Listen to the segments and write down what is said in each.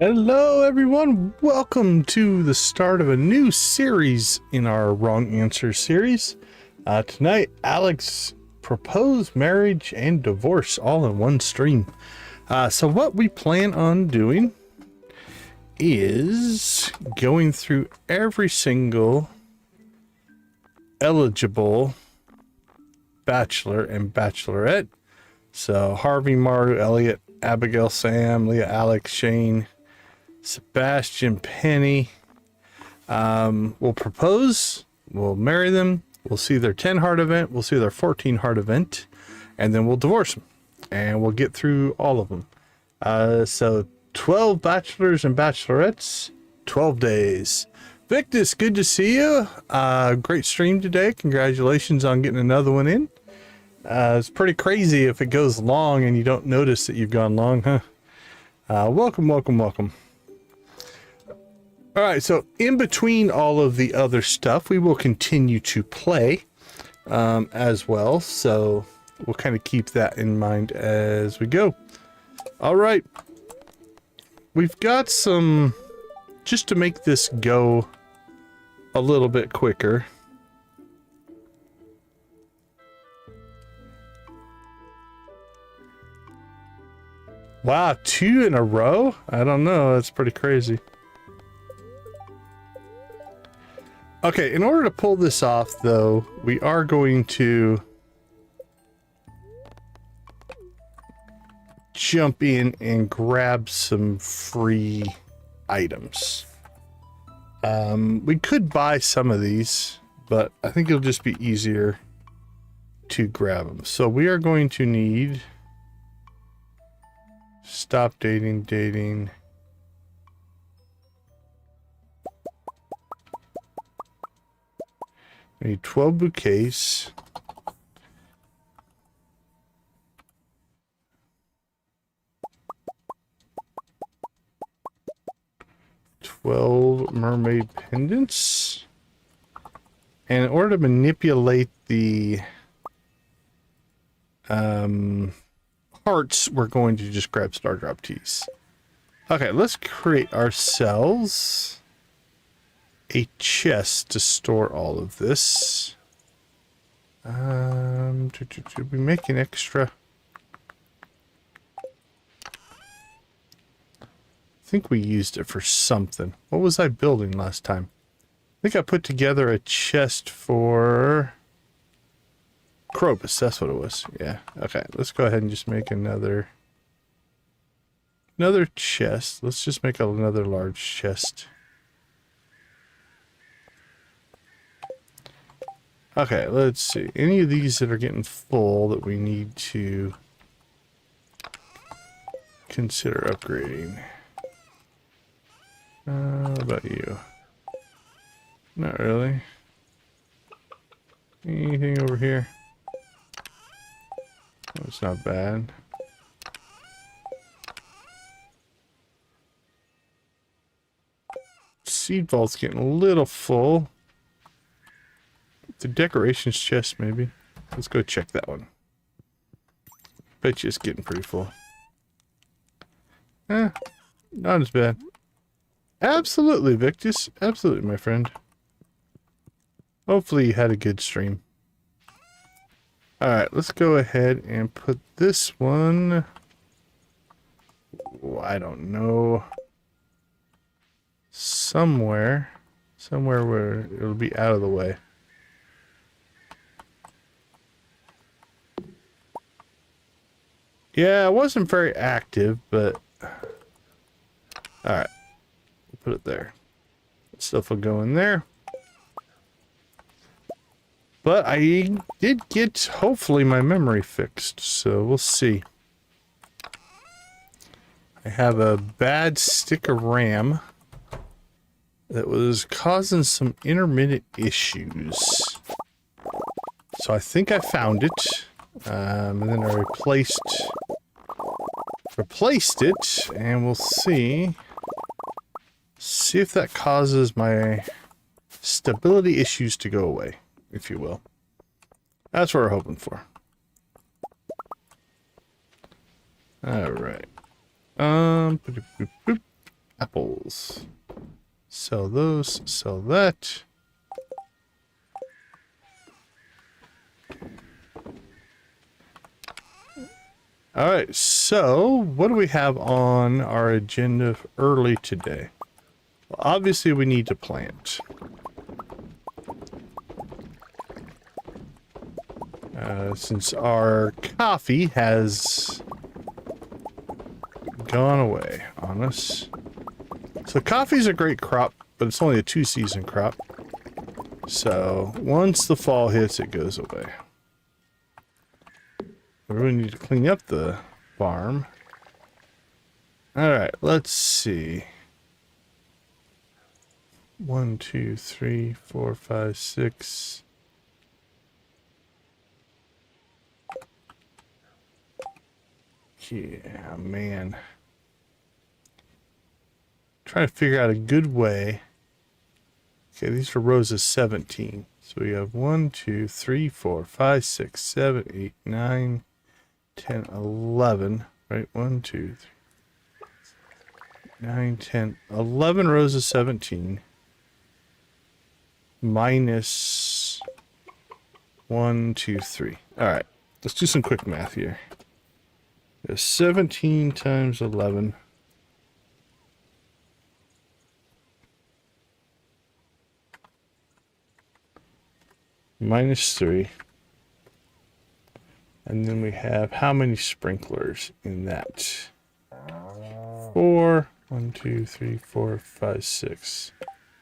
Hello everyone, welcome to the start of a new series in our Wrong Answer series. Tonight, Alex proposed marriage and divorce all in one stream. So what we plan on doing is going through every single eligible Bachelor and Bachelorette. So Harvey, Maru, Elliot, Abigail, Sam, Leah, Alex, Shane, Sebastian, Penny. We'll propose, we'll marry them, we'll see their 10 heart event, we'll see their 14 heart event, and then we'll divorce them. And we'll get through all of them. So 12 bachelors and bachelorettes, 12 days. Victus, good to see you. Great stream today. Congratulations on getting another one in. It's pretty crazy if it goes long and you don't notice that you've gone long, huh? Welcome. All right, so in between all of the other stuff, we will continue to play as well. So we'll kind of keep that in mind as we go. All right. We've got some, just to make this go a little bit quicker. Wow, 2 in a row? I don't know. That's pretty crazy. Okay, in order to pull this off, though, we are going to jump in and grab some free items. We could buy some of these, but I think it'll just be easier to grab them. So we are going to need stop dating. We need 12 bouquets. Mermaid pendants. And in order to manipulate the hearts, we're going to just grab Stardrop teas. Okay, let's create ourselves a chest to store all of this. Did we make an extra? I think we used it for something. What was I building last time? I think I put together a chest for Krobus. That's what it was. Yeah. Okay. Let's go ahead and just make another chest. Let's just make another large chest. Okay. Let's see. Any of these that are getting full that we need to consider upgrading. What about you? Not really. Anything over here? That's not bad. Seed vault's getting a little full. The decorations chest, maybe. Let's go check that one. Bet you it's getting pretty full. Not as bad. Absolutely, Victus. Absolutely, my friend. Hopefully you had a good stream. Alright, let's go ahead and put this one... Oh, I don't know. Somewhere where it'll be out of the way. Yeah, it wasn't very active, but... Alright. Put it there. Stuff will go in there. But I did get, hopefully, my memory fixed, so we'll see. I have a bad stick of RAM that was causing some intermittent issues. So I think I found it. And then I replaced it, and we'll see. See if that causes my stability issues to go away, if you will. That's what we're hoping for. Alright. apples. Sell those, sell that. All right, so what do we have on our agenda early today? Well, obviously we need to plant. Since our coffee has gone away on us. So coffee's a great crop, but it's only a 2-season crop. So once the fall hits, it goes away. We really need to clean up the farm. Alright, let's see. 1, 2, 3, 4, 5, 6. Yeah, man. Trying to figure out a good way. Okay, these are rows of 17. So we have 1, 2, 3, 4, 5, 6, 7, 8, 9, 10, 11. Right? 1, 2, 3, 9, 10, 11 rows of 17. Minus 1, 2, 3. Alright, let's do some quick math here. There's 17 times 11. Minus 3. And then we have how many sprinklers in that? 4. 1, 2, 3, 4, 5, 6.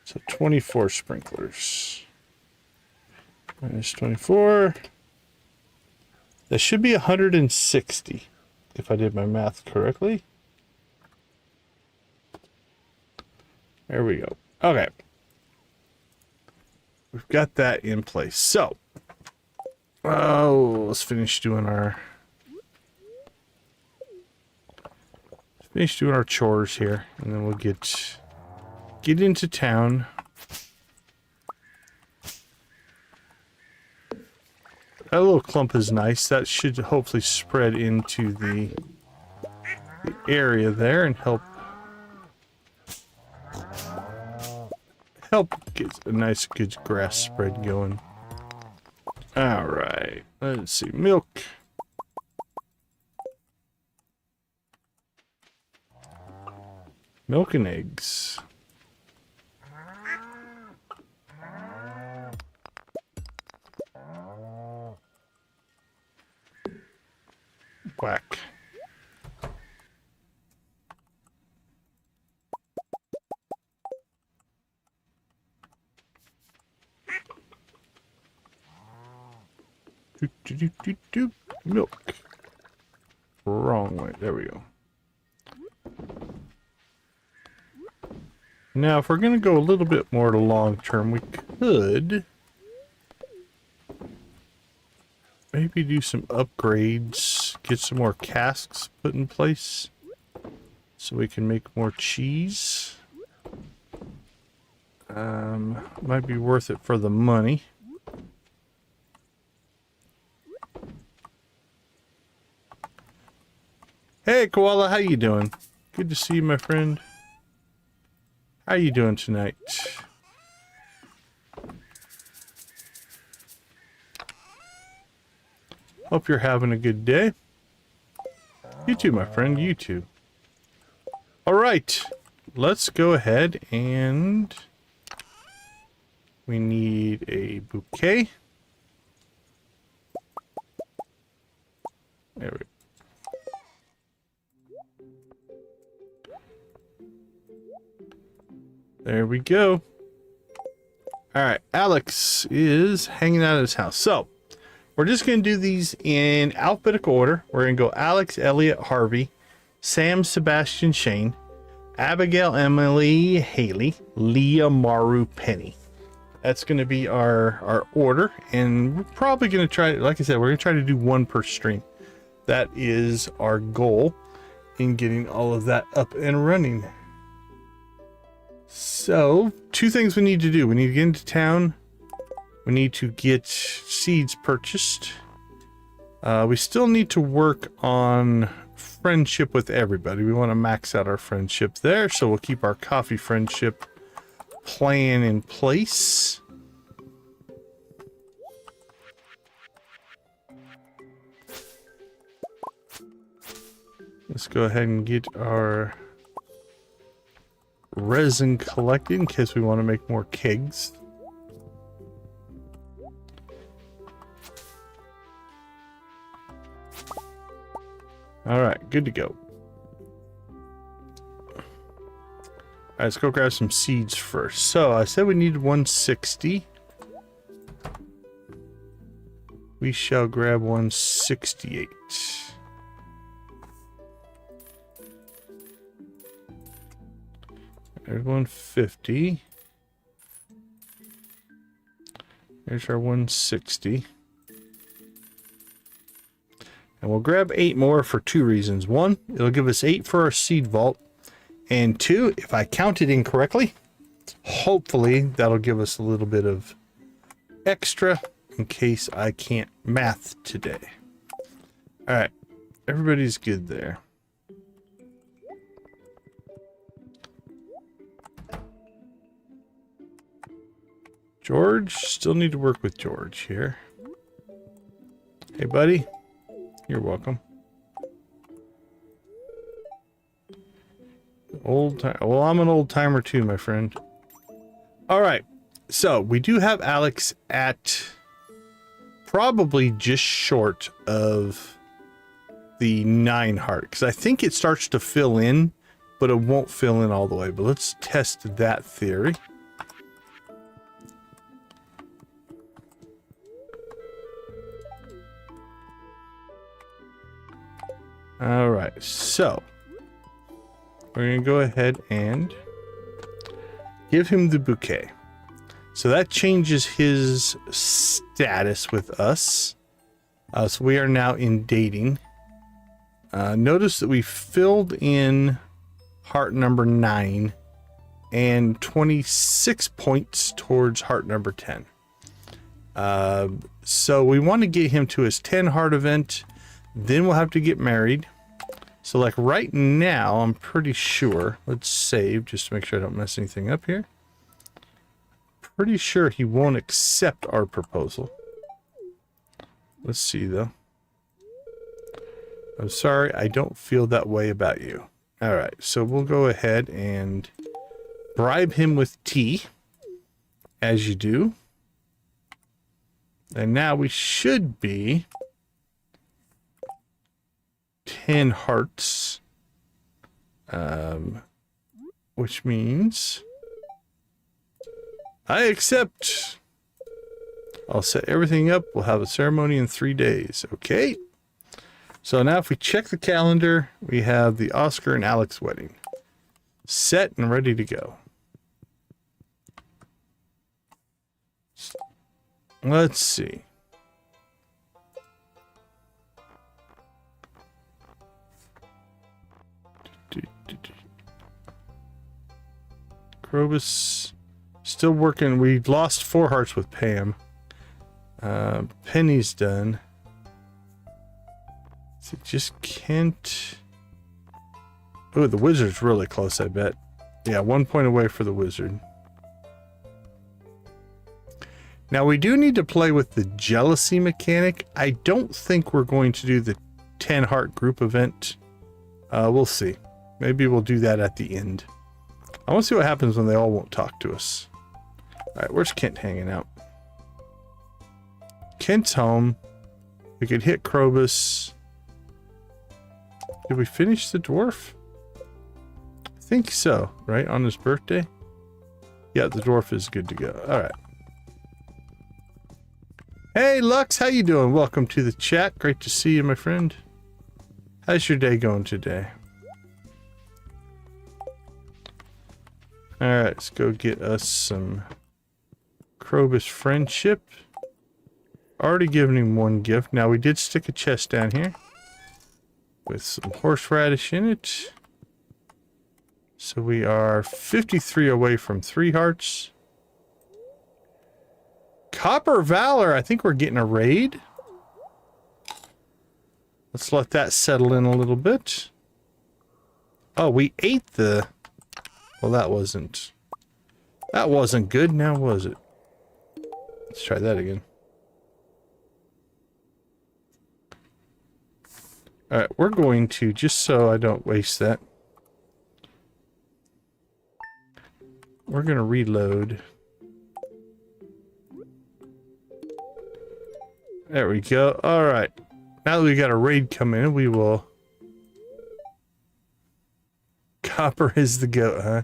So 24 sprinklers. Minus 24. That should be 160, if I did my math correctly. There we go. Okay. We've got that in place. So, let's finish doing our chores here, and then we'll get into town. That little clump is nice. That should hopefully spread into the area there and help get a nice good grass spread going. All right, let's see. Milk. Milk and eggs. Whack. Milk. Wrong way. There we go. Now, if we're going to go a little bit more to long term, we could maybe do some upgrades, get some more casks put in place so we can make more cheese. Might be worth it for the money. Hey, Koala, how you doing? Good to see you, my friend. How you doing tonight? Hope you're having a good day. You too, my friend. You too. All right. Let's go ahead and we need a bouquet. There we go. There we go. All right, Alex is hanging out at his house. So, we're just going to do these in alphabetical order. We're going to go Alex, Elliot, Harvey, Sam, Sebastian, Shane, Abigail, Emily, Haley, Leah, Maru, Penny. That's going to be our order. And we're probably going to try, like I said, we're going to try to do one per stream. That is our goal in getting all of that up and running. So, two things we need to do. We need to get into town. We need to get seeds purchased. We still need to work on friendship with everybody. We want to max out our friendship there, so we'll keep our coffee friendship plan in place. Let's go ahead and get our resin collected in case we want to make more kegs. All right, good to go. All right, let's go grab some seeds first. So I said we needed 160. We shall grab 168. There's 150. There's our 160. And we'll grab 8 more for 2 reasons. 1, it'll give us 8 for our seed vault. And 2, if I counted incorrectly, hopefully that'll give us a little bit of extra in case I can't math today. All right, everybody's good there. George, still need to work with George here. Hey, buddy. You're welcome. Old time. Well, I'm an old timer too, my friend. All right. So we do have Alex at probably just short of the 9 heart, because I think it starts to fill in, but it won't fill in all the way. But let's test that theory. All right, so we're going to go ahead and give him the bouquet. So that changes his status with us. So we are now in dating. Notice that we filled in heart number 9 and 26 points towards heart number 10. So we want to get him to his 10 heart event. Then we'll have to get married. So like right now, I'm pretty sure, let's save just to make sure I don't mess anything up here. Pretty sure he won't accept our proposal. Let's see though. I'm sorry, I don't feel that way about you. All right, so we'll go ahead and bribe him with tea, as you do. And now we should be 10 hearts, which means I accept. I'll set everything up. We'll have a ceremony in 3 days. Okay. So now if we check the calendar, we have the Oscar and Alex wedding set and ready to go. Let's see. Krobus still working. We lost 4 hearts with Pam. Penny's done. Is it just Kent? Oh, the wizard's really close, I bet. Yeah, 1 point away for the wizard. Now we do need to play with the jealousy mechanic. I don't think we're going to do the 10 heart group event. We'll see. Maybe we'll do that at the end. I want to see what happens when they all won't talk to us. All right, where's Kent hanging out? Kent's home. We could hit Krobus. Did we finish the dwarf? I think so, right? On his birthday? Yeah, the dwarf is good to go. All right. Hey, Lux, how you doing? Welcome to the chat. Great to see you, my friend. How's your day going today? All right, let's go get us some Krobus friendship. Already given him 1 gift. Now, we did stick a chest down here with some horseradish in it. So we are 53 away from 3 hearts. Copper Valor, I think we're getting a raid. Let's let that settle in a little bit. Oh, we ate the... Well, that wasn't good, now was it? Let's try that again. Alright, we're going to, just so I don't waste that, we're going to reload. There we go. Alright. Now that we got a raid coming in, we will... Copper is the goat, huh?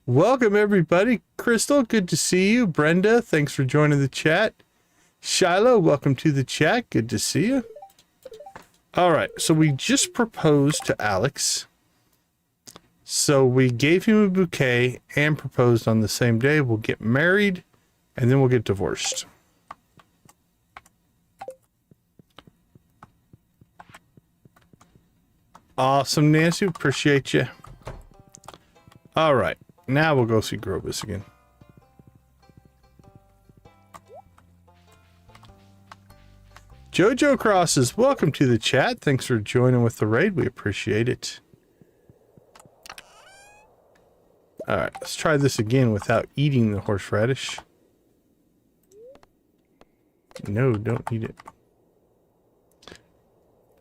Welcome, everybody. Crystal, good to see you. Brenda, thanks for joining the chat. Shiloh, welcome to the chat. Good to see you. Alright, so we just proposed to Alex. So we gave him a bouquet and proposed on the same day. We'll get married, and then we'll get divorced. Awesome, Nancy. Appreciate you. All right. Now we'll go see Grobus again. Jojo Crosses, welcome to the chat. Thanks for joining with the raid. We appreciate it. All right. Let's try this again without eating the horseradish. No, don't eat it.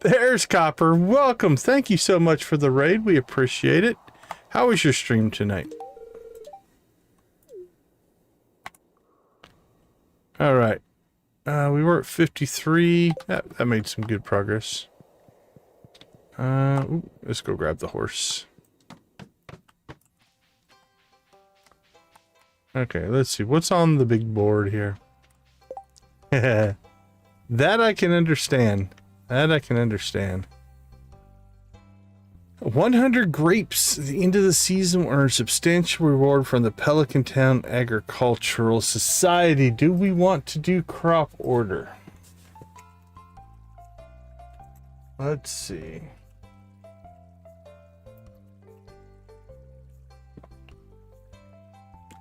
There's Copper. Welcome. Thank you so much for the raid. We appreciate it. How was your stream tonight? All right. We were at 53. That made some good progress. Let's go grab the horse. Okay, let's see. What's on the big board here? That I can understand. That I can understand. 100 grapes. At the end of the season will earn a substantial reward from the Pelican Town Agricultural Society. Do we want to do crop order? Let's see.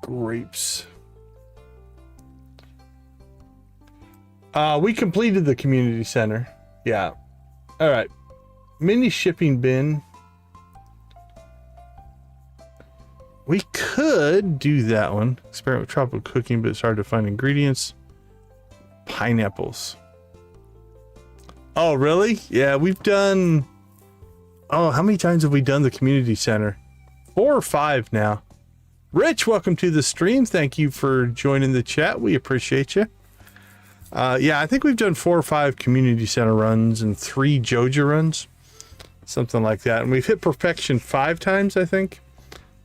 Grapes. We completed the community center. Yeah. All right. Mini shipping bin. We could do that one. Experiment with tropical cooking, but it's hard to find ingredients. Pineapples. Oh, really? Yeah, we've done... Oh, how many times have we done the community center? 4 or 5 now. Rich, welcome to the stream. Thank you for joining the chat. We appreciate you. Yeah, I think we've done 4 or 5 community center runs and 3 Joja runs. Something like that. And we've hit perfection 5 times, I think.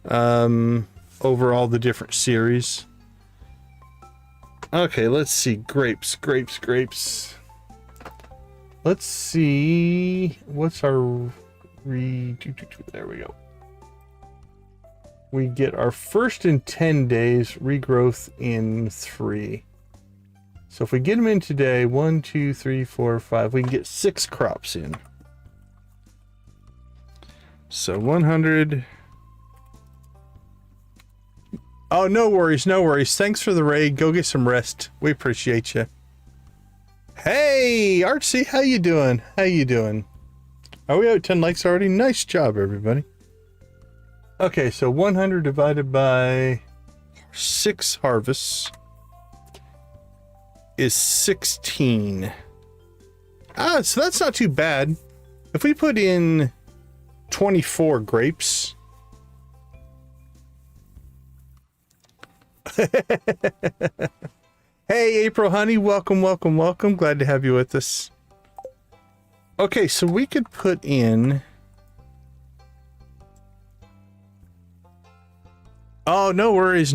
Over all the different series. Okay, let's see. Grapes. Let's see. What's our... There we go. We get our first in 10 days, regrowth in 3. So if we get them in today, 1, 2, 3, 4, 5, we can get 6 crops in. So 100. Oh, no worries, no worries. Thanks for the raid. Go get some rest. We appreciate you. Hey, Artsy, how you doing? How you doing? Are we at 10 likes already? Nice job, everybody. Okay, so 100 divided by 6 harvests is 16. So that's not too bad. If we put in 24 grapes. Hey, April Honey, welcome. Glad to have you with us. Okay, so we could put in... Oh, no worries.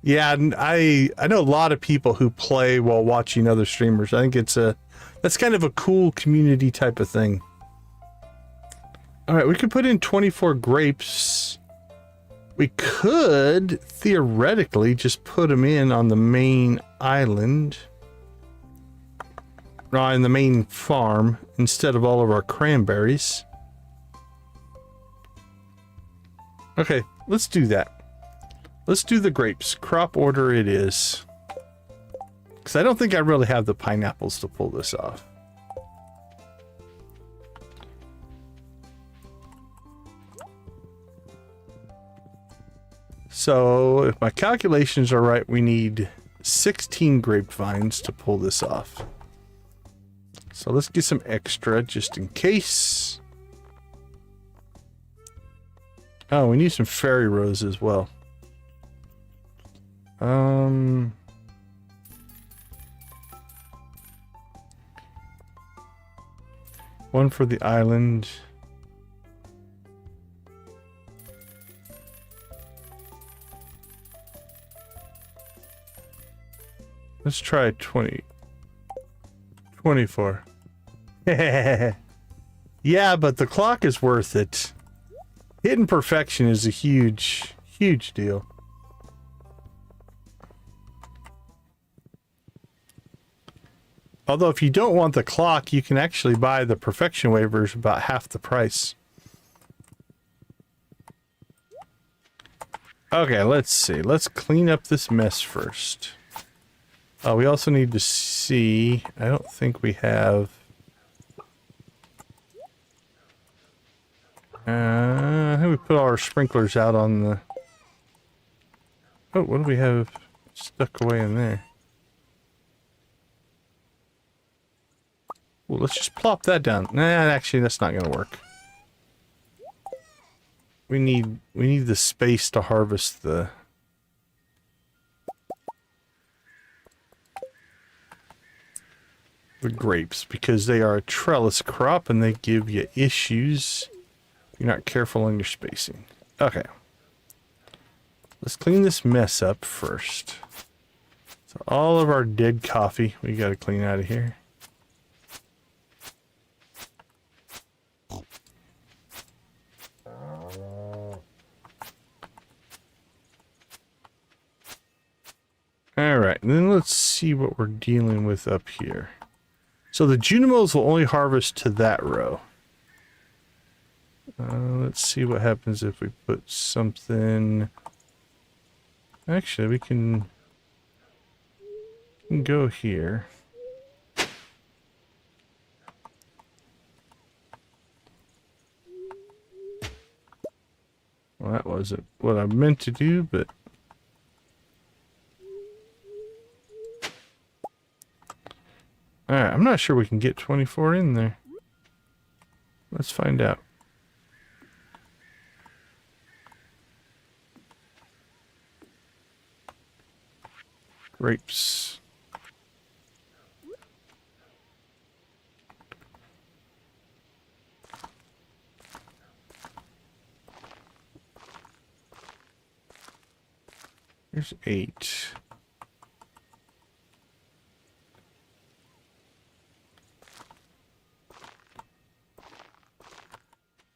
Yeah, I know a lot of people who play while watching other streamers. I think that's kind of a cool community type of thing. All right, we could put in 24 grapes. We could theoretically just put them in on the main island. In the main farm instead of all of our cranberries. Okay, let's do that. Let's do the grapes. Crop order it is. Because I don't think I really have the pineapples to pull this off. So if my calculations are right, we need 16 grapevines to pull this off. So let's get some extra just in case. Oh, we need some fairy rose as well. One for the island. Let's try 20. 24. Yeah, but the clock is worth it. Hidden perfection is a huge, huge deal. Although if you don't want the clock, you can actually buy the perfection waivers about half the price. Okay, let's see. Let's clean up this mess first. Oh, we also need to see... I don't think we have... I think we put all our sprinklers out on the... Oh, what do we have stuck away in there? Well, let's just plop that down. Nah, actually, that's not going to work. We need the space to harvest the grapes because they are a trellis crop and they give you issues if you're not careful on your spacing. Okay. Let's clean this mess up first. So all of our dead coffee we got to clean out of here. Alright, then let's see what we're dealing with up here. So the Junimos will only harvest to that row. Let's see what happens if we put something... Actually, we can go here. Well, that wasn't what I meant to do, but... Alright, I'm not sure we can get 24 in there. Let's find out. Grapes. Here's 8.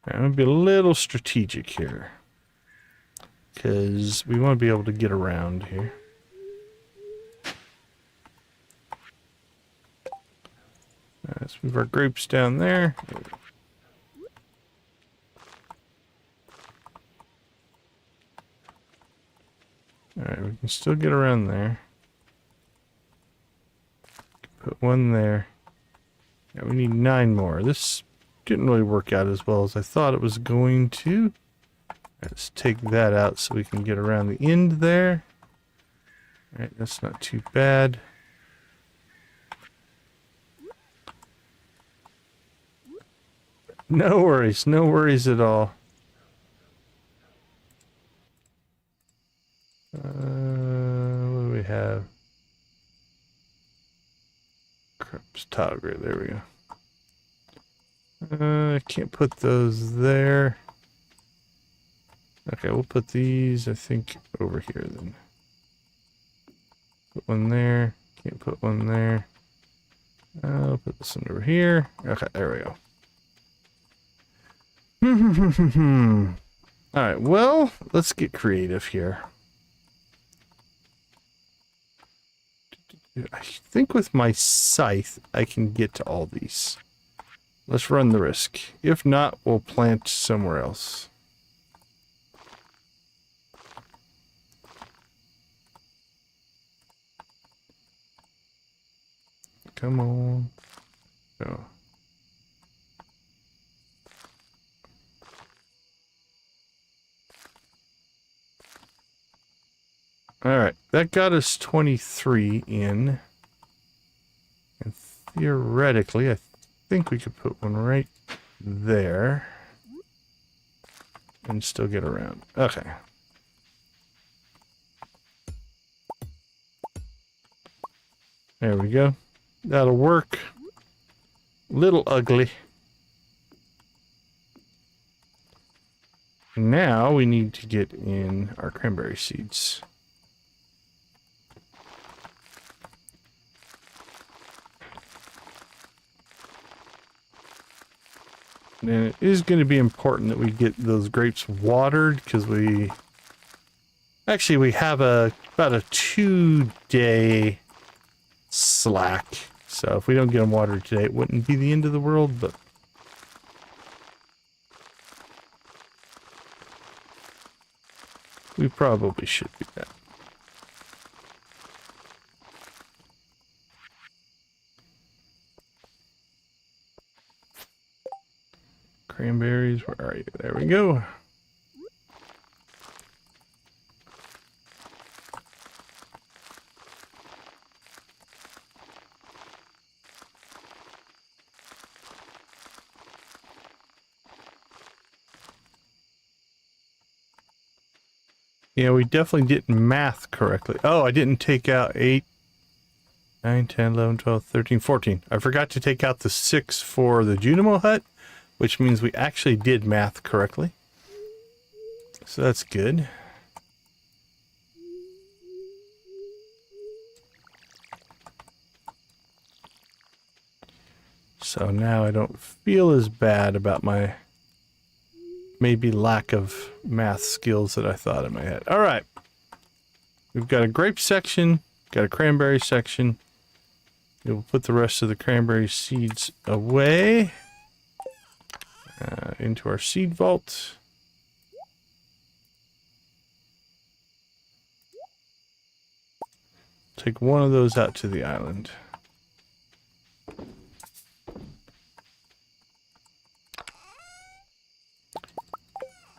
I'm going to be a little strategic here. Because we want to be able to get around here. Let's move our grapes down there. Alright, we can still get around there. Put one there. Yeah, we need 9 more. This didn't really work out as well as I thought it was going to. Let's take that out so we can get around the end there. Alright, that's not too bad. No worries at all. What do we have? Crops toggle, there we go. I can't put those there. Okay, we'll put these, I think, over here then. Put one there. Can't put one there. I'll put this one over here. Okay, there we go. Alright, well, let's get creative here. I think with my scythe, I can get to all these. Let's run the risk. If not, we'll plant somewhere else. Come on. Go. All right, that got us 23 in. And theoretically, I think we could put one right there and still get around. Okay. There we go. That'll work. Little ugly. Now we need to get in our cranberry seeds. And it is going to be important that we get those grapes watered because we have about a 2-day slack. So if we don't get them watered today, it wouldn't be the end of the world, but we probably should do that. Cranberries, where are you? There we go. Yeah, we definitely didn't math correctly. Oh, I didn't take out 8, 9, 10, 11, 12, 13, 14. I forgot to take out the 6 for the Junimo hut, which means we actually did math correctly. So that's good. So now I don't feel as bad about my maybe lack of math skills that I thought in my head. All right. We've got a grape section, got a cranberry section. We'll put the rest of the cranberry seeds away into our seed vault. Take one of those out to the island.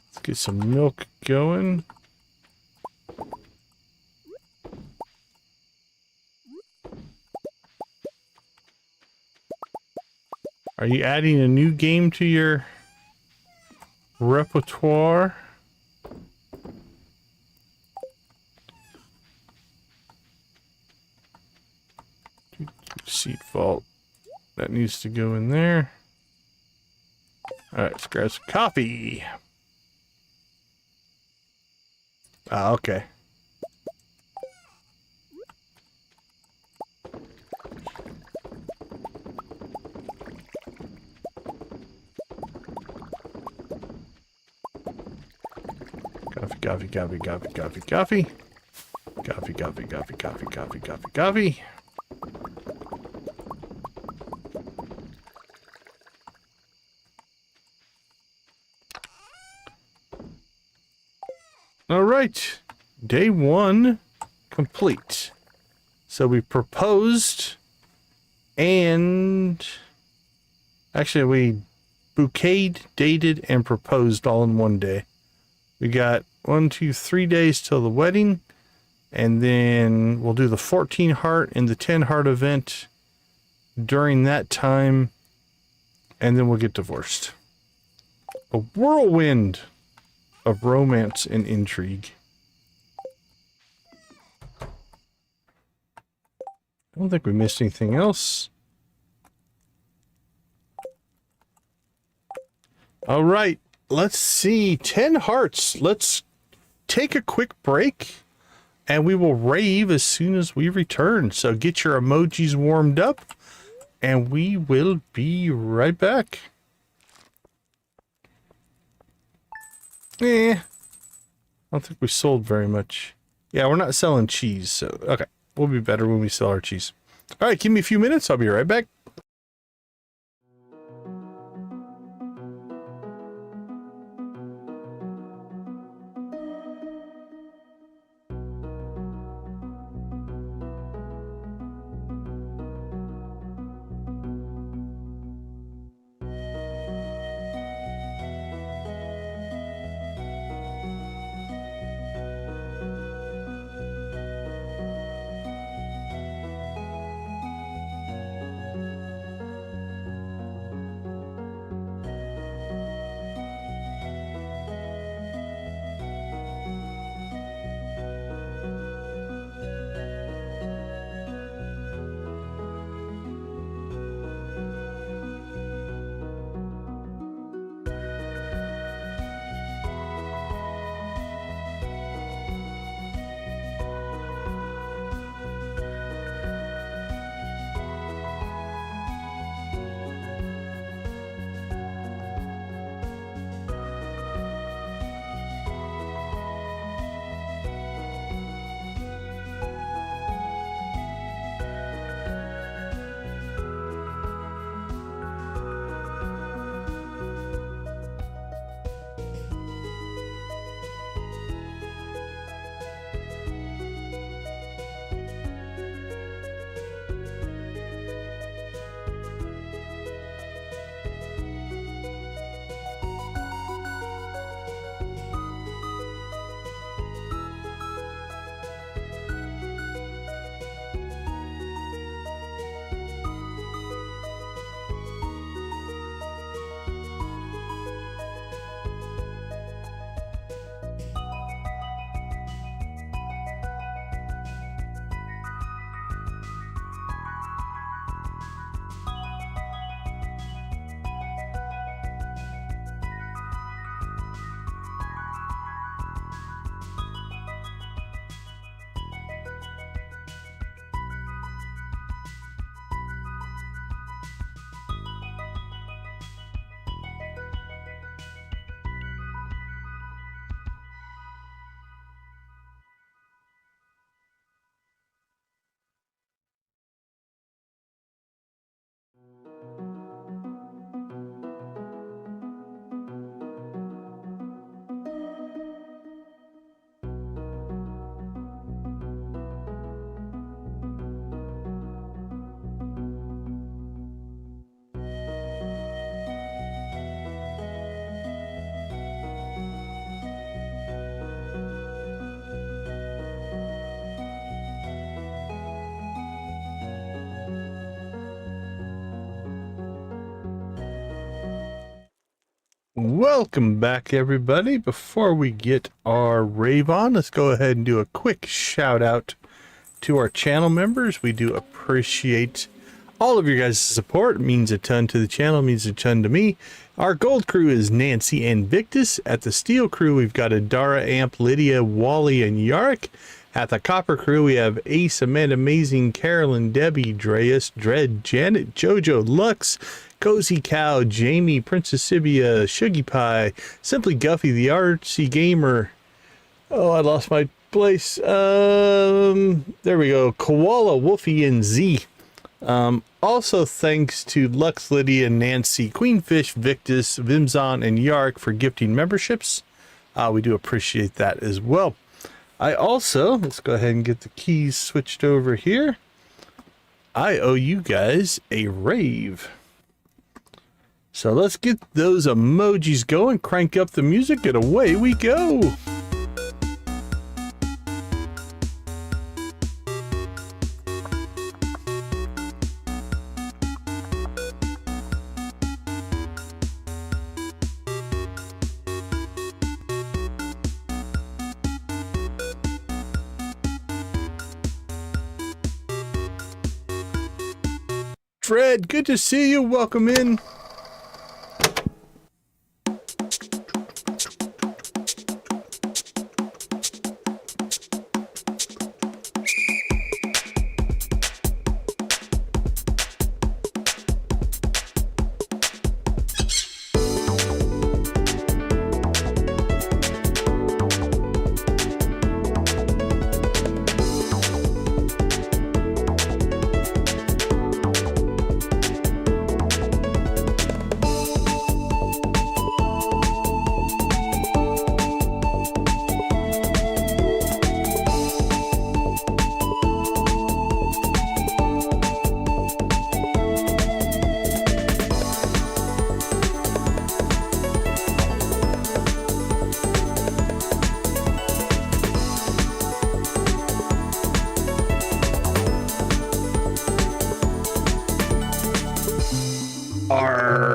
Let's get some milk going. Are you adding a new game to your repertoire? Seed vault. That needs to go in there. Alright, let's grab some coffee. Ah, okay. Coffee, coffee, coffee, coffee, coffee. Coffee, coffee, coffee, coffee, coffee, coffee, coffee. All right, day 1 complete. So we proposed and actually we bouqueted, dated, and proposed all in one day. We got 1, 2, 3 days till the wedding, and then we'll do the 14 heart and the 10 heart event during that time, and then we'll get divorced. A whirlwind of romance and intrigue. I don't think we missed anything else. All right, let's see. 10 hearts. Let's take a quick break and we will rave as soon as we return. So get your emojis warmed up and we will be right back. I don't think we sold very much. Yeah, we're not selling cheese, so okay. We'll be better when we sell our cheese. All right, give me a few minutes. I'll be right back. Welcome back, everybody. Before we get our rave on, let's go ahead and do a quick shout out to our channel members. We do appreciate all of your guys' support. It means a ton to the channel, means a ton to me. Our gold crew is Nancy and Victus. At the steel crew, we've got Adara, Amp, Lydia, Wally, and Yarrick. At the copper crew, we have Ace, Amanda, Amazing, Carolyn, Debbie, Dreas, Dread, Janet, Jojo, Lux, Cozy Cow, Jamie, Princess Sibia, Shuggy Pie, Simply Guffy, the Artsy Gamer. Oh, I lost my place. There we go. Koala, Wolfie, and Z. Also thanks to Lux, Lydia, Nancy, Queenfish, Victus, Vimzon, and Yark for gifting memberships. We do appreciate that as well. I also, let's go ahead and get the keys switched over here. I owe you guys a rave. So let's get those emojis going, crank up the music, and away we go. Fred, good to see you. Welcome in.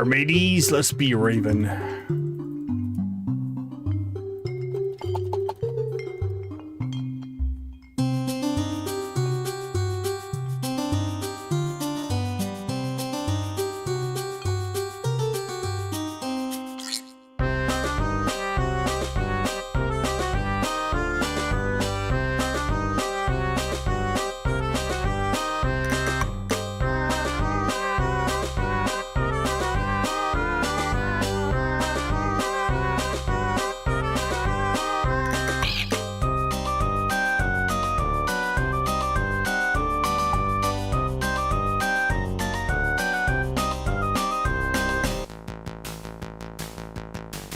Mateys, let's be raving.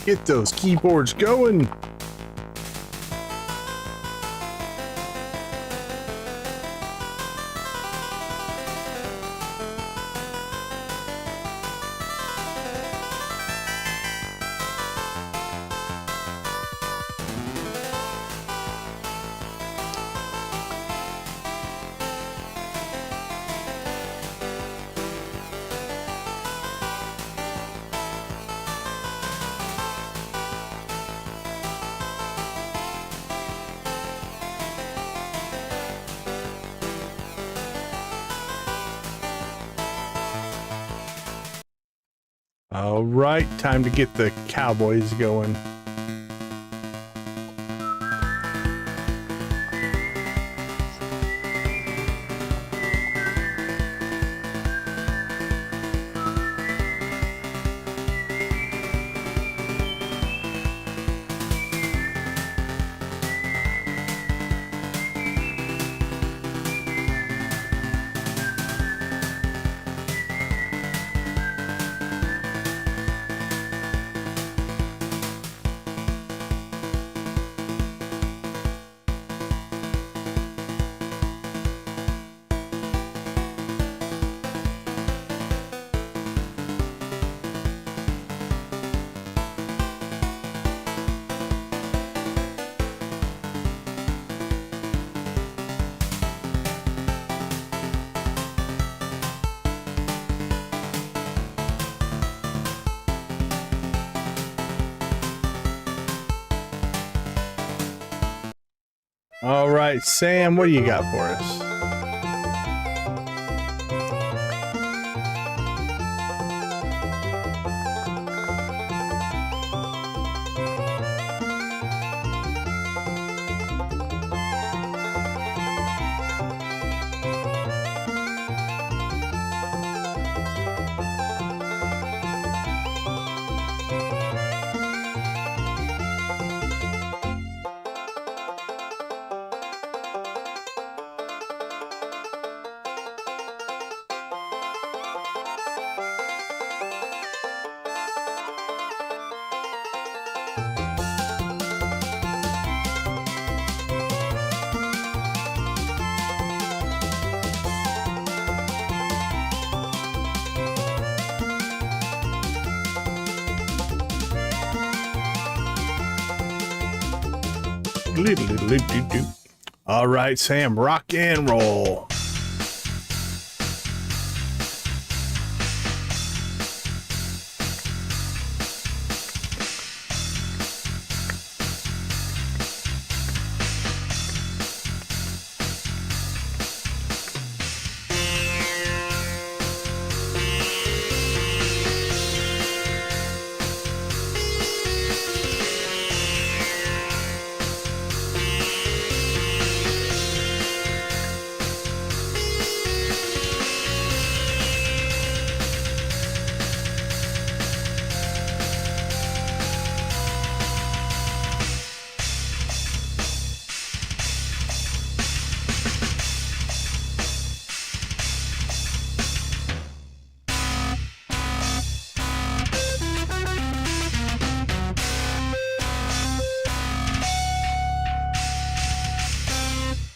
Get those keyboards going. All right, time to get the cowboys going. All right, Sam, what do you got for us? All right, Sam, rock and roll.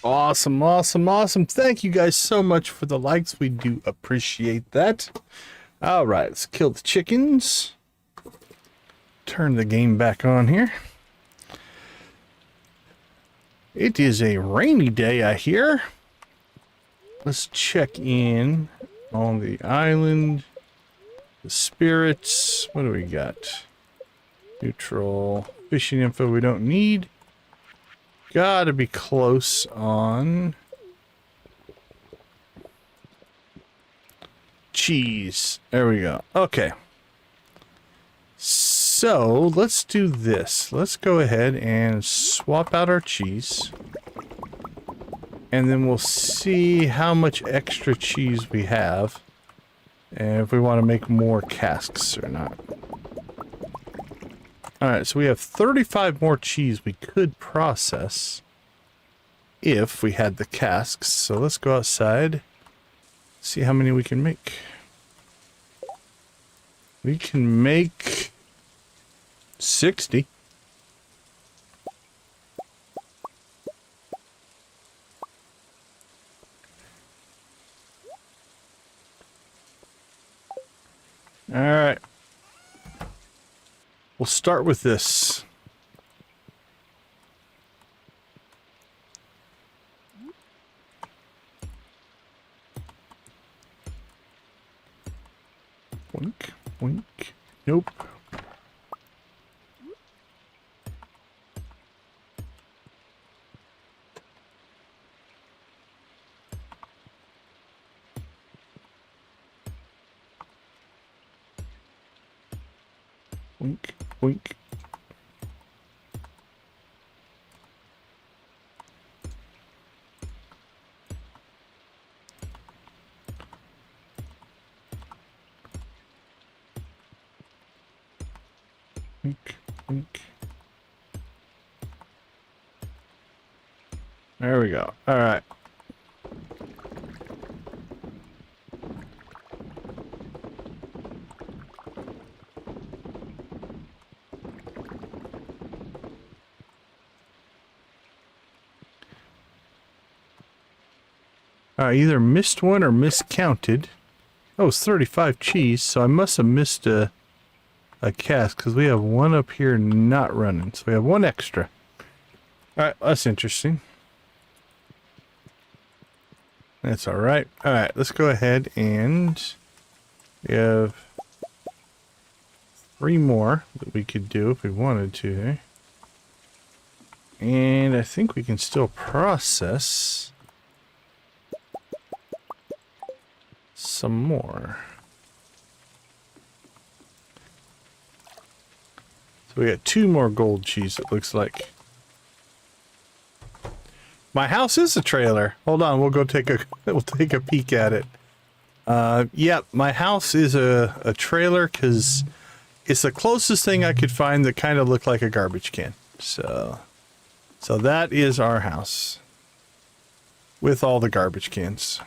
Awesome, awesome, awesome. Thank you guys so much for the likes. We do appreciate that. All right, let's kill the chickens. Turn the game back on here. It is a rainy day, I hear. Let's check in on the island. The spirits. What do we got? Neutral. Fishing info we don't need. Gotta be close on cheese. There we go. Okay. So let's do this. Let's go ahead and swap out our cheese. And then we'll see how much extra cheese we have. And if we want to make more casks or not. Alright, so we have 35 more cheese we could process if we had the casks. So let's go outside, see how many we can make. We can make 60. Alright. We'll start with this. Boink, boink. Nope. Boink, boink. Boink, boink. There we go. All right. I either missed one or miscounted. Oh, it's 35 cheese, so I must have missed a cask because we have one up here not running. So we have one extra. Alright, that's interesting. That's alright. Alright, let's go ahead and we have 3 more that we could do if we wanted to. And I think we can still process some more. So we got 2 more gold cheese, it looks like. My house is a trailer. Hold on, we'll take a peek at it. Yep, my house is a trailer because it's the closest thing I could find that kind of looked like a garbage can. So that is our house with all the garbage cans.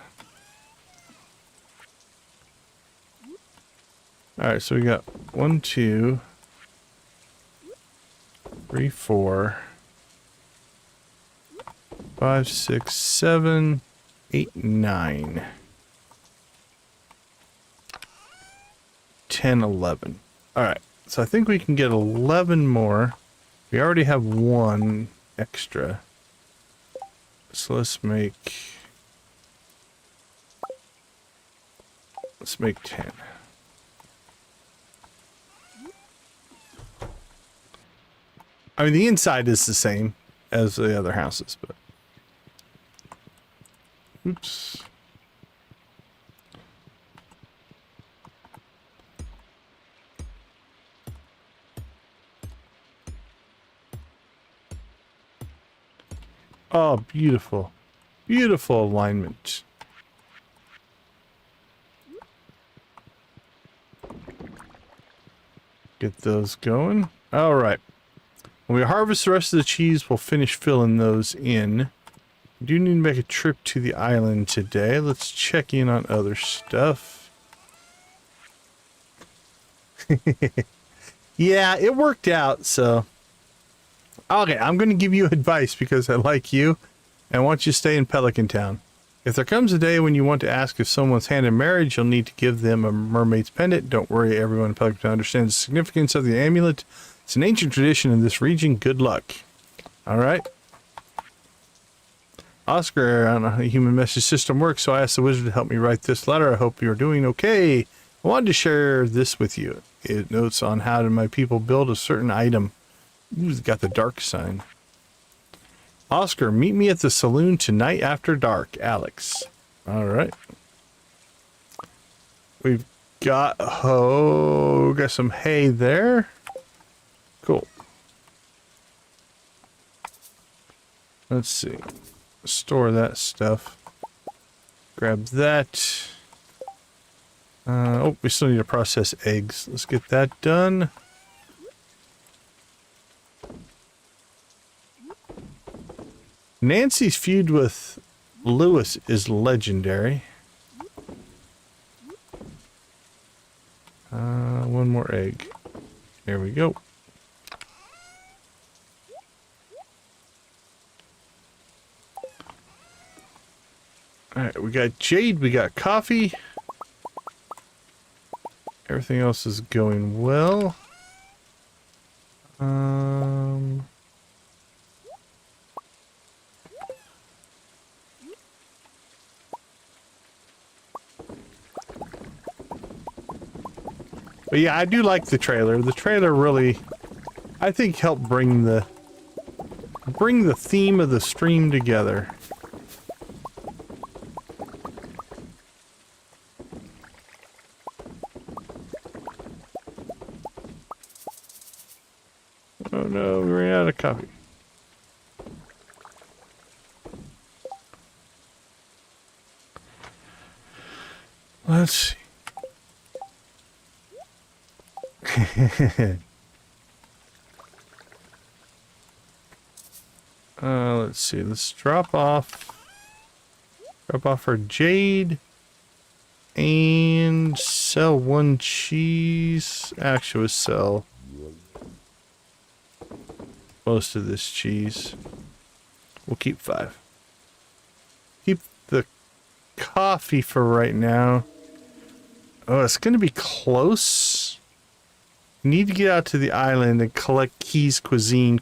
All right, so we got 1, 2, 3, 4, 5, 6, 7, 8, 9, 10, 11. All right, so I think we can get 11 more. We already have 1 extra. So let's make 10. I mean, the inside is the same as the other houses, but oops. Oh, beautiful. Beautiful alignment. Get those going. All right. When we harvest the rest of the cheese, we'll finish filling those in. We do need to make a trip to the island today. Let's check in on other stuff. Yeah, it worked out, so... Okay, I'm going to give you advice because I like you and I want you to stay in Pelican Town. If there comes a day when you want to ask if someone's hand in marriage, you'll need to give them a mermaid's pendant. Don't worry, everyone in Pelican Town understands the significance of the amulet. It's an ancient tradition in this region. Good luck. All right. Oscar, I don't know how the human message system works, so I asked the wizard to help me write this letter. I hope you're doing okay. I wanted to share this with you. It notes on how my people build a certain item. Ooh, got the dark sign. Oscar, meet me at the saloon tonight after dark. Alex. All right. We've got got some hay there. Cool. Let's see. Store that stuff. Grab that. Oh, we still need to process eggs. Let's get that done. Nancy's feud with Lewis is legendary. One more egg. There we go. Alright, we got jade, we got coffee. Everything else is going well. But yeah, I do like the trailer. The trailer really, I think, helped bring the theme of the stream together. Oh no, we ran out of coffee. Let's see. Let's see. Let's drop off our jade and sell 1 cheese. Actually, sell most of this cheese. We'll keep 5. Keep the coffee for right now. Oh, it's going to be close. Need to get out to the island and collect Quay's cuisine.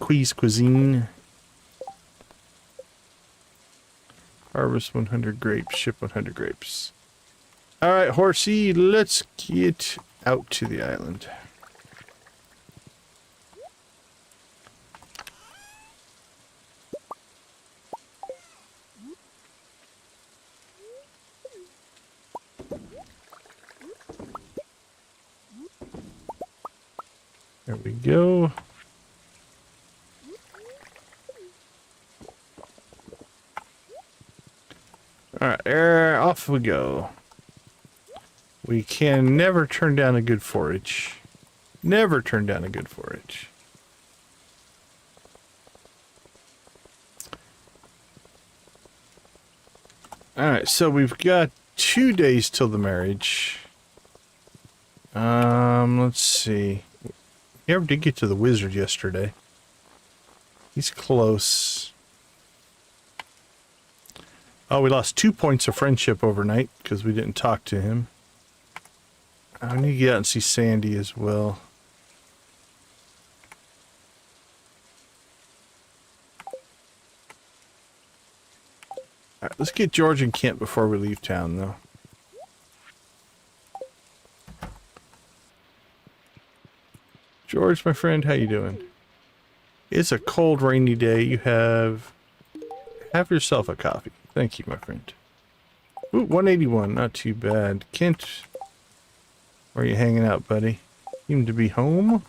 Harvest 100 grapes, ship 100 grapes. Alright, horsey, let's get out to the island. There we go. Alright, off we go. We can never turn down a good forage. Never turn down a good forage. Alright, so we've got 2 days till the marriage. Let's see. We never did get to the wizard yesterday. He's close. Oh, we lost 2 points of friendship overnight because we didn't talk to him. I need to get out and see Sandy as well. Alright, let's get George and Kent before we leave town, though. George, my friend, how you doing? It's a cold, rainy day. You have yourself a coffee. Thank you, my friend. Ooh, 181, not too bad. Kent, where are you hanging out, buddy? Seem to be home.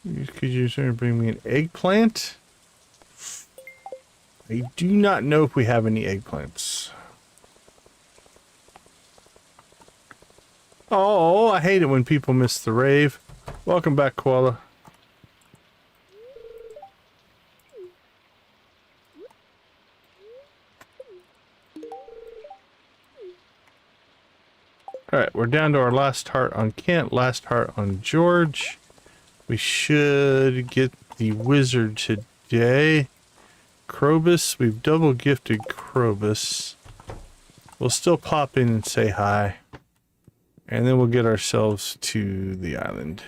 Could you sort of bring me an eggplant? I do not know if we have any eggplants. Oh, I hate it when people miss the rave. Welcome back, Koala. Alright, we're down to our last heart on Kent, last heart on George. We should get the wizard today. Krobus, we've double gifted Krobus. We'll still pop in and say hi. And then we'll get ourselves to the island.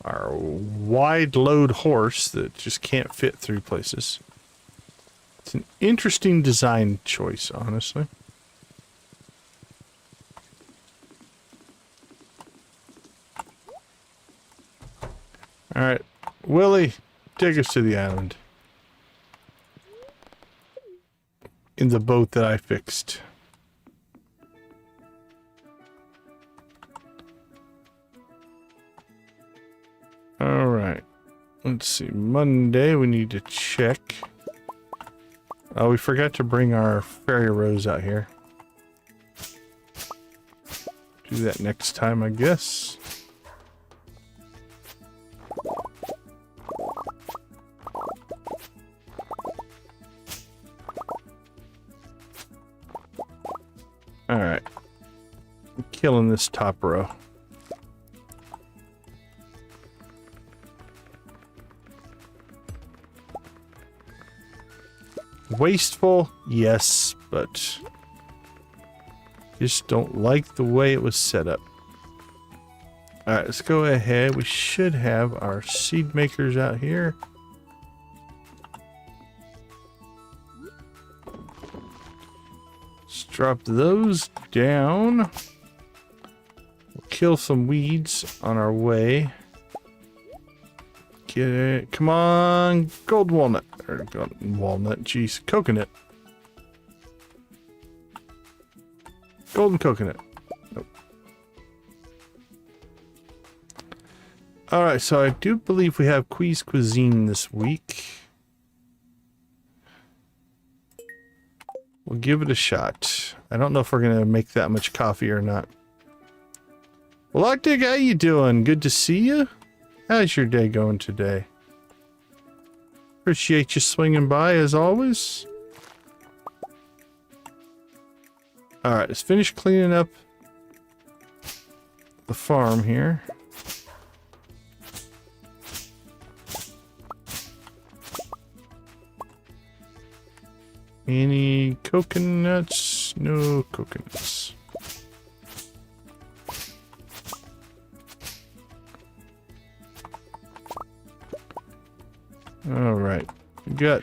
Our wide load horse that just can't fit through places. It's an interesting design choice, honestly. Alright, Willie, take us to the island. In the boat that I fixed. Alright, let's see, Monday we need to check. Oh, we forgot to bring our fairy rose out here. Do that next time, I guess. Alright. I'm killing this top row. Wasteful, yes, but just don't like the way it was set up. Alright, let's go ahead. We should have our seed makers out here. Let's drop those down. We'll kill some weeds on our way. Get it. Come on, gold walnut. Or walnut, jeez, coconut. Golden coconut. Nope. Alright, so I do believe we have Quiz Cuisine this week. We'll give it a shot. I don't know if we're gonna make that much coffee or not. Well, Arctic, how you doing? Good to see you. How's your day going today? Appreciate you swinging by as always. Alright, let's finish cleaning up the farm here. Any coconuts? No coconuts. Alright, we got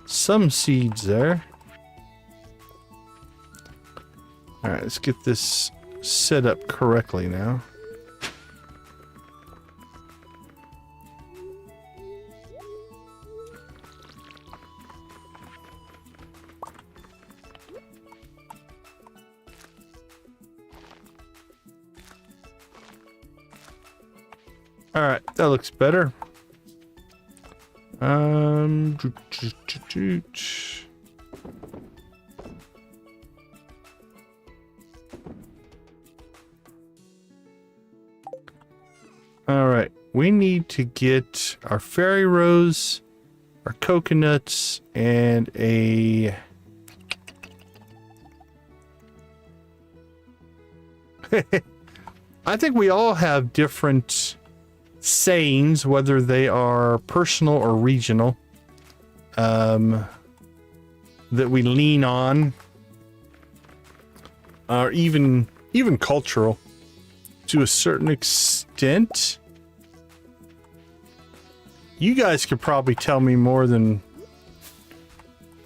some seeds there. Alright, let's get this set up correctly now. Alright, that looks better. Alright, we need to get our fairy rose, our coconuts, and a... I think we all have different sayings, whether they are personal or regional, that we lean on, or even cultural to a certain extent. You guys could probably tell me more than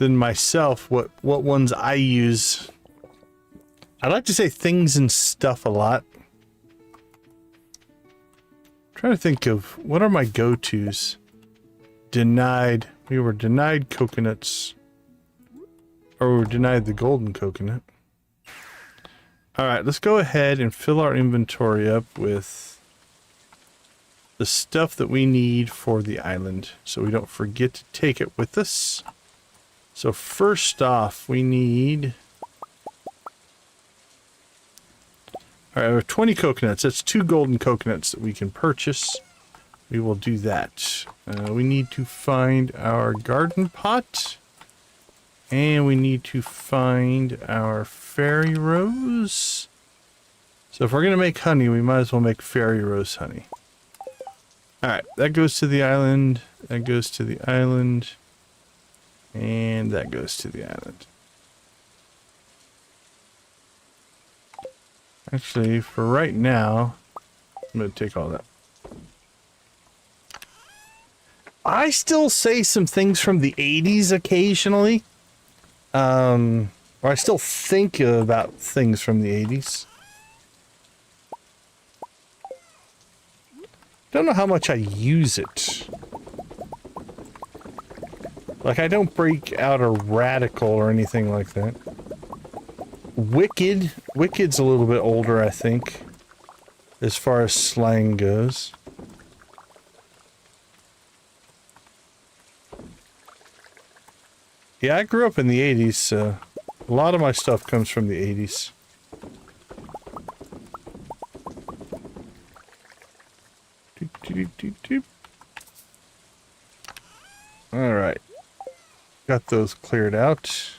myself what ones I use. I like to say things and stuff a lot. Trying to think of what are my go-tos. Denied. We were denied coconuts. Or we were denied the golden coconut. Alright, let's go ahead and fill our inventory up with the stuff that we need for the island, so we don't forget to take it with us. So first off, we need... Alright, we have 20 coconuts. That's 2 golden coconuts that we can purchase. We will do that. We need to find our garden pot. And we need to find our fairy rose. So if we're going to make honey, we might as well make fairy rose honey. Alright, that goes to the island. That goes to the island. And that goes to the island. Actually, for right now, I'm going to take all that. I still say some things from the 80s occasionally. Or I still think about things from the 80s. Don't know how much I use it. Like, I don't break out a radical or anything like that. Wicked's a little bit older, I think, as far as slang goes. Yeah, I grew up in the 80s, so a lot of my stuff comes from the 80s. Alright. Got those cleared out.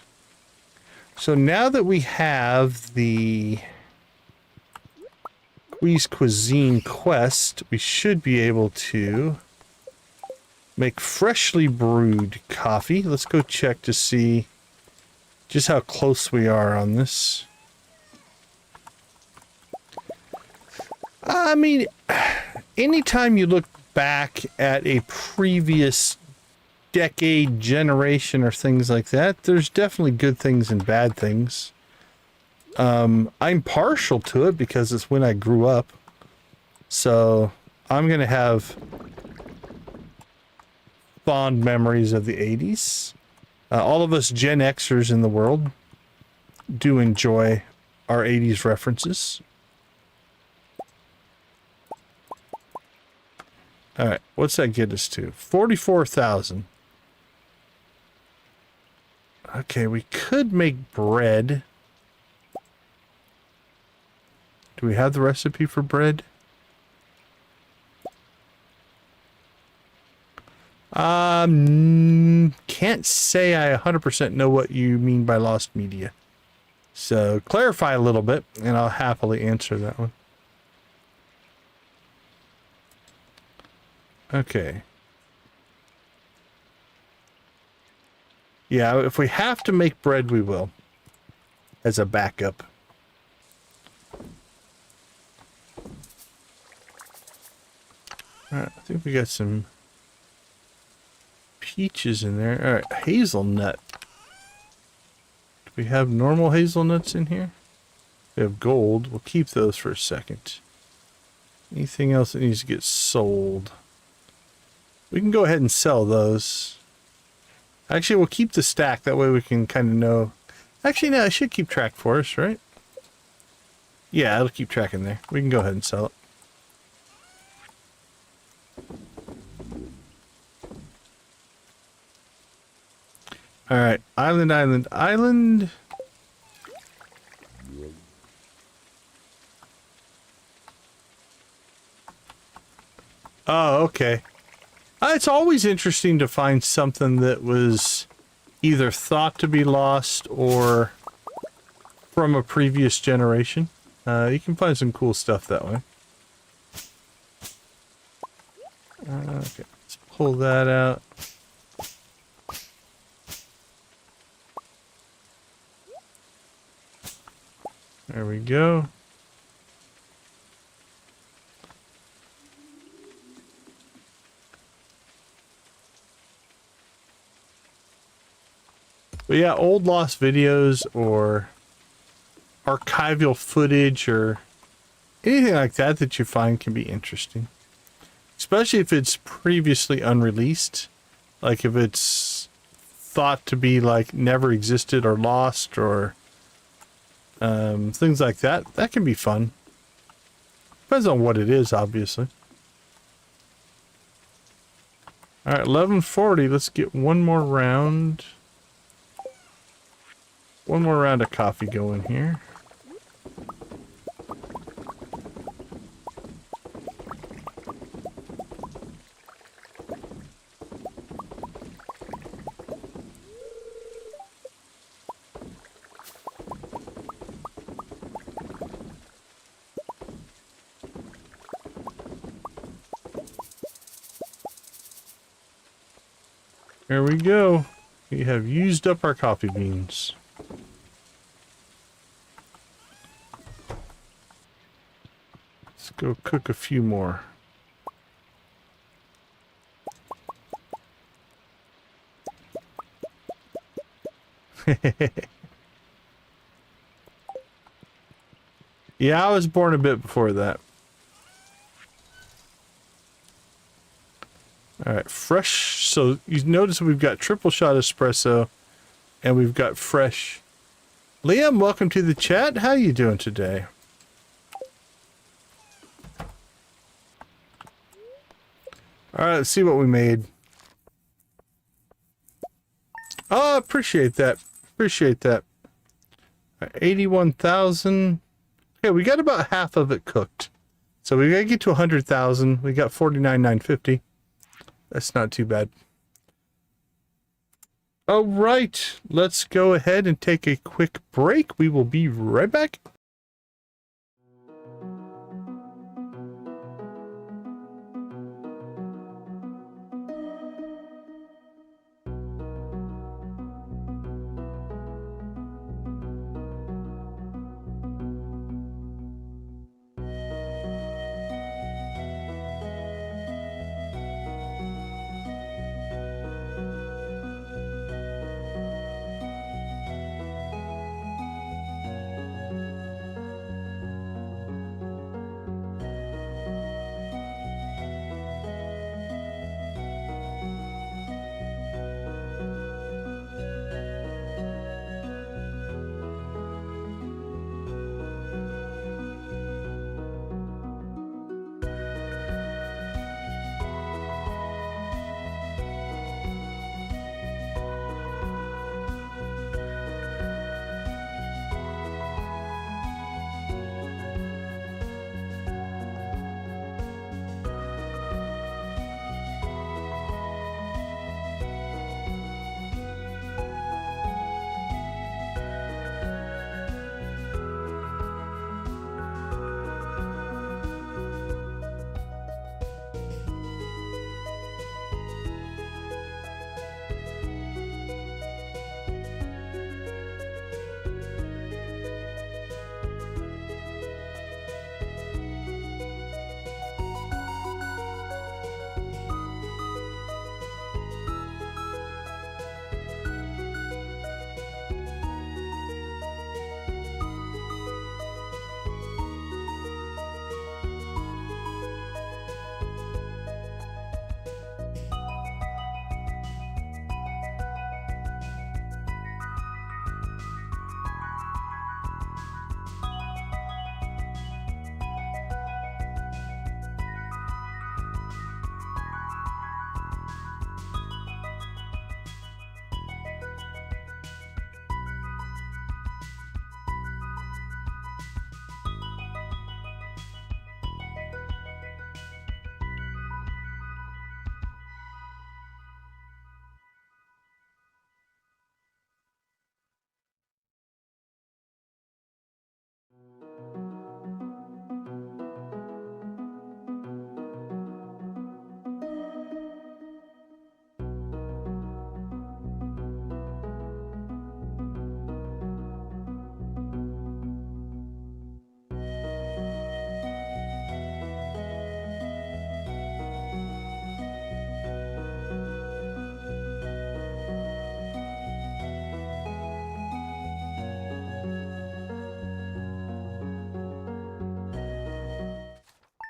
So now that we have the Quiz Cuisine quest, we should be able to make freshly brewed coffee. Let's go check to see just how close we are on this. I mean, anytime you look back at a previous decade, generation, or things like that, there's definitely good things and bad things. I'm partial to it because it's when I grew up. So I'm going to have fond memories of the 80s. All of us Gen Xers in the world do enjoy our 80s references. Alright, what's that get us to? 44,000. Okay, we could make bread. Do we have the recipe for bread? Can't say I 100% know what you mean by lost media. So clarify a little bit, and I'll happily answer that one. Okay. Yeah, if we have to make bread, we will. As a backup. Alright, I think we got some peaches in there. Alright, hazelnut. Do we have normal hazelnuts in here? We have gold. We'll keep those for a second. Anything else that needs to get sold? We can go ahead and sell those. Actually, we'll keep the stack. That way we can kind of know. Actually, no, it should keep track for us, right? Yeah, it'll keep track in there. We can go ahead and sell it. All right, island, island, island. Oh, okay. It's always interesting to find something that was either thought to be lost or from a previous generation. You can find some cool stuff that way. Okay, let's pull that out. There we go. But yeah, old lost videos or archival footage or anything like that that you find can be interesting. Especially if it's previously unreleased. Like if it's thought to be like never existed or lost or things like that. That can be fun. Depends on what it is, obviously. Alright, 11:40. Let's get one more round. One more round of coffee going here. There we go. We have used up our coffee beans. Let's go cook a few more. Yeah, I was born a bit before that. Alright, fresh. So you notice we've got triple shot espresso and we've got fresh. Liam, welcome to the chat. How you doing today? Alright, let's see what we made. Oh, appreciate that. Appreciate that. 81,000. Okay, we got about half of it cooked. So we gotta get to 100,000. We got 49,950. That's not too bad. All right, let's go ahead and take a quick break. We will be right back.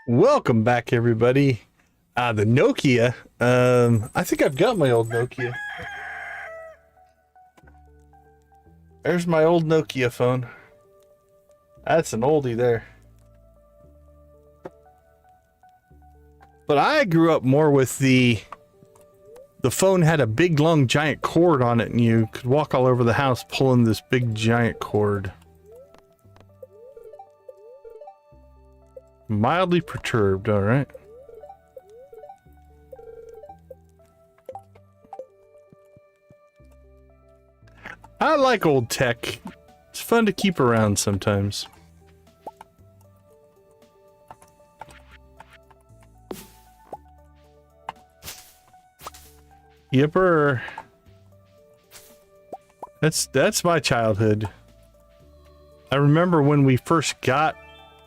Welcome back, everybody. The Nokia. I think I've got my old Nokia. There's my old Nokia phone. That's an oldie there. But I grew up more with the phone had a big, long, giant cord on it, and you could walk all over the house pulling this big, giant cord. Mildly perturbed, all right. I like old tech. It's fun to keep around sometimes. Yipper. That's my childhood. I remember when we first got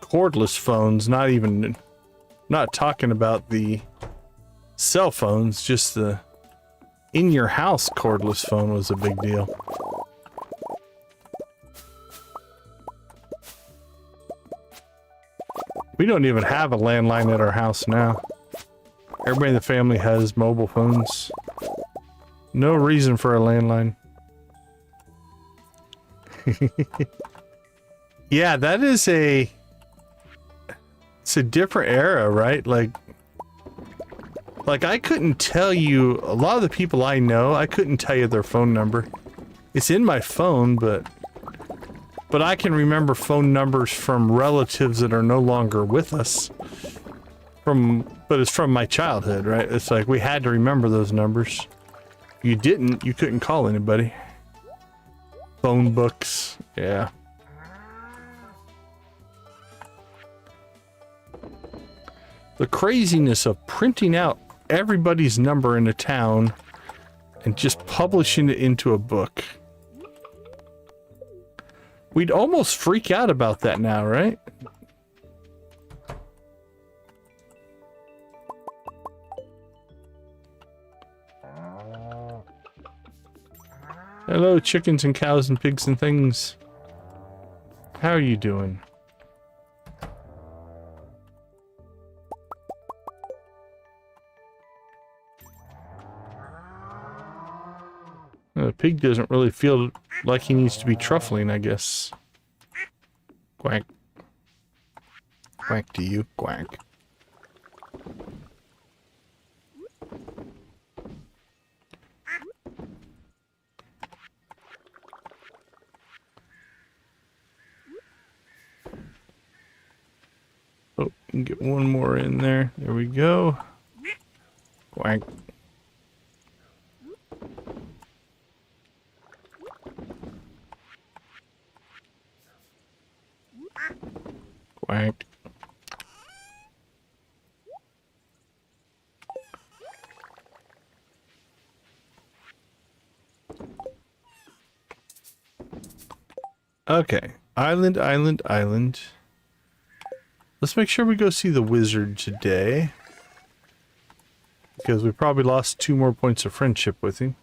cordless phones, not talking about the cell phones, just the in your house cordless phone was a big deal. We don't even have a landline at our house now. Everybody in the family has mobile phones. No reason for a landline. Yeah, that is it's a different era, right? Like I couldn't tell you, a lot of the people I know, I couldn't tell you their phone number. It's in my phone, but I can remember phone numbers from relatives that are no longer with us. But it's from my childhood, right? It's like we had to remember those numbers. You didn't, you couldn't call anybody. Phone books, yeah. The craziness of printing out everybody's number in a town and just publishing it into a book. We'd almost freak out about that now, right? Hello, chickens and cows and pigs and things. How are you doing? The pig doesn't really feel like he needs to be truffling, I guess. Quack. Quack to you, quack. Oh, can get one more in there. There we go. Quack. Quack. Okay. Island, island, island. Let's make sure we go see the wizard today. Because we probably lost 2 more points of friendship with him.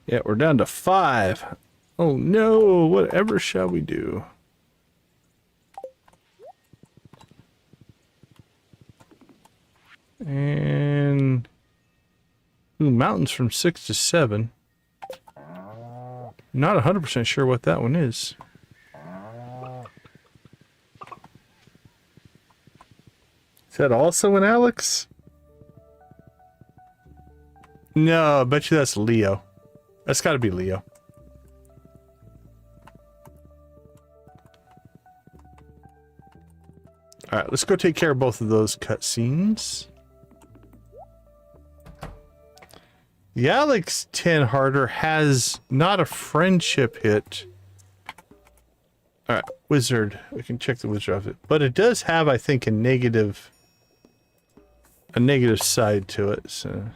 Yeah, we're down to 5. Oh no, whatever shall we do? And mountains from 6 to 7. Not 100% sure what that one is. Is that also an Alex? No, I bet you that's Leo. That's got to be Leo. Alright, let's go take care of both of those cutscenes. The Alex 10 harder has not a friendship hit. Alright, wizard. We can check the wizard of it. But it does have, I think, a negative side to it. So.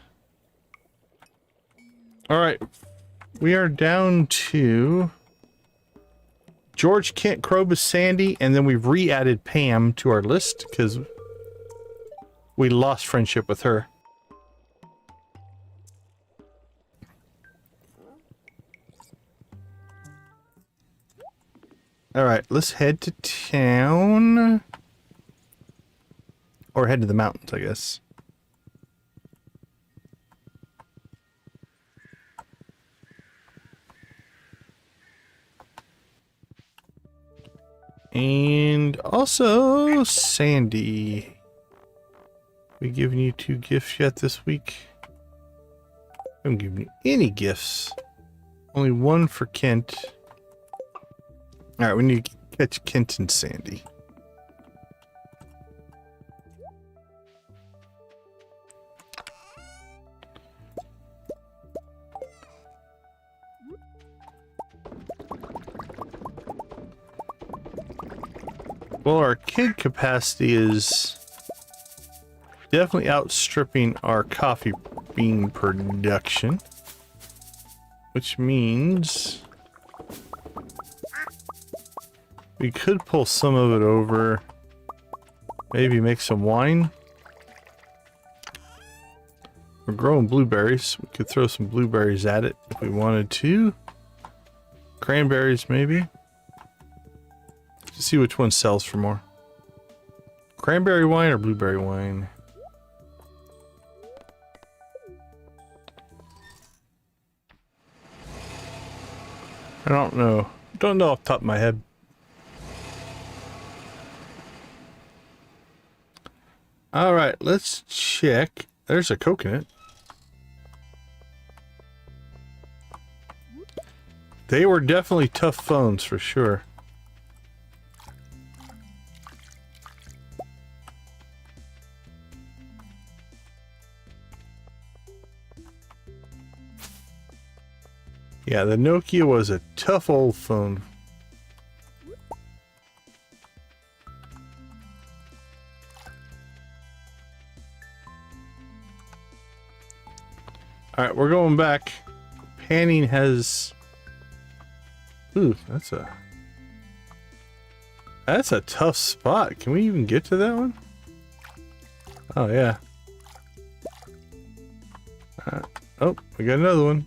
Alright. We are down to George, Kent, Krobus, Sandy, and then we've re-added Pam to our list because we lost friendship with her. All right, let's head to town. Or head to the mountains, I guess. And also, Sandy. We giving you 2 gifts yet this week? I haven't given you any gifts. Only 1 for Kent. Alright, we need to catch Kent and Sandy. Well, our kid capacity is definitely outstripping our coffee bean production, which means we could pull some of it over, maybe make some wine. We're growing blueberries. We could throw some blueberries at it if we wanted to. Cranberries, maybe. To see which one sells for more. Cranberry wine or blueberry wine? I don't know. Don't know off the top of my head. Alright, let's check. There's a coconut. They were definitely tough phones for sure. Yeah, the Nokia was a tough old phone. Alright, we're going back. Panning has... Ooh, that's a tough spot. Can we even get to that one? Oh, yeah. Oh, we got another one.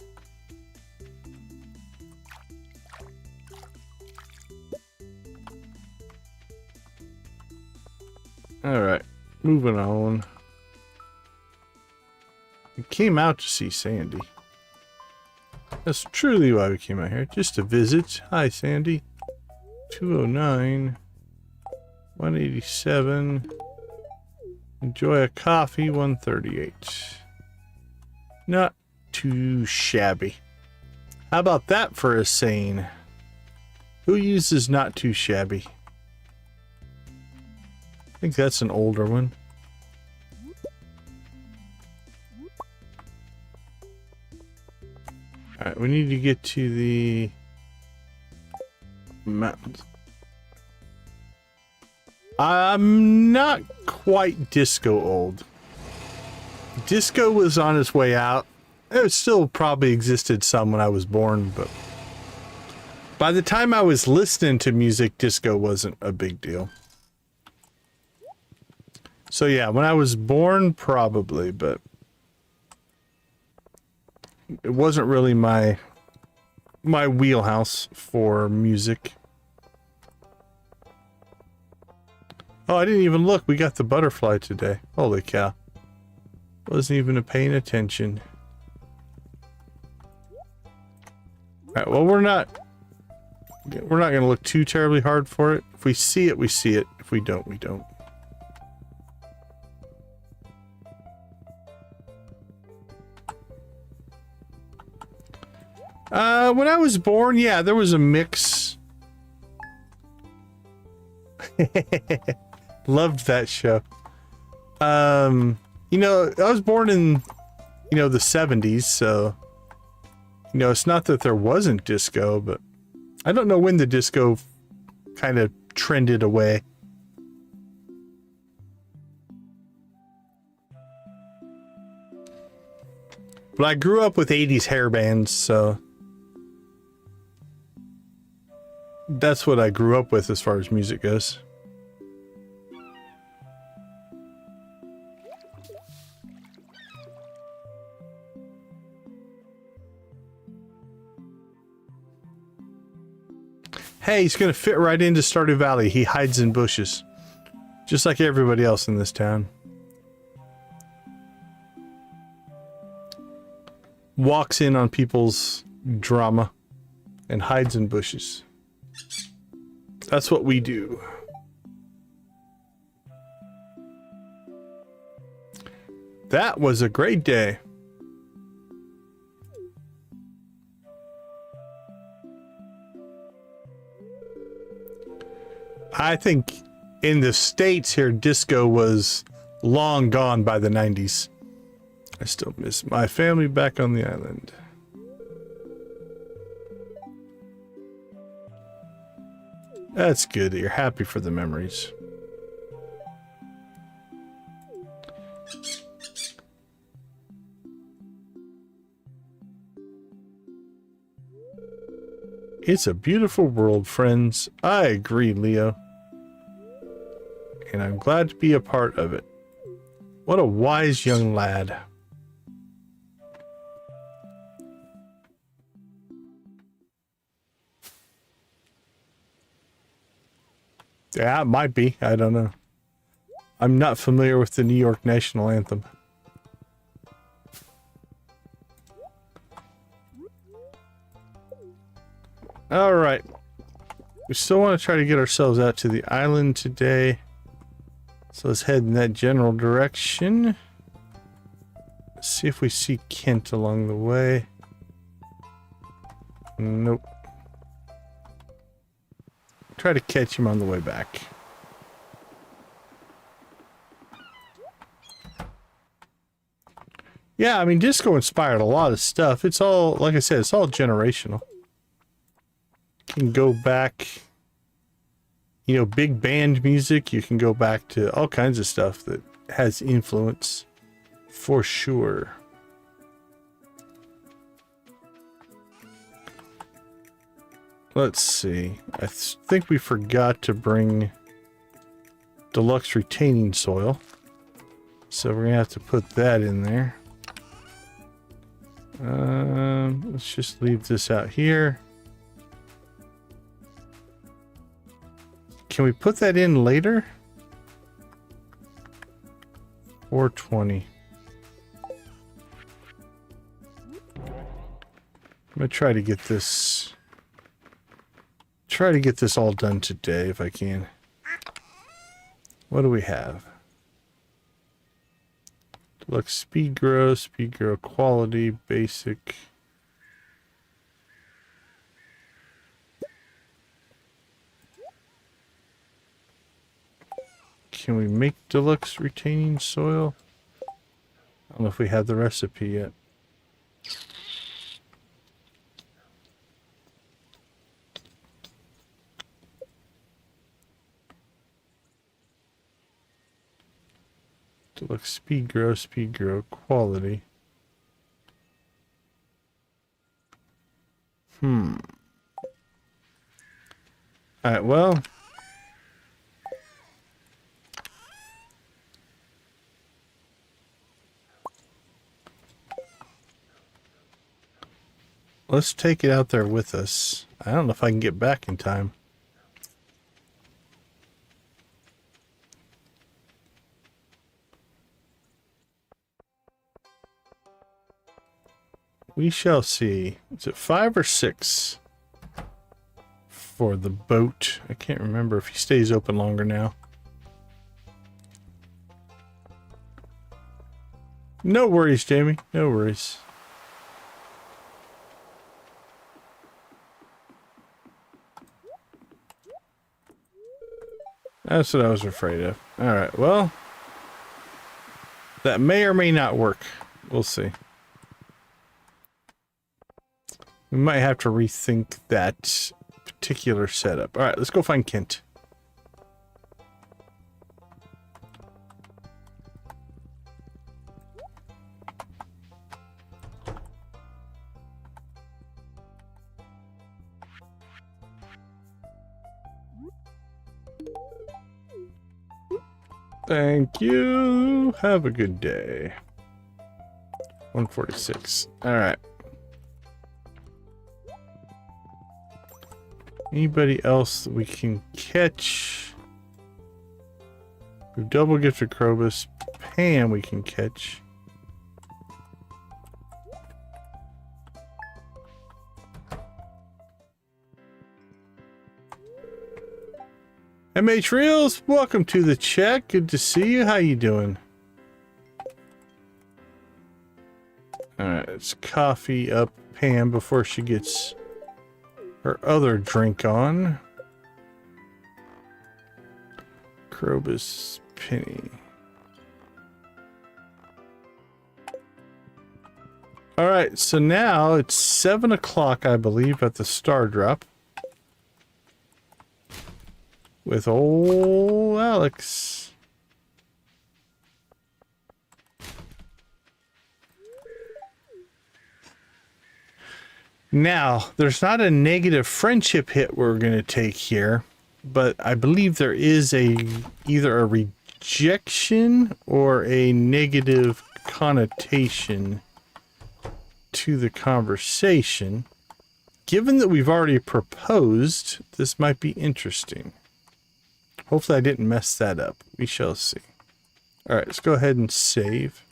Alright, moving on. We came out to see Sandy. That's truly why we came out here, just to visit. Hi, Sandy. 209. 187. Enjoy a coffee, 138. Not too shabby. How about that for a saying? Who uses not too shabby? I think that's an older one. Alright, we need to get to the mountains. I'm not quite disco old. Disco was on its way out. It still probably existed some when I was born, but by the time I was listening to music, disco wasn't a big deal. So yeah, when I was born, probably, but it wasn't really my wheelhouse for music. Oh, I didn't even look. We got the butterfly today. Holy cow. Wasn't even paying attention. Alright, well, we're not going to look too terribly hard for it. If we see it, we see it. If we don't, we don't. When I was born, yeah, there was a mix. Loved that show. You know, I was born in, you know, the 70s, so, you know, it's not that there wasn't disco, but I don't know when the disco kind of trended away. But I grew up with 80s hair bands, so that's what I grew up with as far as music goes. Hey, he's gonna fit right into Stardew Valley. He hides in bushes. Just like everybody else in this town. Walks in on people's drama and hides in bushes. That's what we do. That was a great day. I think in the States here, disco was long gone by the 90s. I still miss my family back on the island. That's good that you're happy for the memories. It's a beautiful world, friends. I agree, Leo. And I'm glad to be a part of it. What a wise young lad. Yeah, it might be. I don't know. I'm not familiar with the New York national anthem. All right. We still want to try to get ourselves out to the island today. So let's head in that general direction. Let's see if we see Kent along the way. Nope. Try to catch him on the way back. Yeah, I mean, disco inspired a lot of stuff. It's all, like I said, it's all generational. You can go back, you know, big band music. You can go back to all kinds of stuff that has influence, for sure. Let's see. I think we forgot to bring deluxe retaining soil. So we're going to have to put that in there. Let's just leave this out here. Can we put that in later? 420. I'm going to try to get this... all done today if I can. What do we have? Deluxe speed grow quality, basic. Can we make deluxe retaining soil? I don't know if we have the recipe yet. Deluxe speed grow quality. Alright, well. Let's take it out there with us. I don't know if I can get back in time. We shall see. Is it 5 or 6 for the boat? I can't remember if he stays open longer now. No worries, Jamie. No worries. That's what I was afraid of. Alright, well. That may or may not work. We'll see. We might have to rethink that particular setup. Alright, let's go find Kent. Thank you. Have a good day. 146. Alright. Anybody else that we can catch? We've double gifted Krobus. Pam we can catch. MH Reels, welcome to the chat. Good to see you. How you doing? Alright, let's coffee up Pam before she gets her other drink on. Krobus Penny. Alright, so now it's 7 o'clock, I believe, at the Stardrop. With old Alex. Now, there's not a negative friendship hit we're going to take here, but I believe there is either a rejection or a negative connotation to the conversation. Given that we've already proposed, this might be interesting. Hopefully I didn't mess that up. We shall see. Alright, let's go ahead and save.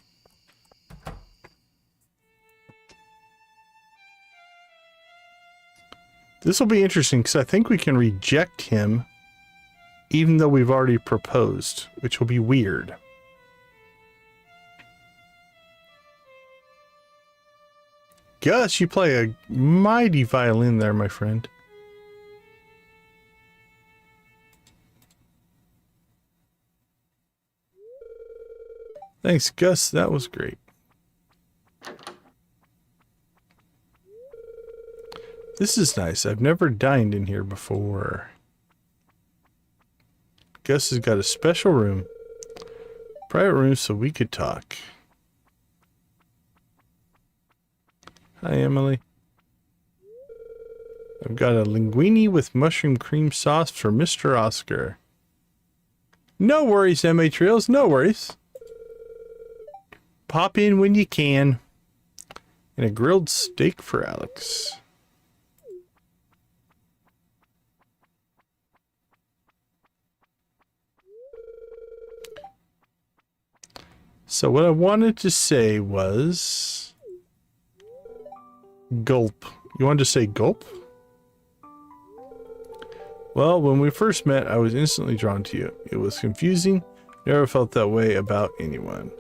This will be interesting because I think we can reject him even though we've already proposed, which will be weird. Gus, you play a mighty violin there, my friend. Thanks, Gus. That was great. This is nice. I've never dined in here before. Gus has got a special room. Private room so we could talk. Hi, Emily. I've got a linguine with mushroom cream sauce for Mr. Oscar. No worries, MA Trails. No worries. Pop in when you can. And a grilled steak for Alex. So what I wanted to say was... Gulp. You wanted to say gulp? Well, when we first met, I was instantly drawn to you. It was confusing. Never felt that way about anyone.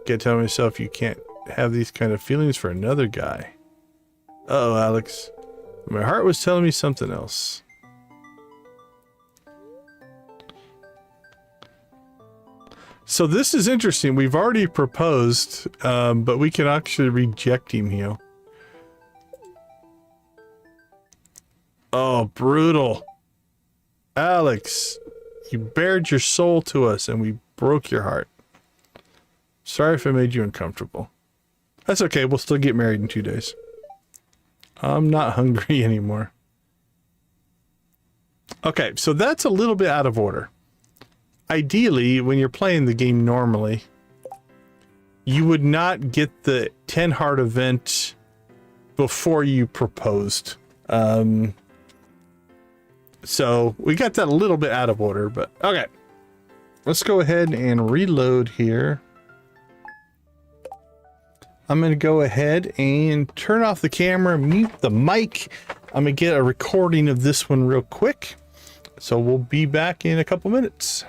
Can't tell myself you can't have these kind of feelings for another guy. Uh-oh, Alex. My heart was telling me something else. So this is interesting. We've already proposed, but we can actually reject him here. Oh, brutal. Alex, you bared your soul to us and we broke your heart. Sorry if I made you uncomfortable. That's okay. We'll still get married in 2 days. I'm not hungry anymore. Okay, so that's a little bit out of order. Ideally, when you're playing the game normally, you would not get the 10 heart event before you proposed. So we got that a little bit out of order, but okay. Let's go ahead and reload here. I'm going to go ahead and turn off the camera, mute the mic. I'm going to get a recording of this one real quick. So we'll be back in a couple minutes.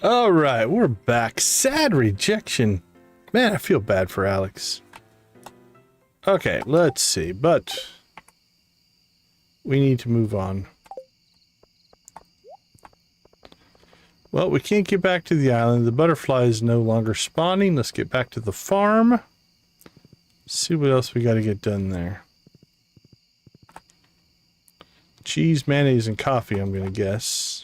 All right, we're back. Sad rejection. Man, I feel bad for Alex. Okay, let's see, but we need to move on. Well, we can't get back to the island. The butterfly is no longer spawning. Let's get back to the farm. See what else we got to get done there. Cheese, mayonnaise, and coffee, I'm going to guess.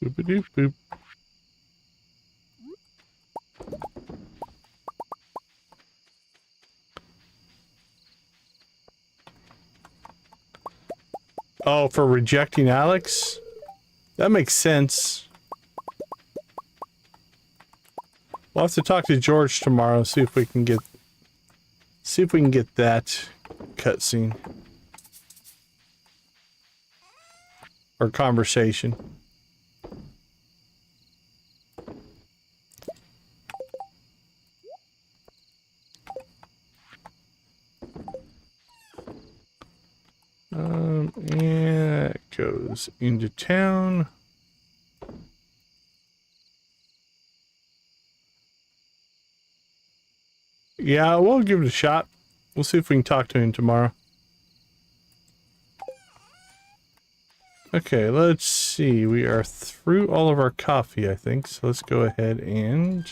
Boop-a-doop boop. Oh, for rejecting Alex? That makes sense. We'll have to talk to George tomorrow, see if we can get that cutscene. Or conversation. And it goes into town. Yeah, we'll give it a shot. We'll see if we can talk to him tomorrow. Okay, let's see. We are through all of our coffee, I think. So let's go ahead and...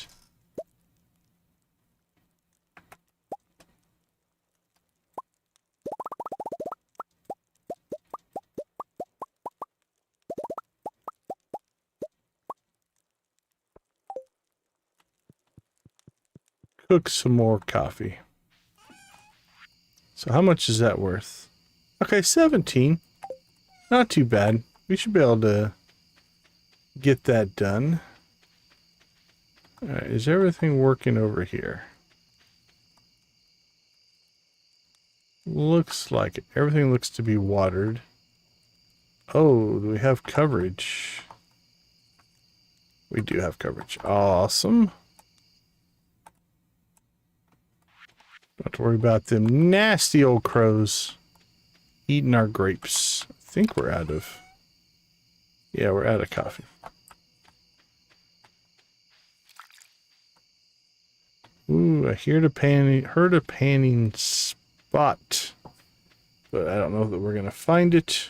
cook some more coffee. So how much is that worth? Okay, 17. Not too bad. We should be able to get that done. Alright, is everything working over here? Looks like it. Everything looks to be watered. Oh, do we have coverage? We do have coverage. Awesome. Don't have to worry about them nasty old crows eating our grapes. I think we're out of... yeah, we're out of coffee. Ooh, I heard a panning spot. But I don't know that we're going to find it.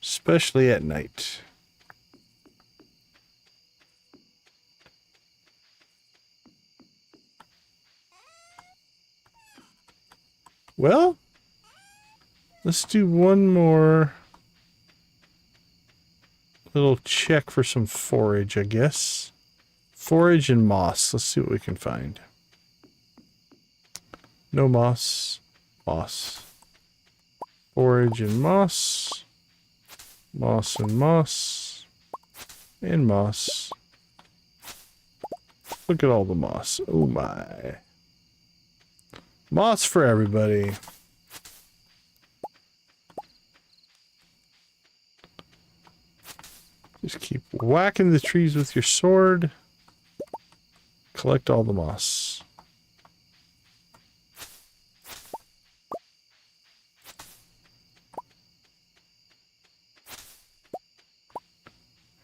Especially at night. Well, let's do one more little check for some forage, I guess. Forage and moss. Let's see what we can find. No moss. Moss. Forage and moss. Moss and moss. And moss. Look at all the moss. Oh my. Moss for everybody. Just keep whacking the trees with your sword. Collect all the moss.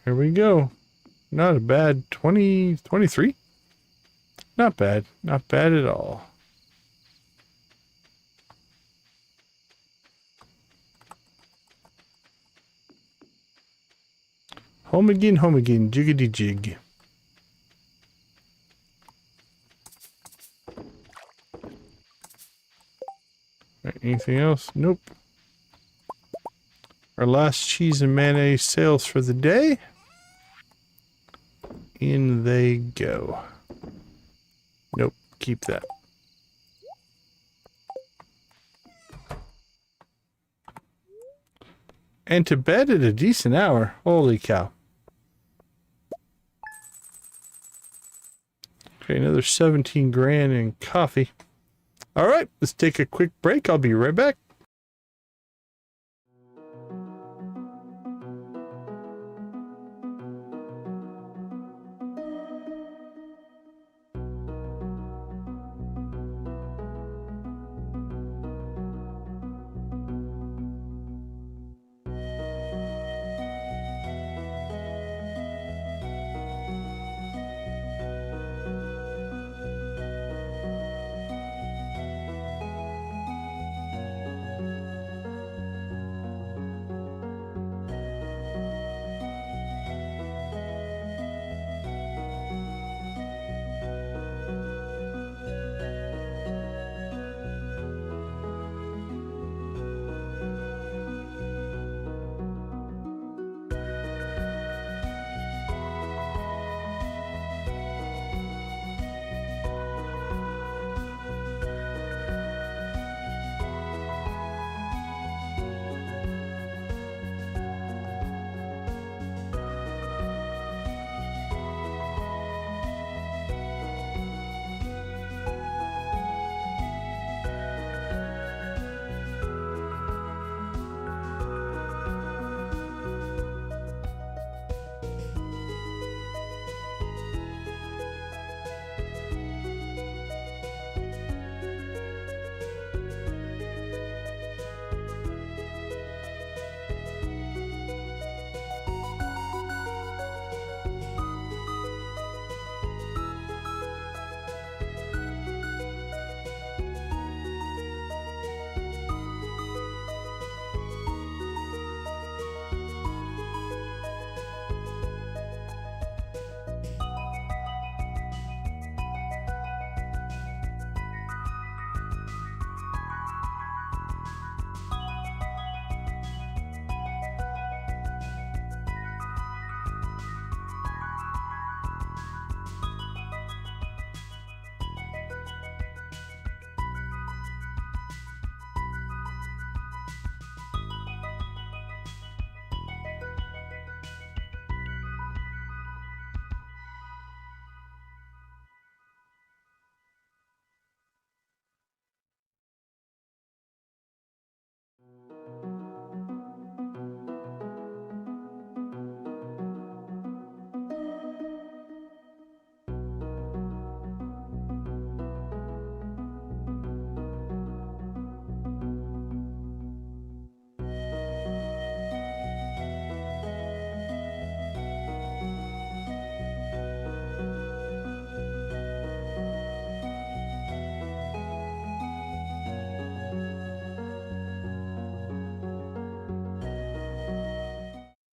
Here we go. Not a bad 23. Not bad. Not bad at all. Home again, jiggity jig. Right, anything else? Nope. Our last cheese and mayonnaise sales for the day. In they go. Nope, keep that. And to bed at a decent hour. Holy cow. Okay, another 17 grand in coffee. All right, let's take a quick break. I'll be right back.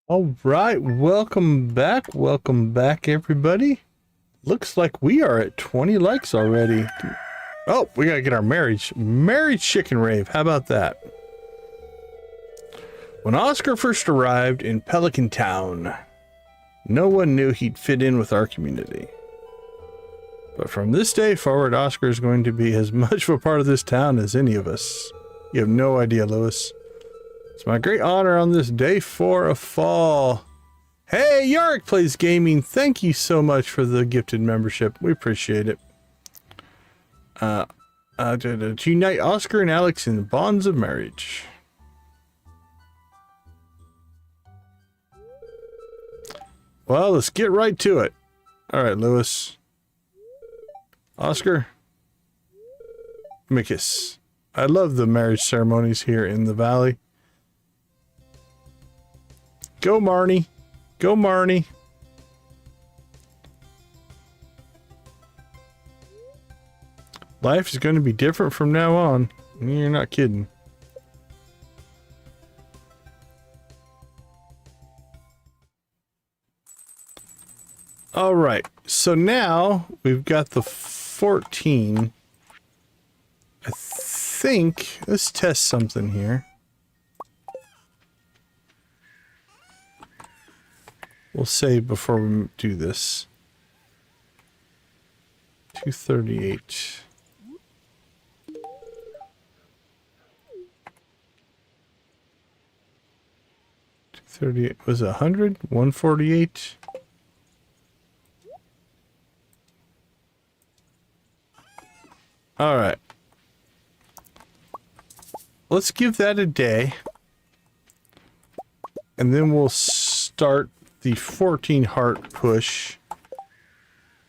All right, welcome back, everybody. Looks like we are at 20 likes already. Oh, we gotta get our marriage chicken rave. How about that? When Oscar first arrived in Pelican Town, no one knew he'd fit in with our community. But from this day forward, Oscar is going to be as much of a part of this town as any of us. You have no idea, Lewis. It's my great honor on this day 4 of fall. Hey, Yarick Plays Gaming, thank you so much for the gifted membership. We appreciate it. To unite Oscar and Alex in the bonds of marriage. Well, let's get right to it. All right, Lewis. Oscar. Give me a kiss. I love the marriage ceremonies here in the valley. Go, Marnie. Go, Marnie. Life is going to be different from now on. You're not kidding. All right. So now we've got the 14. I think, let's test something here. We'll save before we do this. 238. 238 was 100. 148. All right. Let's give that a day. And then we'll start the 14 heart push.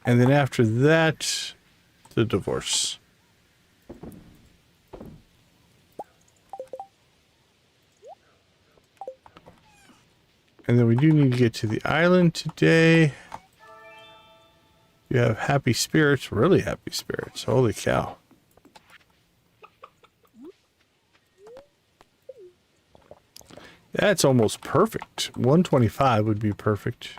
And then after that, the divorce. And then we do need to get to the island today. You have happy spirits, really happy spirits. Holy cow. That's almost perfect. 125 would be perfect.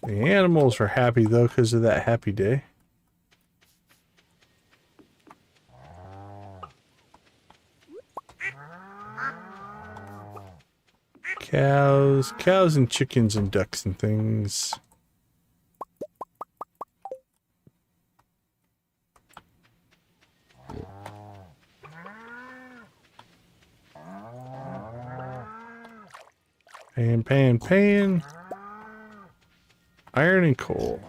The animals are happy though because of that happy day. Cows and chickens and ducks and things. Pan. Iron and coal.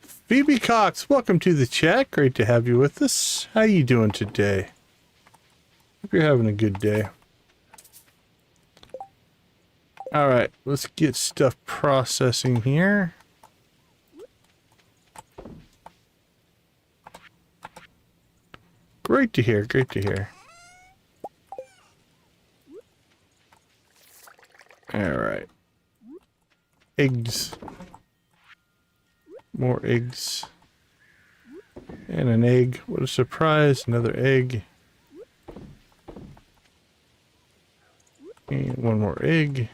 Phoebe Cox, welcome to the chat. Great to have you with us. How you doing today? Hope you're having a good day. All right, let's get stuff processing here. Great to hear, great to hear. All right. Eggs. More eggs. And an egg. What a surprise. Another egg. And one more egg.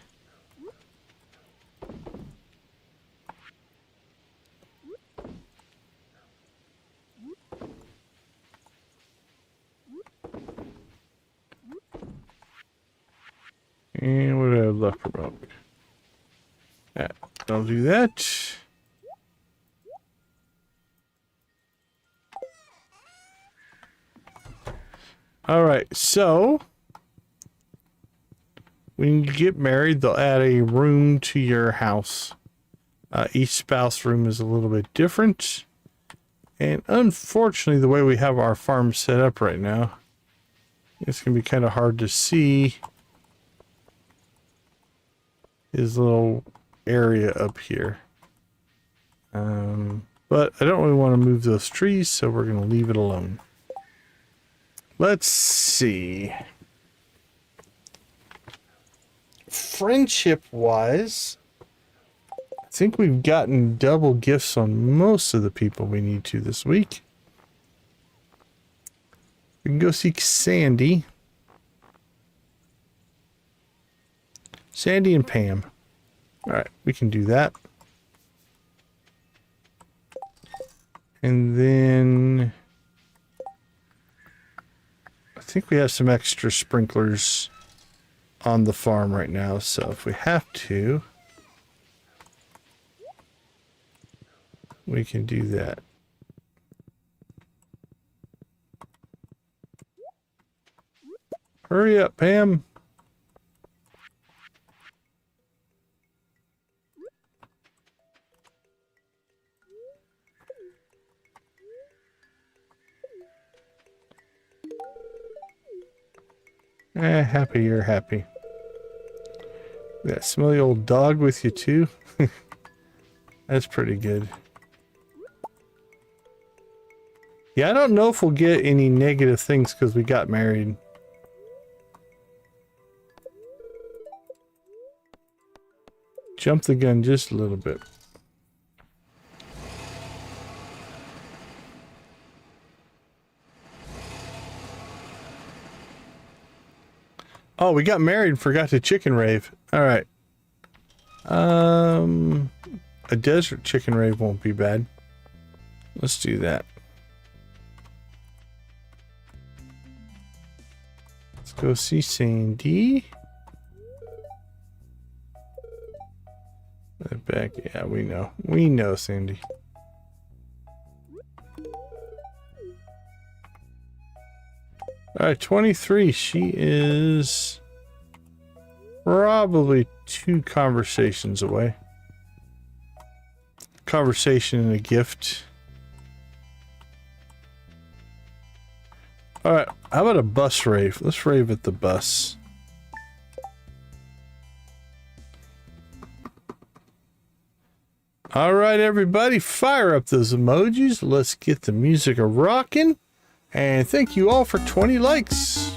And what do I have left for milk? I'll do that. All right, so when you get married, they'll add a room to your house. Each spouse room is a little bit different. And unfortunately, the way we have our farm set up right now, it's going to be kind of hard to see his little area up here. But I don't really want to move those trees, so we're going to leave it alone. Let's see. Friendship-wise, I think we've gotten double gifts on most of the people we need to this week. We can go see Sandy. Sandy and Pam. All right, we can do that. And then I think we have some extra sprinklers on the farm right now. So if we have to, we can do that. Hurry up, Pam. Happy you're happy. That smelly old dog with you too. That's pretty good. Yeah, I don't know if we'll get any negative things because we got married. Jump the gun just a little bit. Oh, we got married and forgot to chicken rave. All right. A desert chicken rave won't be bad. Let's do that. Let's go see Sandy. Back, yeah, we know. We know, Sandy. All right, 23. She is probably 2 conversations away. Conversation and a gift. All right, how about a bus rave? Let's rave at the bus. All right, everybody, fire up those emojis. Let's get the music a-rocking. And thank you all for 20 likes.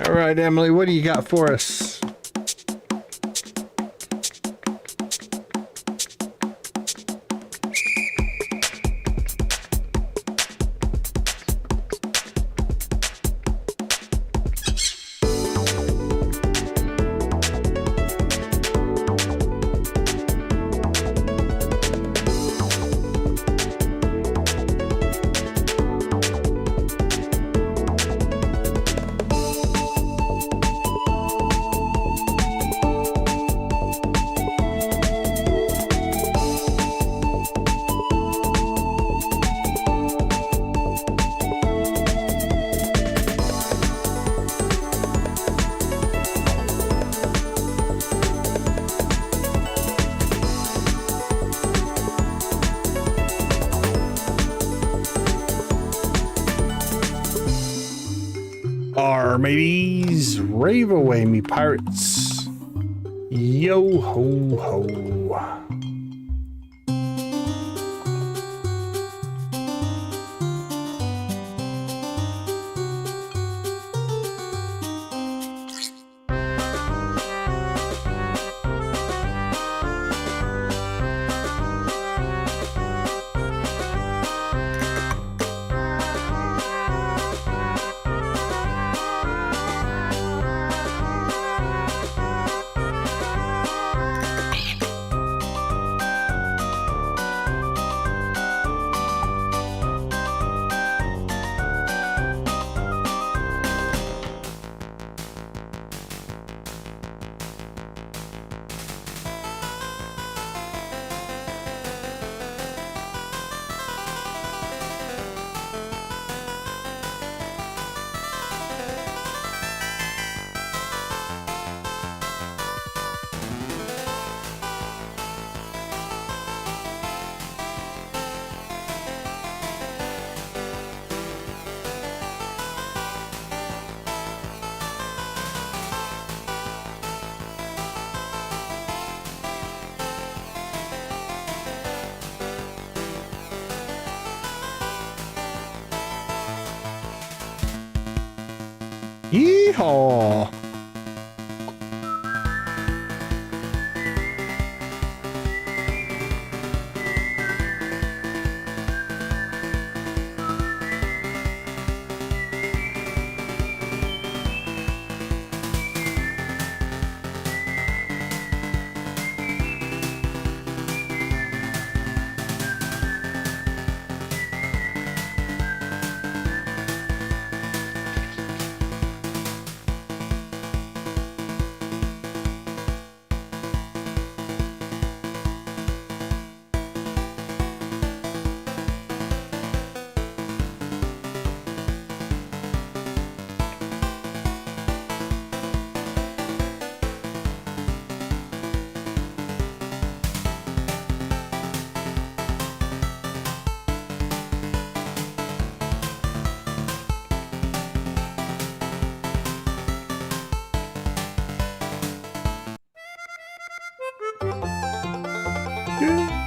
All right, Emily, what do you got for us? Mateys, rave away, me pirates. Yo ho ho. Yeehaw!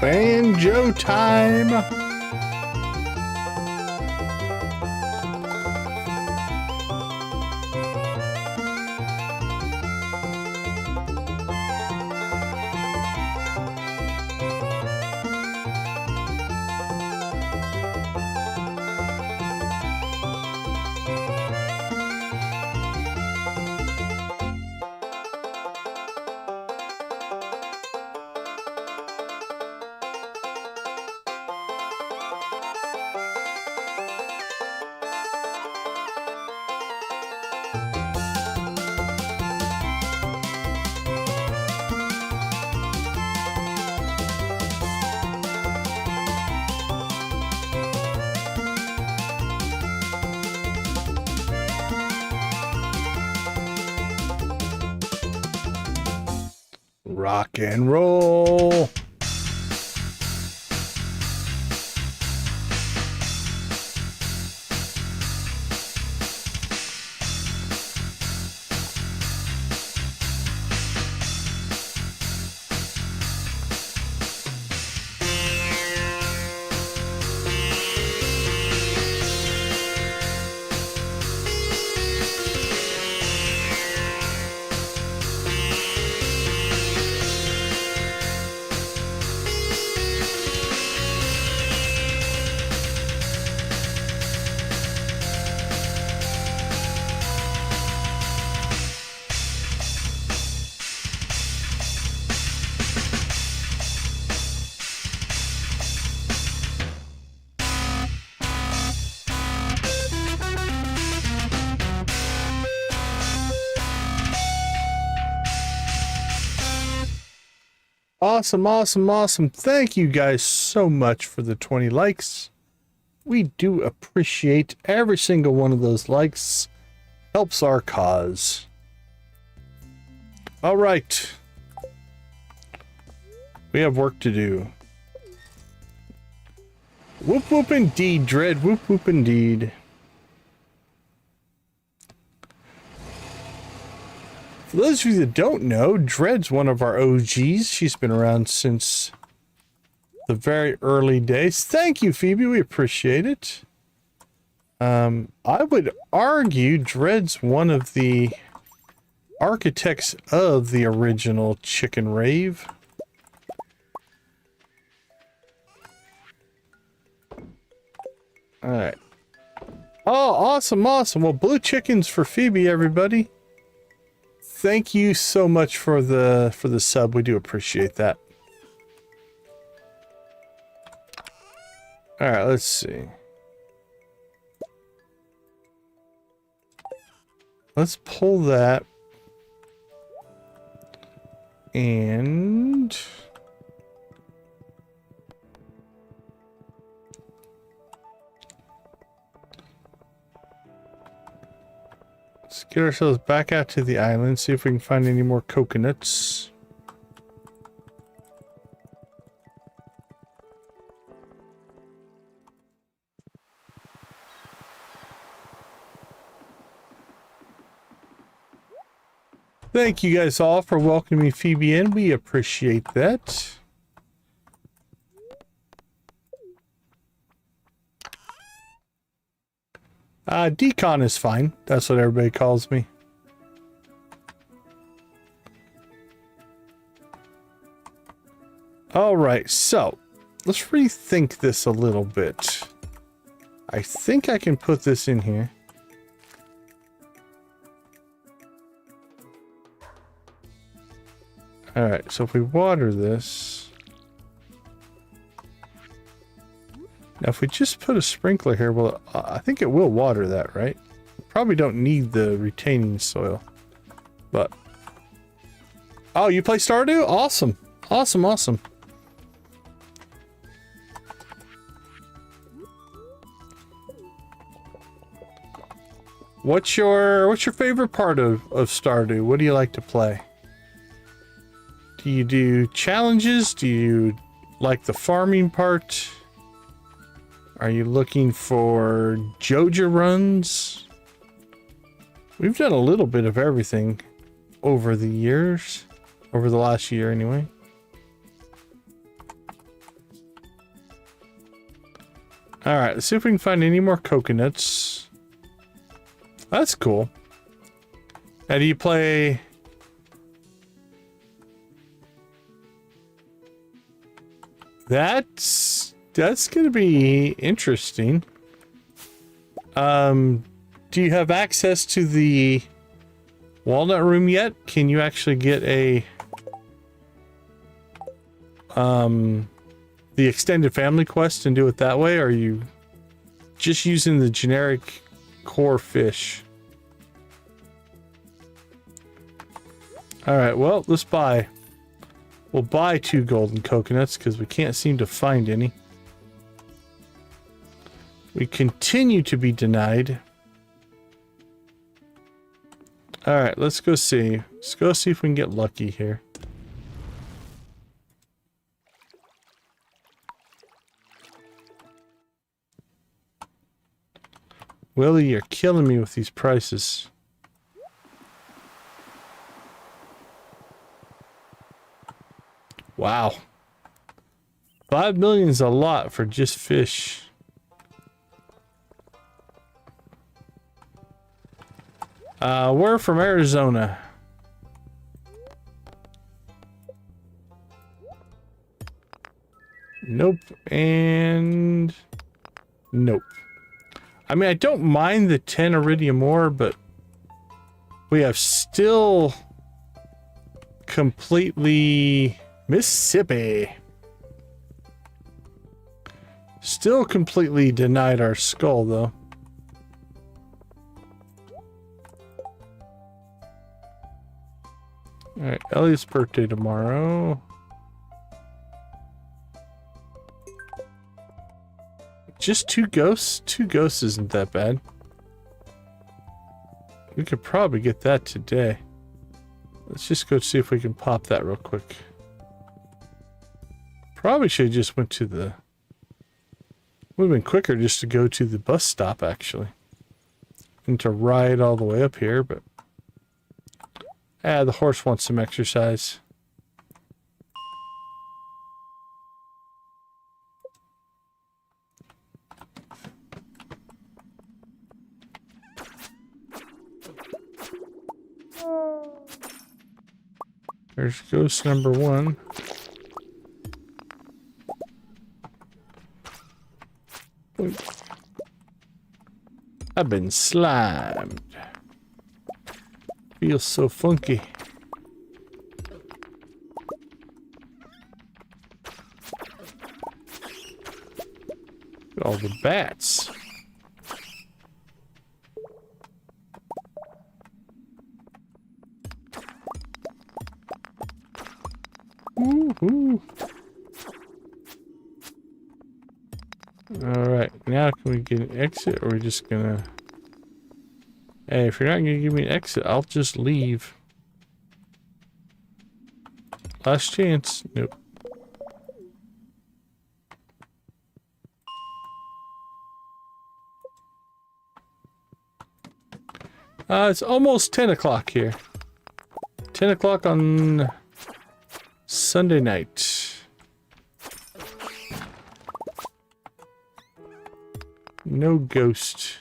Banjo time! Rock and roll. Awesome, awesome, awesome. Thank you guys so much for the 20 likes. We do appreciate every single one of those likes. Helps our cause. All right. We have work to do. Whoop whoop indeed, Dread. Whoop whoop indeed. For those of you that don't know, Dread's one of our OGs. She's been around since the very early days. Thank you, Phoebe. We appreciate it. I would argue Dread's one of the architects of the original Chicken Rave. All right. Oh, awesome, awesome. Well, blue chickens for Phoebe, everybody. Thank you so much for the sub. We do appreciate that. All right, let's see. Let's pull that. And let's get ourselves back out to the island, see if we can find any more coconuts. Thank you guys all for welcoming Phoebe in. We appreciate that. Decon is fine. That's what everybody calls me. All right, so let's rethink this a little bit. I think I can put this in here. All right, so if we water this. Now, if we just put a sprinkler here, well, I think it will water that, right? Probably don't need the retaining soil, but... Oh, you play Stardew? Awesome. Awesome, awesome. What's your favorite part of Stardew? What do you like to play? Do you do challenges? Do you like the farming part? Are you looking for Joja runs? We've done a little bit of everything over the years. Over the last year, anyway. Alright, let's see if we can find any more coconuts. That's cool. Now, do you play... That's going to be interesting. Do you have access to the walnut room yet? Can you actually get a the extended family quest and do it that way? Or are you just using the generic core fish? All right, well, let's buy. We'll buy 2 golden coconuts because we can't seem to find any. We continue to be denied. All right, let's go see. Let's go see if we can get lucky here. Willie, you're killing me with these prices. Wow. 5 million is a lot for just fish. We're from Arizona. Nope, and nope. I mean, I don't mind the 10 iridium ore, but we have still completely... Mississippi. Still completely denied our skull, though. Alright, Ellie's birthday tomorrow. Just 2 ghosts? 2 ghosts isn't that bad. We could probably get that today. Let's just go see if we can pop that real quick. Probably should have just went to the... Would have been quicker just to go to the bus stop, actually. And to ride all the way up here, but... the horse wants some exercise. There's ghost number 1. I've been slimed. Feels so funky. Look at all the bats. Woohoo. Alright, now can we get an exit, or are we just gonna... Hey, if you're not gonna give me an exit, I'll just leave. Last chance. Nope. It's almost 10 o'clock here. 10 o'clock on Sunday night. No ghost.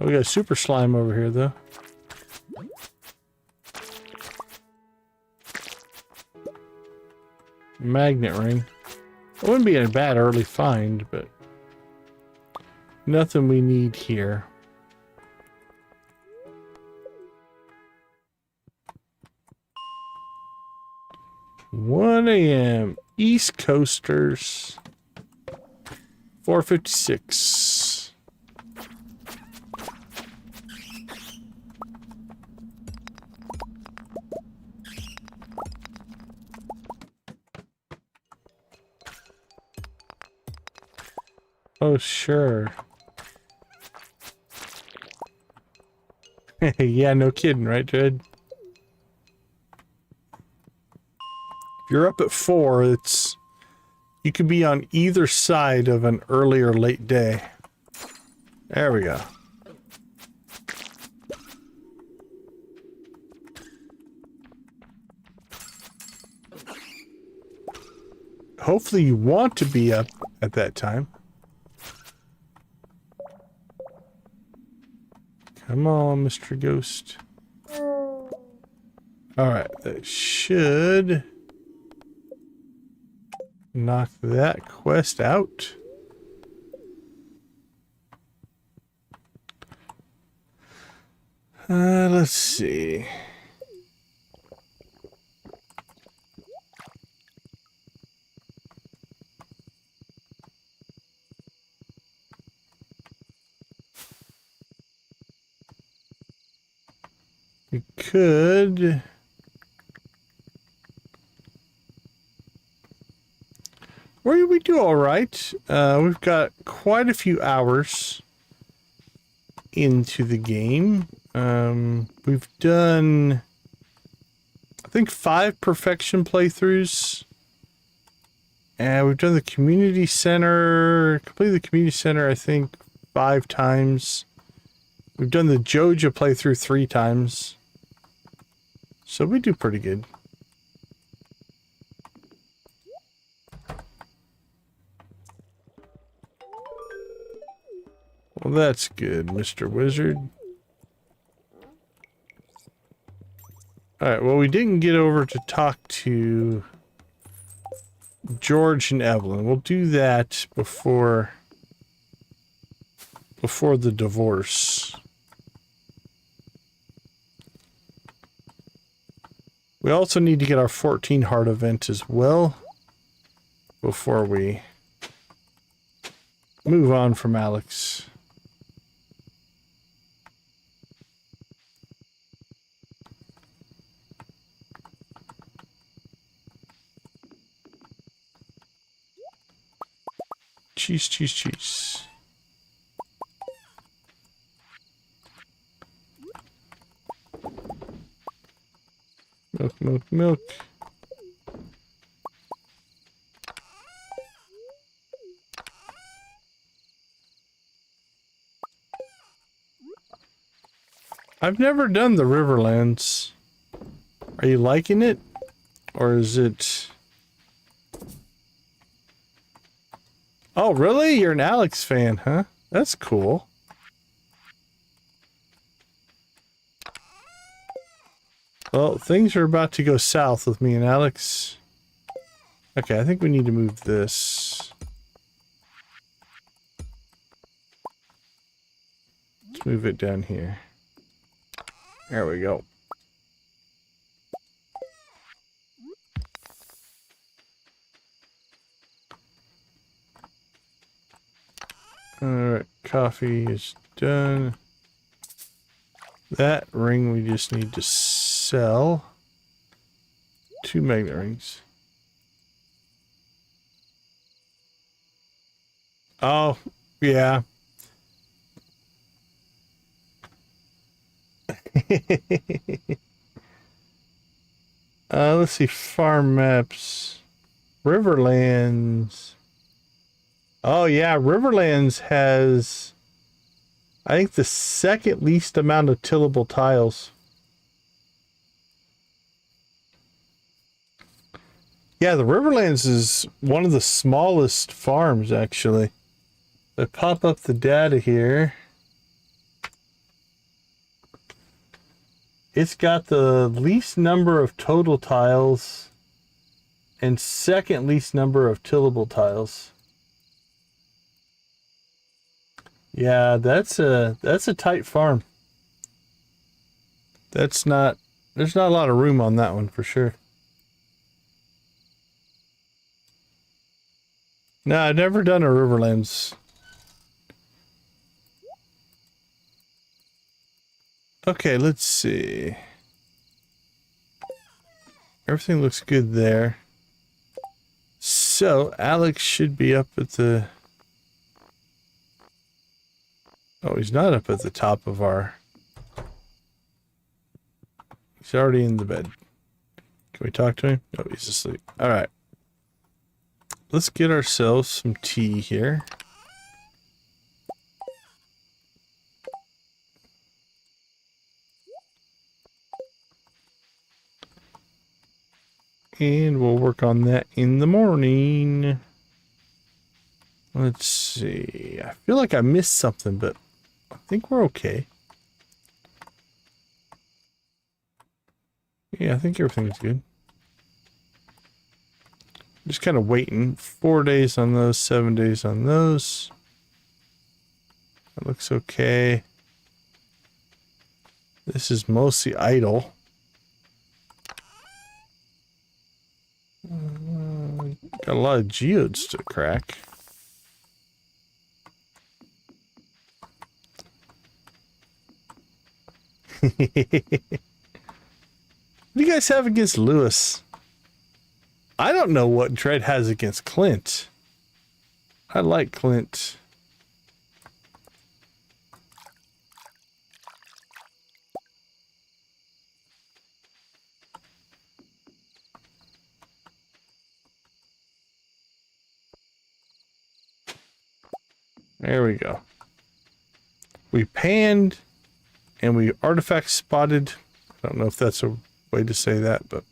Oh, we got super slime over here, though. Magnet ring. It wouldn't be a bad early find, but nothing we need here. $1 a.m. East Coasters. 4:56. Oh, sure. Yeah, no kidding, right, Jed? If you're up at 4, it's... You could be on either side of an early or late day. There we go. Hopefully you want to be up at that time. Come on, Mr. Ghost. Alright, that should knock that quest out. Let's see. We could... We do all right. We've got quite a few hours into the game. We've done, I think, 5 perfection playthroughs. And we've done the community center, completed the community center, I think, 5 times. We've done the Joja playthrough 3 times. So we do pretty good. Well, that's good, Mr. Wizard. Alright, well, we didn't get over to talk to George and Evelyn. We'll do that before the divorce. We also need to get our 14 heart event as well before we move on from Alex. Cheese, cheese, cheese. Milk, milk, milk. I've never done the Riverlands. Are you liking it? Or is it... Oh, really? You're an Alex fan, huh? That's cool. Well, things are about to go south with me and Alex. Okay, I think we need to move this. Let's move it down here. There we go. Alright, coffee is done. That ring we just need to sell. 2 magnet rings. Oh, yeah. Let's see, farm maps. Riverlands. Oh yeah, Riverlands has, I think, the second least amount of tillable tiles. Yeah, the Riverlands is one of the smallest farms, actually. I pop up the data here. It's got the least number of total tiles and second least number of tillable tiles. Yeah, that's a tight farm. There's not a lot of room on that one for sure. No, I've never done a Riverlands. Okay, let's see. Everything looks good there. So, Alex should be up at the... Oh, he's not up at the top of our... He's already in the bed. Can we talk to him? Oh, he's asleep. Alright. Let's get ourselves some tea here. And we'll work on that in the morning. Let's see. I feel like I missed something, but I think we're okay. Yeah, I think everything's good. Just kind of waiting. 4 days on those, 7 days on those. That looks okay. This is mostly idle. Got a lot of geodes to crack. What do you guys have against Lewis? I don't know what Dread has against Clint. I like Clint. There we go. We panned and we artifact spotted. I don't know if that's a way to say that, but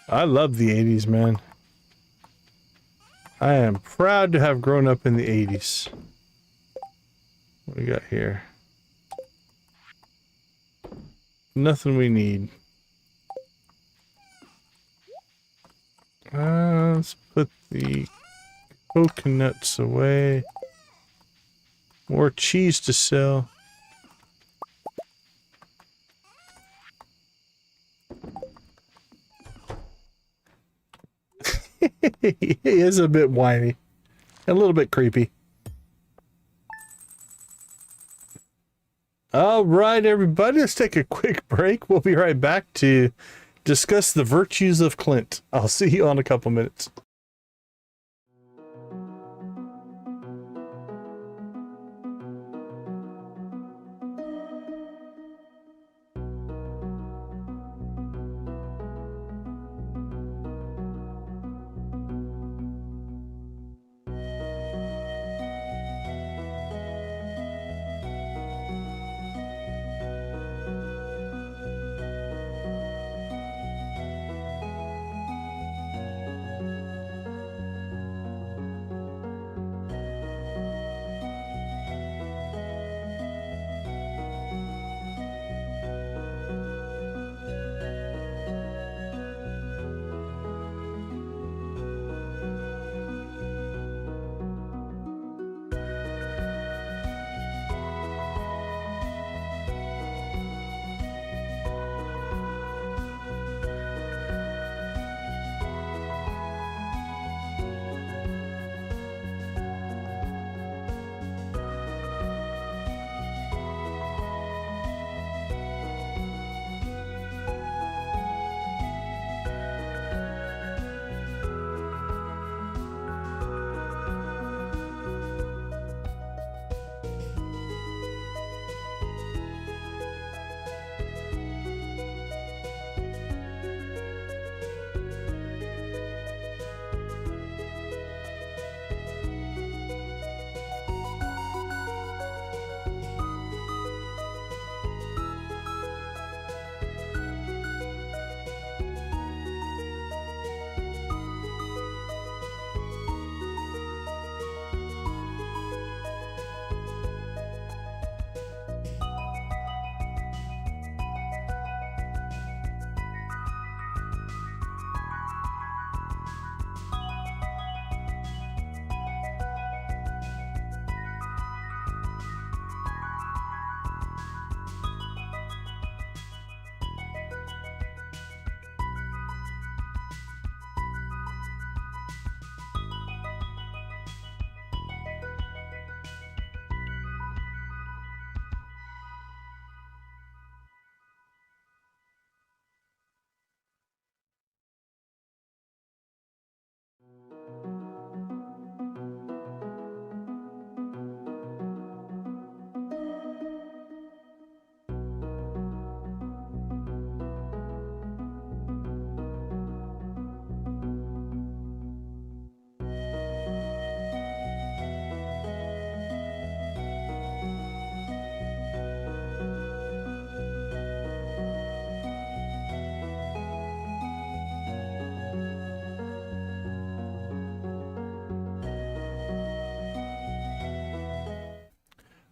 I love the 80s, man. I am proud to have grown up in the 80s. What do we got here? Nothing we need. Let's put the coconuts away. More cheese to sell. He is a bit whiny. A little bit creepy. All right, everybody, let's take a quick break. We'll be right back to discuss the virtues of Clint. I'll see you in a couple minutes.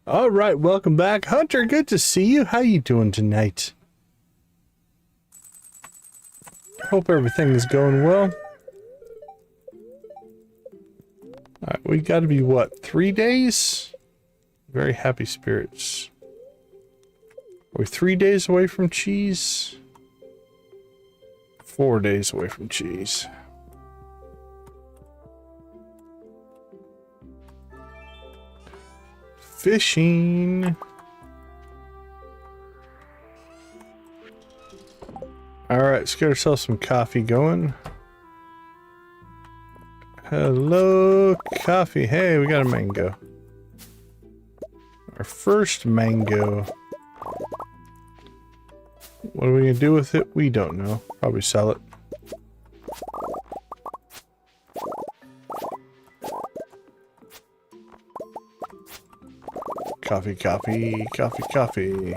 All right, welcome back, Hunter. Good to see you. How you doing tonight? Hope everything is going well. All right, we got to be what, 3 days? Very happy spirits. Are we 3 days away from cheese? 4 days away from cheese. Fishing. All right, let's get ourselves some coffee going. Hello, coffee. Hey, we got a mango. Our first mango. What are we gonna do with it? We don't know. Probably sell it. Coffee, coffee, coffee, coffee.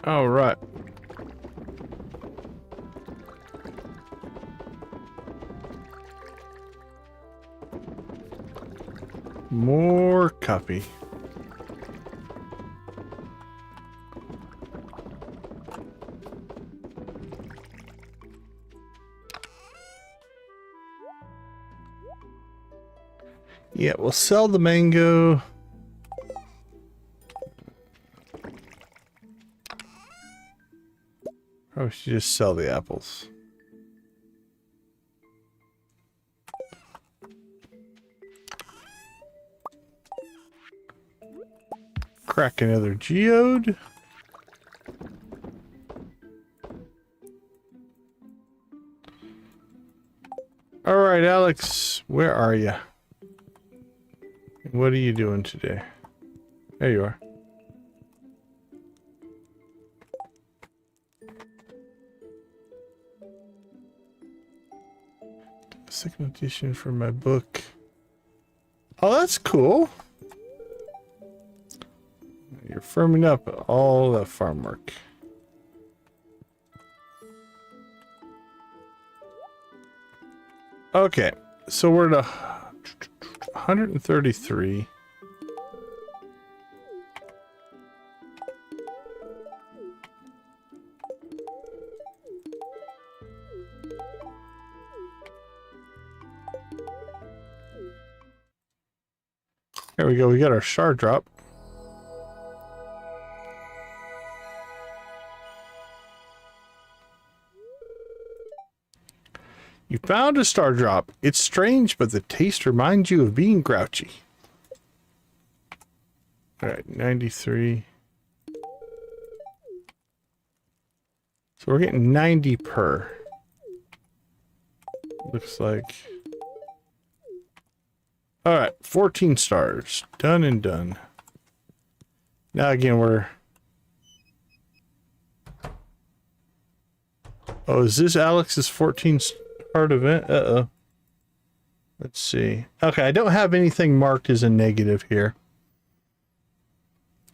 All right. More coffee. Yeah, we'll sell the mango. Probably should just sell the apples. Crack another geode. All right, Alex, where are you? What are you doing today? There you are. Second edition for my book. Oh, that's cool. You're firming up all that farm work. Okay, so we're at 133. There we go, we got our Stardrop. You found a Stardrop. It's strange, but the taste reminds you of being grouchy. Alright, 93. So we're getting 90 per. Looks like. Alright, 14 stars. Done and done. Now again, we're... Oh, is this Alex's 14 part event? Uh-oh. Let's see. Okay, I don't have anything marked as a negative here.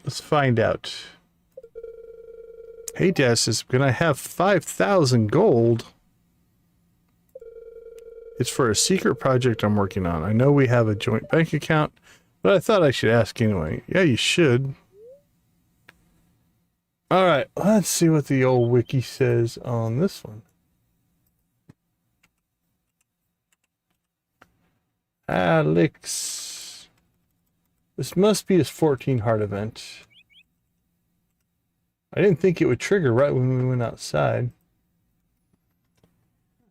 Let's find out. Hey, Dad says, can I have 5,000 gold? It's for a secret project I'm working on. I know we have a joint bank account, but I thought I should ask anyway. Yeah, you should. Alright, let's see what the old wiki says on this one. Alex. This must be his 14 heart event. I didn't think it would trigger right when we went outside.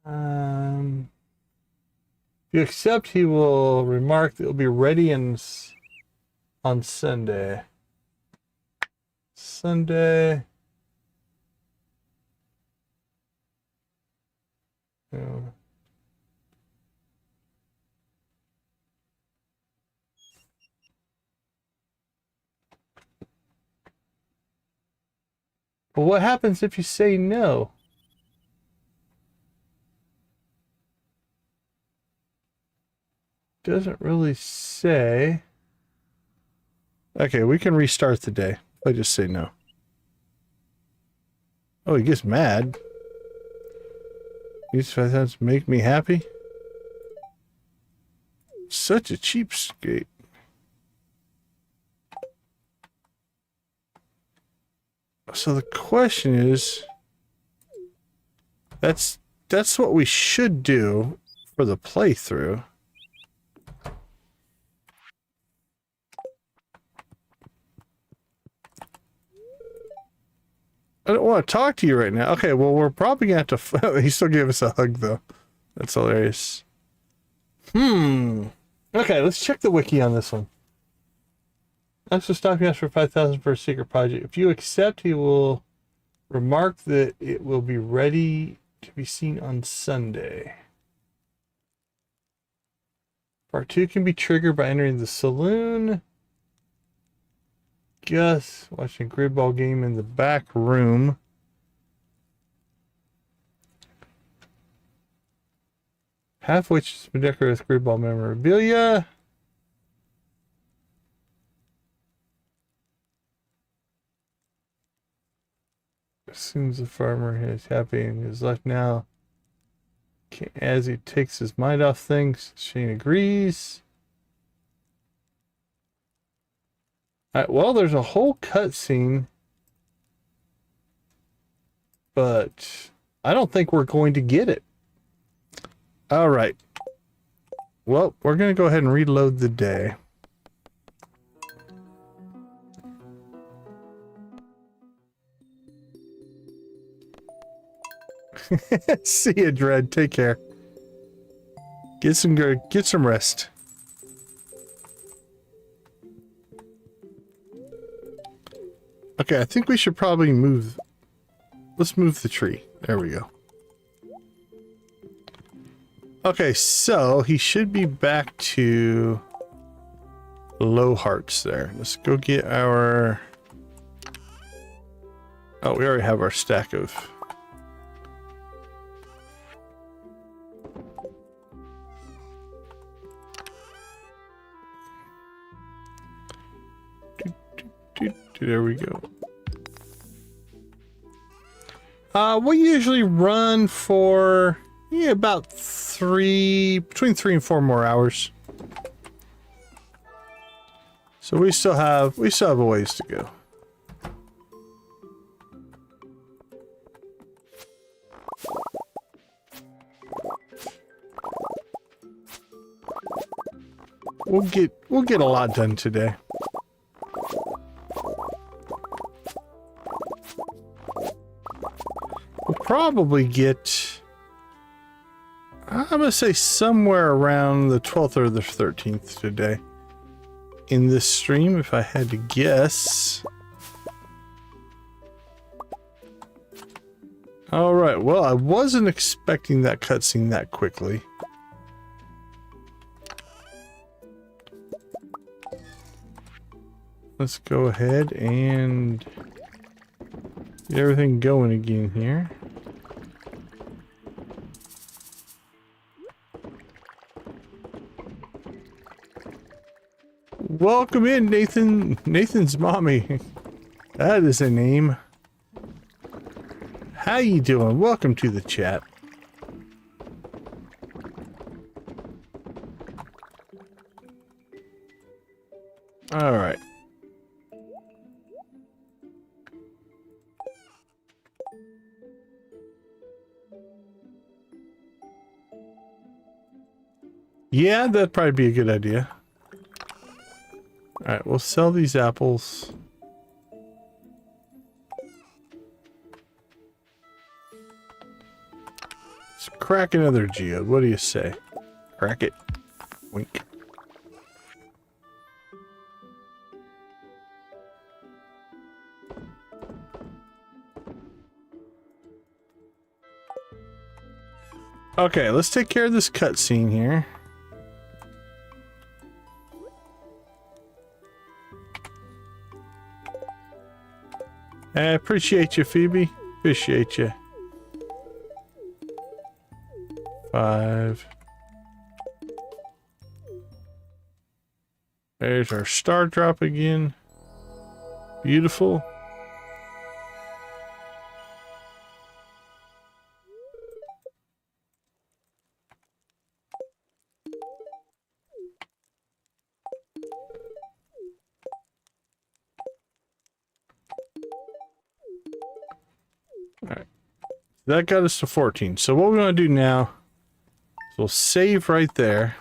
If you accept, he will remark that it will be ready on Sunday. Sunday. Yeah. But what happens if you say no? Doesn't really say. Okay, we can restart the day. I just say no. Oh, he gets mad. These 5 cents make me happy. Such a cheapskate. So the question is, that's what we should do for the playthrough. I don't want to talk to you right now. Okay, well, we're probably going to have to... He still gave us a hug, though. That's hilarious. Okay, let's check the wiki on this one. Thanks for stopping us for 5,000 for a secret project. If you accept, he will remark that it will be ready to be seen on Sunday. Part 2 can be triggered by entering the saloon. Gus watching a grid ball game in the back room. Half which is decorated with grid ball memorabilia. As soon as the farmer is happy in his life now, as he takes his mind off things, Shane agrees. Alright, well, there's a whole cutscene, but I don't think we're going to get it. Alright. Well, we're going to go ahead and reload the day. See ya, Dread. Take care. Get some rest. Okay, I think we should probably move. Let's move the tree. There we go. Okay, so he should be back to low hearts there. Let's go get our... Oh, we already have our stack of... There we go. We usually run for about between 3 and 4 more hours. So we still have a ways to go. We'll get a lot done today. Probably get, I'm gonna say somewhere around the 12th or the 13th today in this stream, if I had to guess. All right, well, I wasn't expecting that cutscene that quickly. Let's go ahead and get everything going again here. Welcome in, Nathan. Nathan's mommy. That is a name. How you doing? Welcome to the chat. All right. Yeah, that'd probably be a good idea. Alright, we'll sell these apples. Let's crack another geode. What do you say? Crack it. Wink. Okay, let's take care of this cutscene here. I appreciate you, Phoebe. Appreciate you. 5. There's our star drop again. Beautiful. That got us to 14. So what we're going to do now is we'll save right there.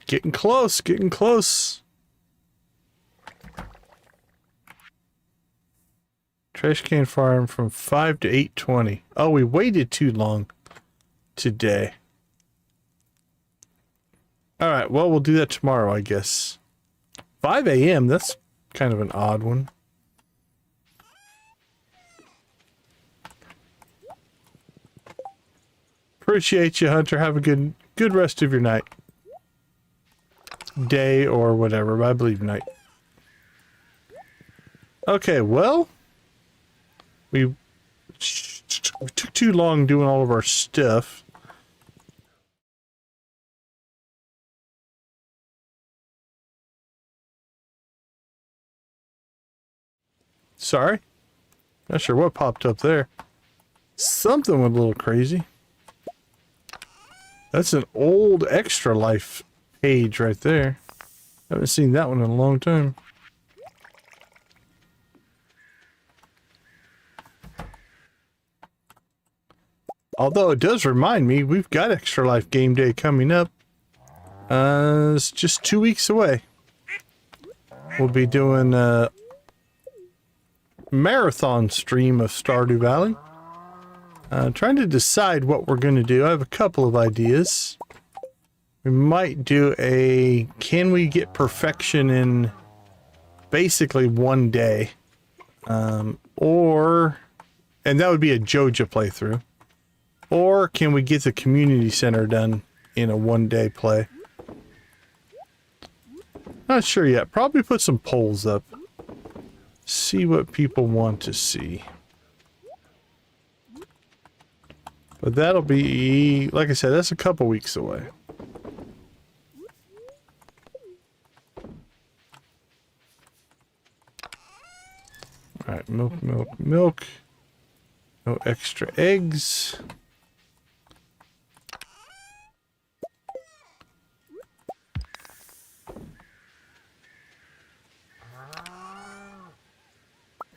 Getting close, getting close. Trash can farm from 5 to 8:20. Oh, we waited too long today. All right, well, we'll do that tomorrow, I guess. 5 a.m., that's kind of an odd one. Appreciate you, Hunter. Have a good rest of your night. Day or whatever, but I believe night. Okay, well, we took too long doing all of our stuff. Sorry. Not sure what popped up there. Something went a little crazy. That's an old Extra Life page right there. Haven't seen that one in a long time. Although it does remind me, we've got Extra Life Game Day coming up. It's just 2 weeks away. We'll be doing a marathon stream of Stardew Valley. Trying to decide what we're going to do. I have a couple of ideas. We might do a... Can we get perfection in basically one day? Or... And that would be a Joja playthrough. Or can we get the community center done in a one-day play? Not sure yet. Probably put some polls up. See what people want to see. But that'll be, like I said, that's a couple weeks away. Alright, milk, milk, milk. No extra eggs.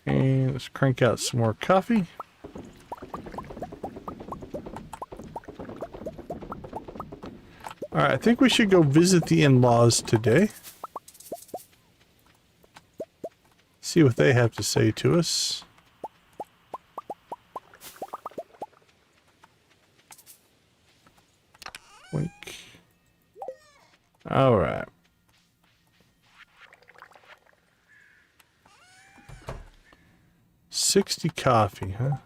And let's crank out some more coffee. Alright, I think we should go visit the in-laws today. See what they have to say to us. Wink. Alright. $60 coffee, huh?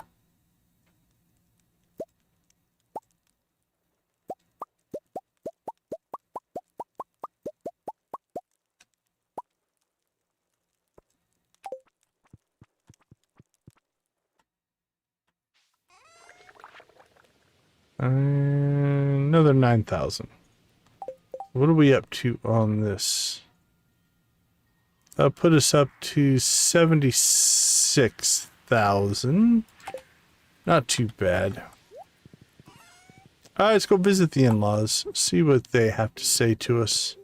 Another 9,000. What are we up to on this? That'll put us up to 76,000. Not too bad. Alright, let's go visit the in-laws. See what they have to say to us.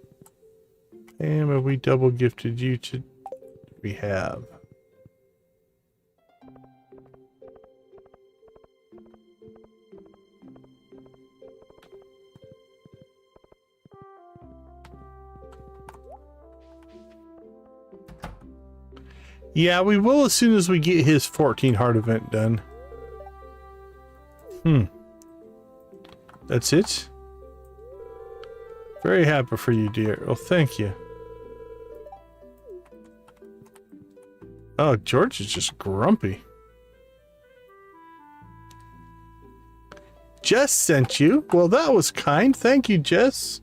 And have we double gifted you to... We have. Yeah, we will as soon as we get his 14 heart event done. That's it? Very happy for you, dear. Oh, thank you. Oh, George is just grumpy. Jess sent you? Well, that was kind. Thank you, Jess.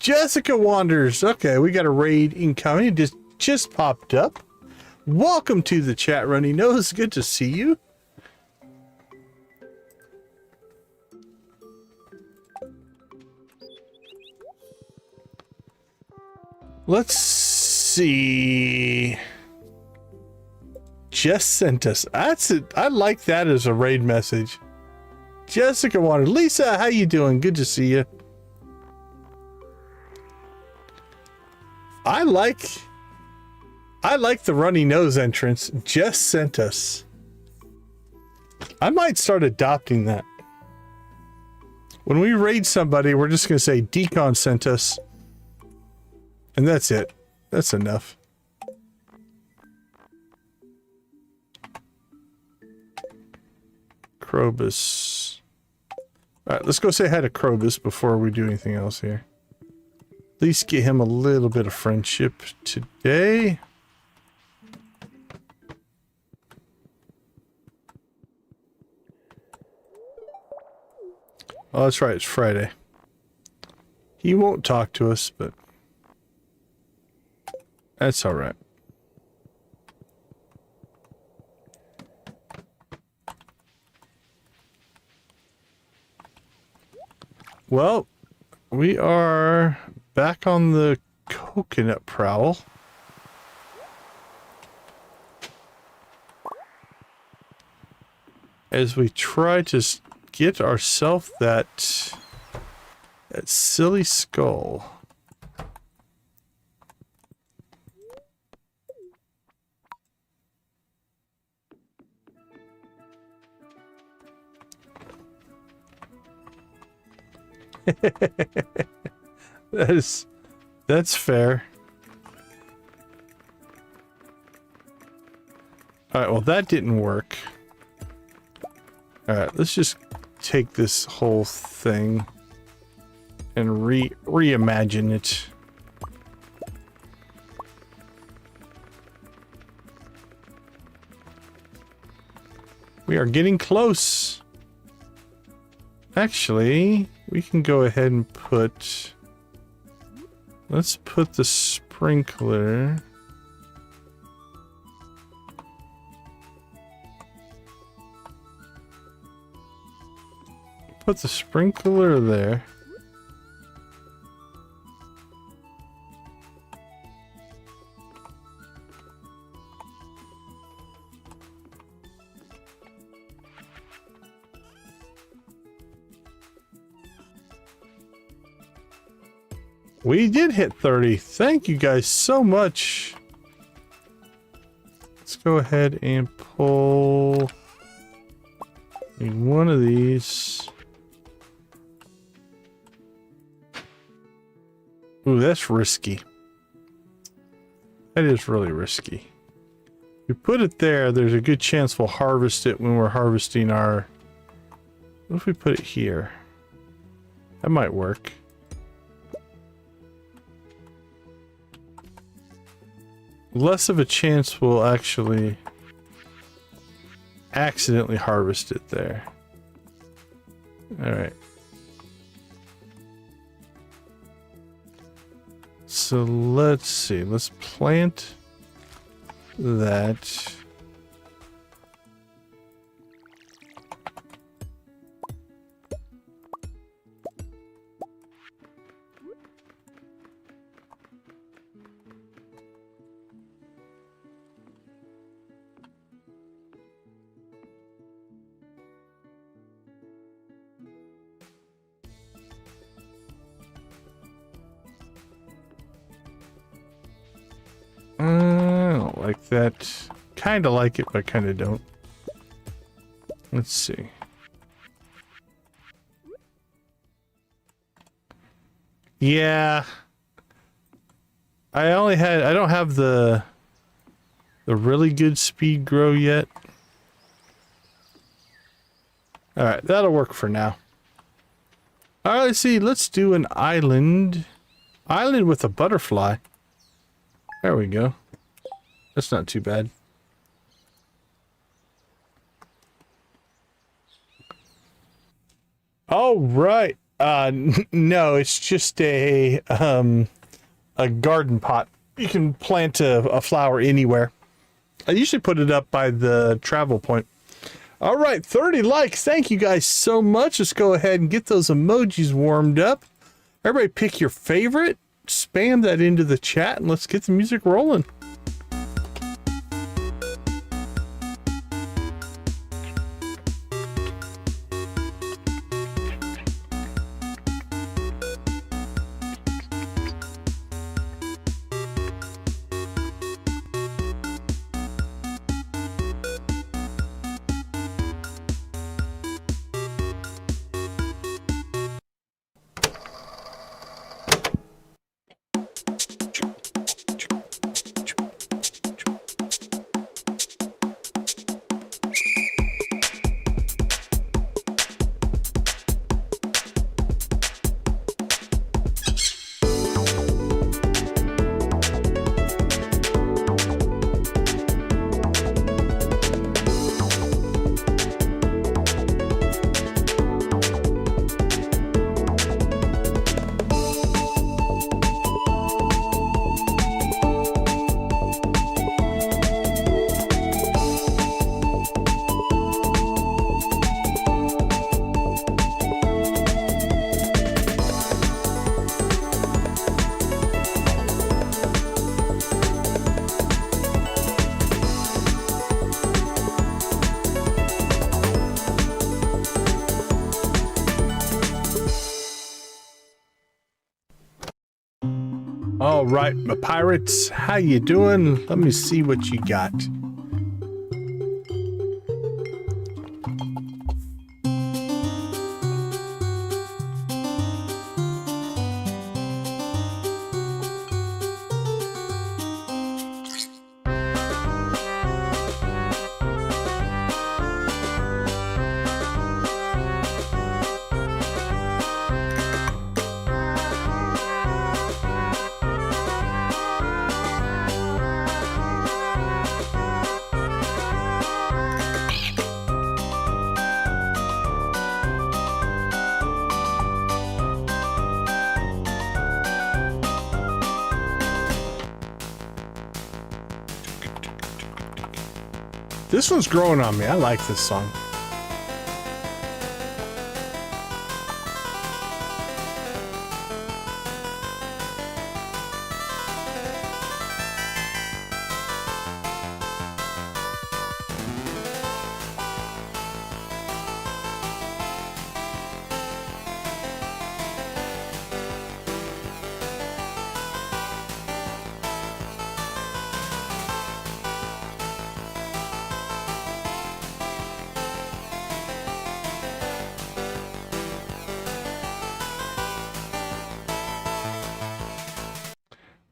Jessica Wanders. Okay, we got a raid incoming. It just popped up. Welcome to the chat, Runny Nose. Good to see you. Let's see. Jess sent us. That's it. I like that as a raid message. Jessica Wanders. Lisa, how you doing? Good to see you. I like the runny nose entrance. Just sent us. I might start adopting that. When we raid somebody, we're just going to say Decon sent us. And that's it. That's enough. Krobus. Alright, let's go say hi to Krobus before we do anything else here. At least get him a little bit of friendship today. Oh, that's right, it's Friday. He won't talk to us, but that's alright. Well, we are back on the coconut prowl. As we try to get ourselves that silly skull. That's fair. Alright, well that didn't work. Alright, let's just take this whole thing and reimagine it. We are getting close. Actually, we can go ahead and put... Let's put the sprinkler... Put the sprinkler there. We did hit 30. Thank you guys so much. Let's go ahead and pull... Need one of these. Ooh, that's risky. That is really risky. If you put it there, there's a good chance we'll harvest it when we're harvesting our... What if we put it here? That might work. Less of a chance we'll actually accidentally harvest it there. Alright. So let's see. Let's plant that. I don't like that. Kind of like it, but kind of don't. Let's see. Yeah. I don't have the really good speed grow yet. Alright, that'll work for now. Alright, let's see. Let's do an island. Island with a butterfly. There we go. That's not too bad. Oh, right. No, it's just a garden pot. You can plant a flower anywhere. I usually put it up by the travel point. All right, 30 likes. Thank you guys so much. Let's go ahead and get those emojis warmed up. Everybody pick your favorite. Spam that into the chat and let's get the music rolling. All right, my pirates, how you doing? Let me see what you got. This one's growing on me. I like this song.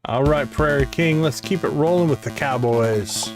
All right, Prairie King, let's keep it rolling with the Cowboys.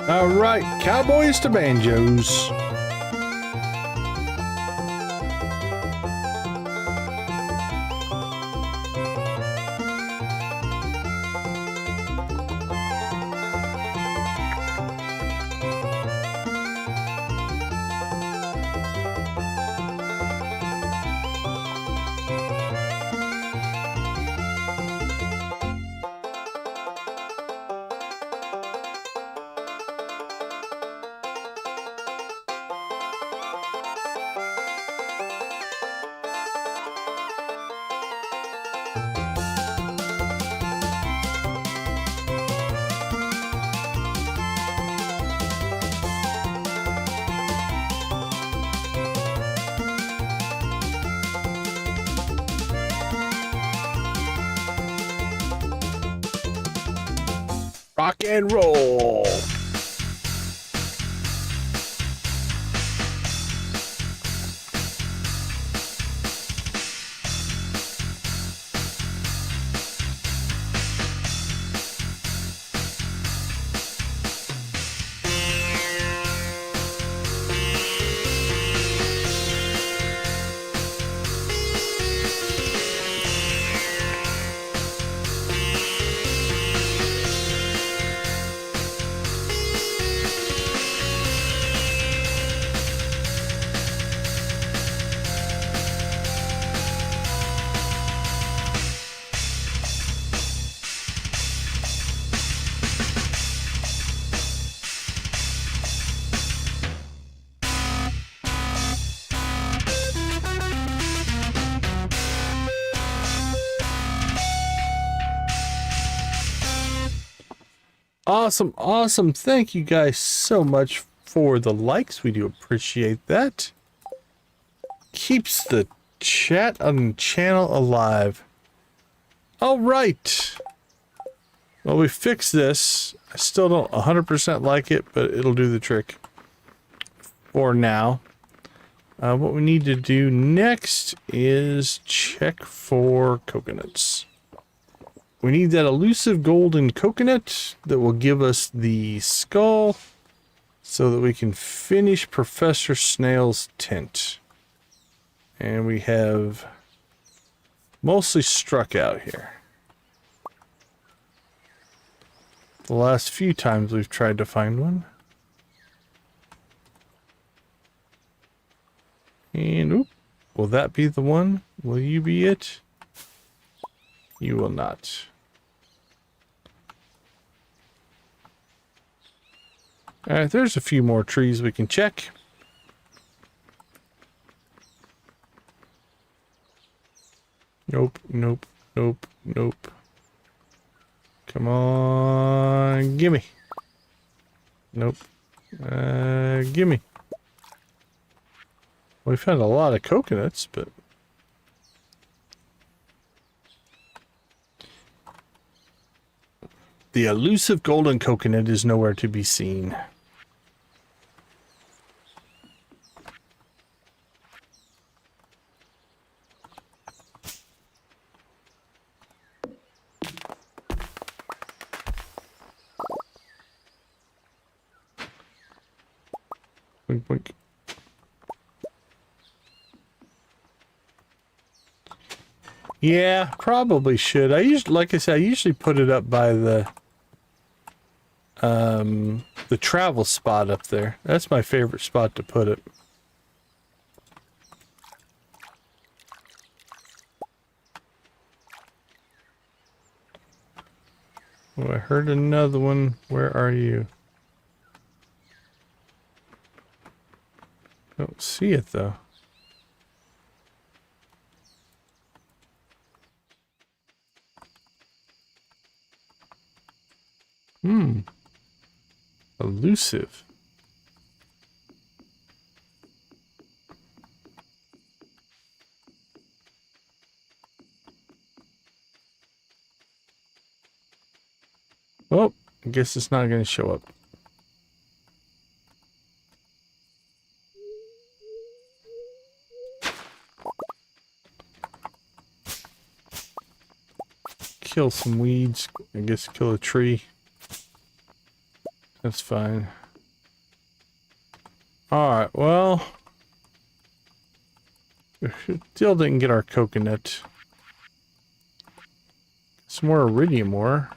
All right, Cowboys to Banjos. Rock and roll. Awesome, awesome. Thank you guys so much for the likes. We do appreciate that. Keeps the chat on the channel alive. All right. Well, we fixed this. I still don't 100% like it, but it'll do the trick for now. What we need to do next is check for coconuts. We need that elusive golden coconut that will give us the skull so that we can finish Professor Snail's tent. And we have mostly struck out here. The last few times we've tried to find one. And, oop, will that be the one? Will you be it? You will not. Alright, there's a few more trees we can check. Nope, nope, nope, nope. Come on, gimme. Nope. Gimme. We found a lot of coconuts, but... the elusive golden coconut is nowhere to be seen. Boink, boink. Yeah, probably should. Like I said, I usually put it up by the travel spot up there. That's my favorite spot to put it. Oh, I heard another one. Where are you? Don't see it though. Elusive. Oh, I guess it's not going to show up. Kill some weeds. I guess kill a tree. That's fine. Alright, well... we still didn't get our coconut. Some more iridium ore.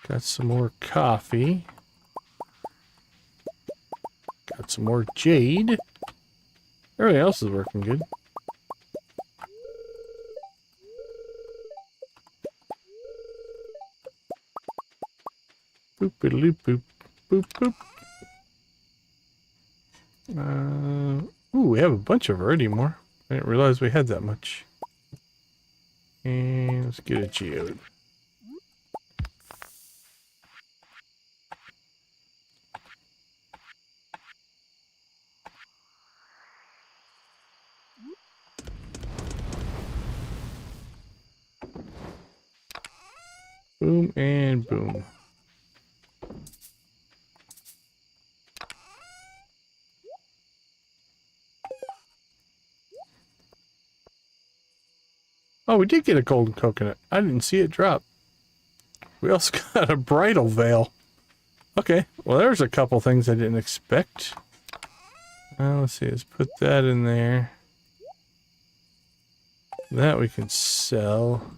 Got some more coffee. Got some more jade. Everything else is working good. Boop boop boop boop boop. Ooh, we have a bunch of iridium ore. I didn't realize we had that much. And let's get a geode. Boom and boom. Oh, we did get a golden coconut. I didn't see it drop. We also got a bridal veil. Okay, well there's a couple things I didn't expect. Let's see, let's put that in there. That we can sell.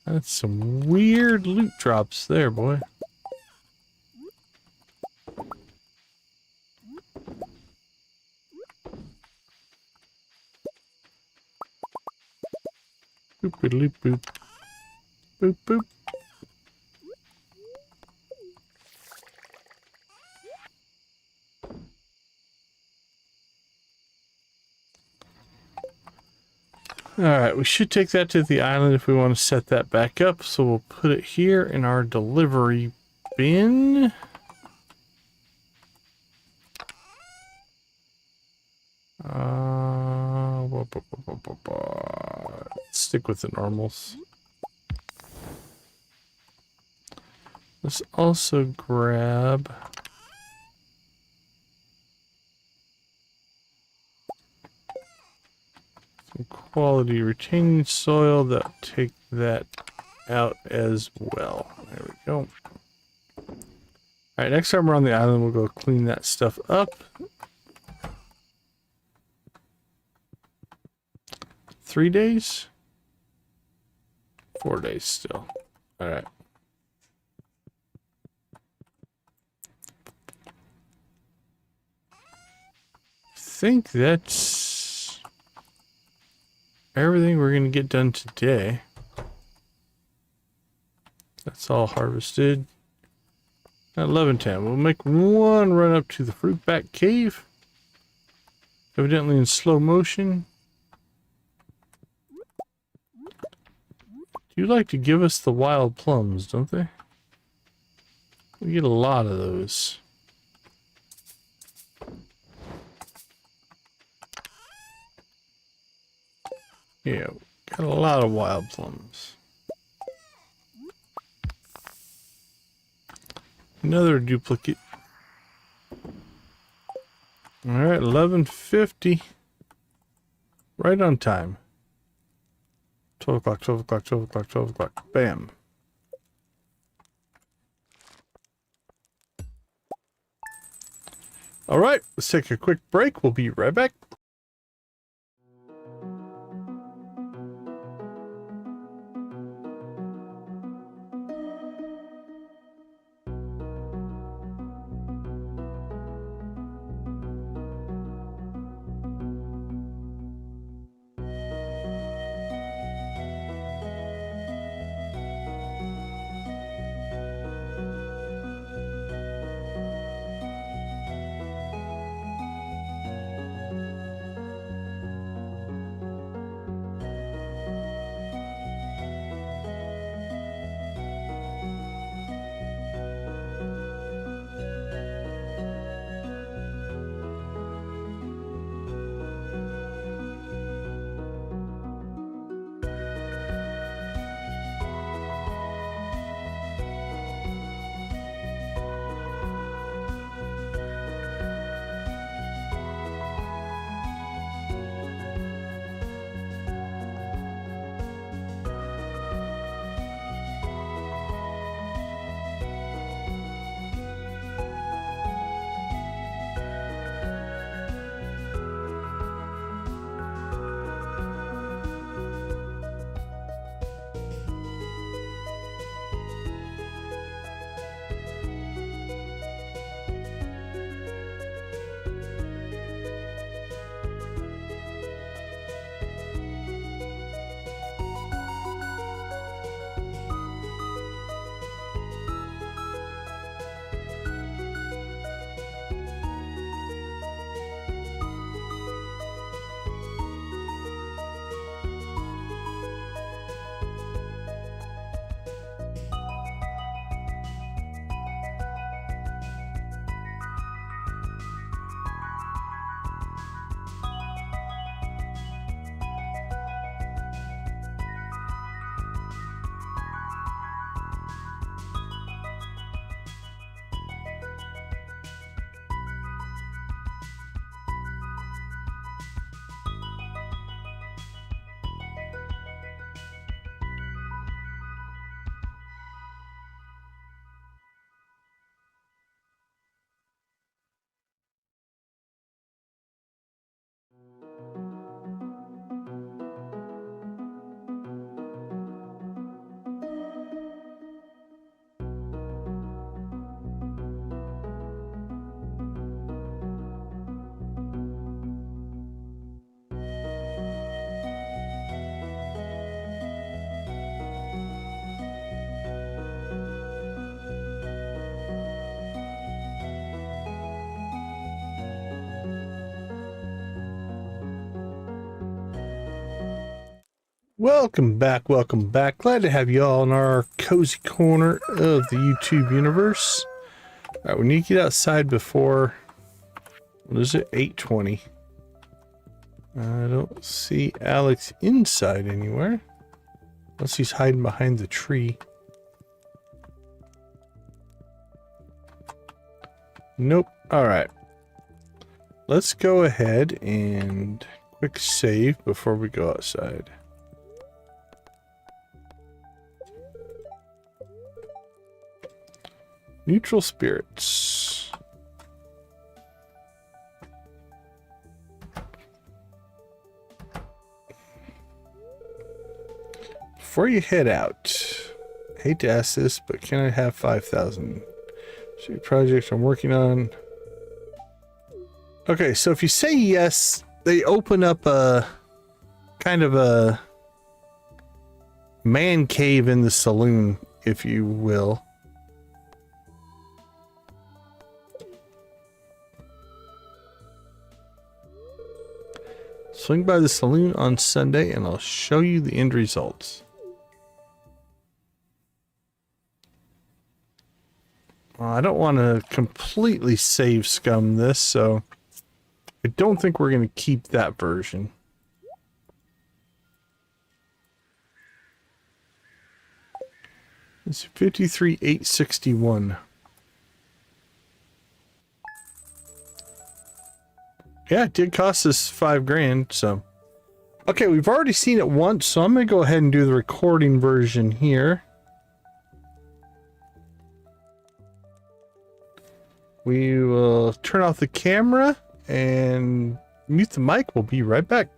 That's some weird loot drops there, boy. Boop boop boop. Boop boop. Alright, we should take that to the island if we want to set that back up. So we'll put it here in our delivery bin. Stick with the normals. Let's also grab some quality retaining soil. That'll take that out as well. There we go. Alright, next time we're on the island, we'll go clean that stuff up. 3 days? 4 days still. Alright. I think that's everything we're going to get done today. That's all harvested. At 11:10, we'll make one run up to the Fruitback Cave. Evidently in slow motion. Do like to give us the wild plums, don't they? We get a lot of those. Yeah, got a lot of wild plums. Another duplicate. Alright, 11:50. Right on time. 12 o'clock, 12 o'clock, 12 o'clock, 12 o'clock. Bam. Alright, let's take a quick break. We'll be right back. Welcome back, welcome back. Glad to have you all in our cozy corner of the YouTube universe. Alright, we need to get outside before, what is it, 8:20. I don't see Alex inside anywhere. Unless he's hiding behind the tree. Nope. All right. Let's go ahead and quick save before we go outside. Neutral spirits. Before you head out, hate to ask this, but can I have 5,000? See project I'm working on. Okay, so if you say yes, they open up a kind of a man cave in the saloon, if you will. Swing by the saloon on Sunday and I'll show you the end results. Well, I don't want to completely save scum this, so I don't think we're going to keep that version. It's 53,861. Yeah, it did cost us $5,000, so. Okay, we've already seen it once, so I'm going to go ahead and do the recording version here. We will turn off the camera and mute the mic. We'll be right back.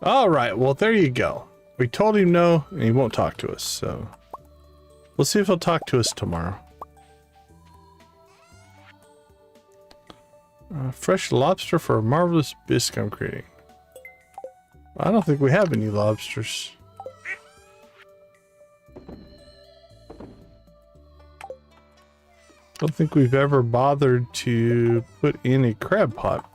All right, well, there you go. We told him no, and he won't talk to us, so we'll see if he'll talk to us tomorrow. Fresh lobster for a marvelous bisque I'm creating. I don't think we have any lobsters. Don't think we've ever bothered to put in a crab pot.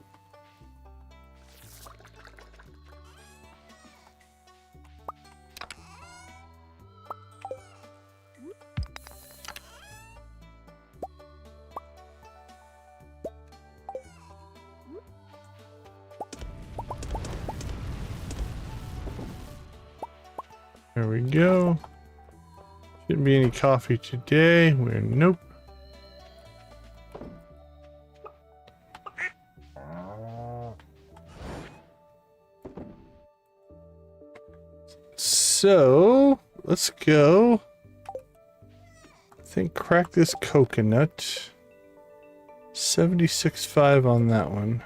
There we go. Shouldn't be any coffee today. We're nope. So let's go think crack this coconut. 76.5 on that one.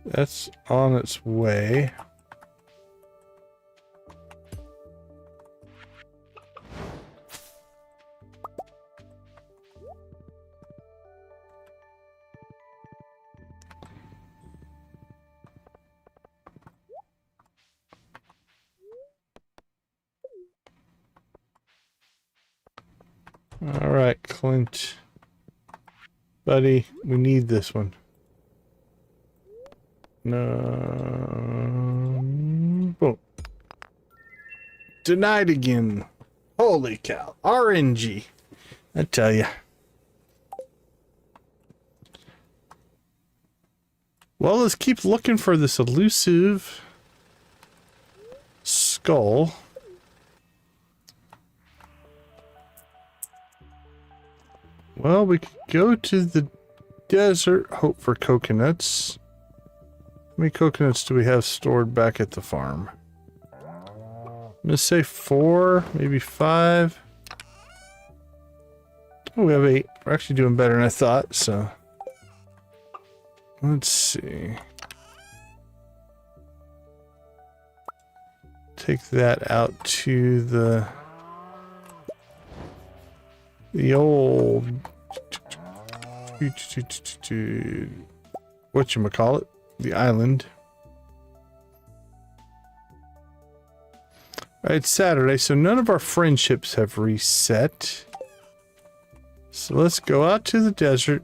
That's on its way. All right, Clint. Buddy, we need this one. No. Boom. Denied again. Holy cow. RNG. I tell ya. Well, let's keep looking for this elusive skull. Well, we could go to the desert, hope for coconuts. How many coconuts do we have stored back at the farm? I'm gonna say 4, maybe 5. Oh, we have 8. We're actually doing better than I thought, so. Let's see. Take that out to the old whatchamacallit, the island. Alright, it's Saturday, so none of our friendships have reset. So let's go out to the desert.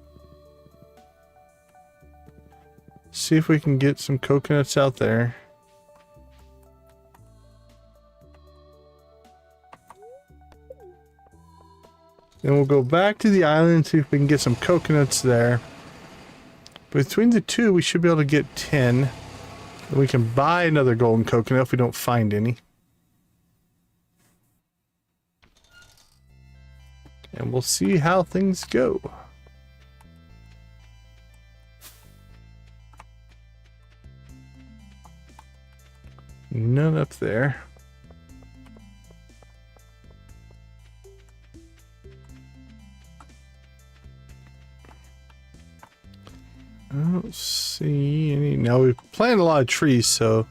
See if we can get some coconuts out there. Then we'll go back to the island and see if we can get some coconuts there. Between the two, we should be able to get 10. And we can buy another golden coconut if we don't find any. And we'll see how things go. None up there. I don't see any. Now we've planted a lot of trees, so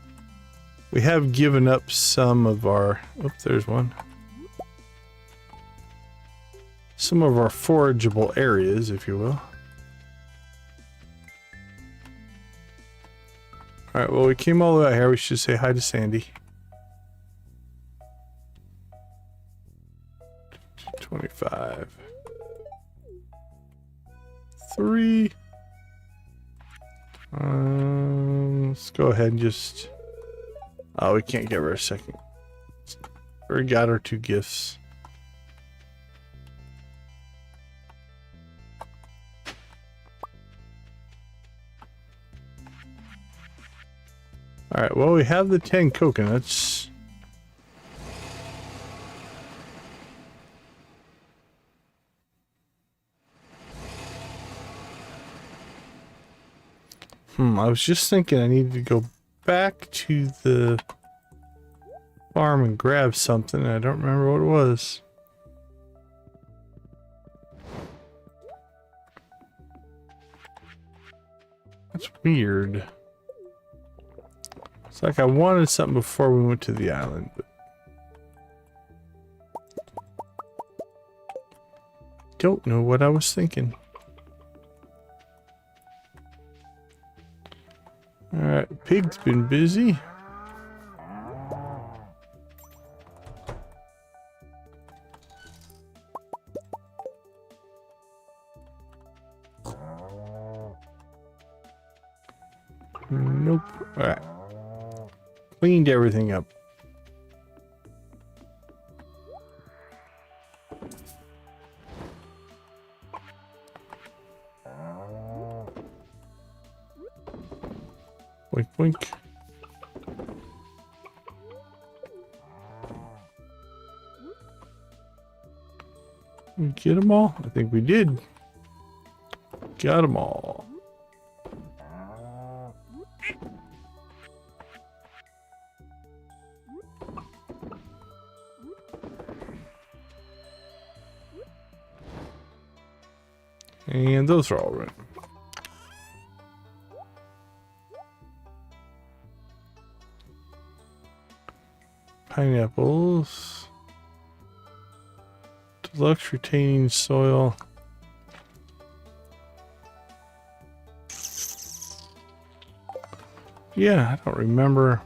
we have given up some of our. Oh, there's one. Some of our forageable areas, if you will. Alright, well, we came all the way out here. We should say hi to Sandy. 25. 3. Let's go ahead and just... Oh, we can't give her a second. We got her 2 gifts. Alright, well, we have the 10 coconuts. I was just thinking I needed to go back to the farm and grab something. I don't remember what it was. That's weird. It's like I wanted something before we went to the island, but don't know what I was thinking. Alright, pig's been busy. Nope. Alright. Cleaned everything up. Wink, wink. We get them all? I think we did. Got them all. And those are all right. Pineapples. Deluxe retaining soil. Yeah, I don't remember.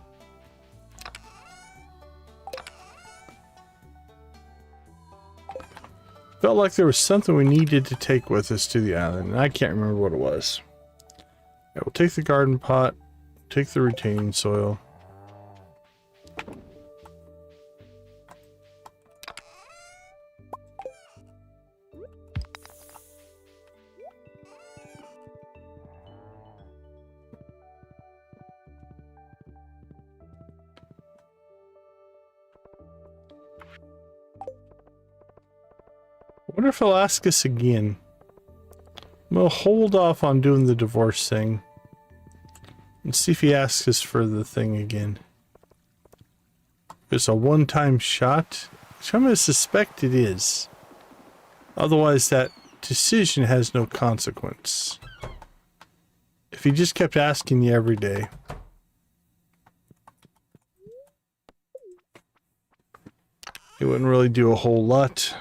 Felt like there was something we needed to take with us to the island, and I can't remember what it was. Yeah, we'll take the garden pot, take the retaining soil. I wonder if he'll ask us again. We'll hold off on doing the divorce thing and see if he asks us for the thing again. It's a one-time shot, which I'm going to suspect it is. Otherwise, that decision has no consequence. If he just kept asking you every day. It wouldn't really do a whole lot.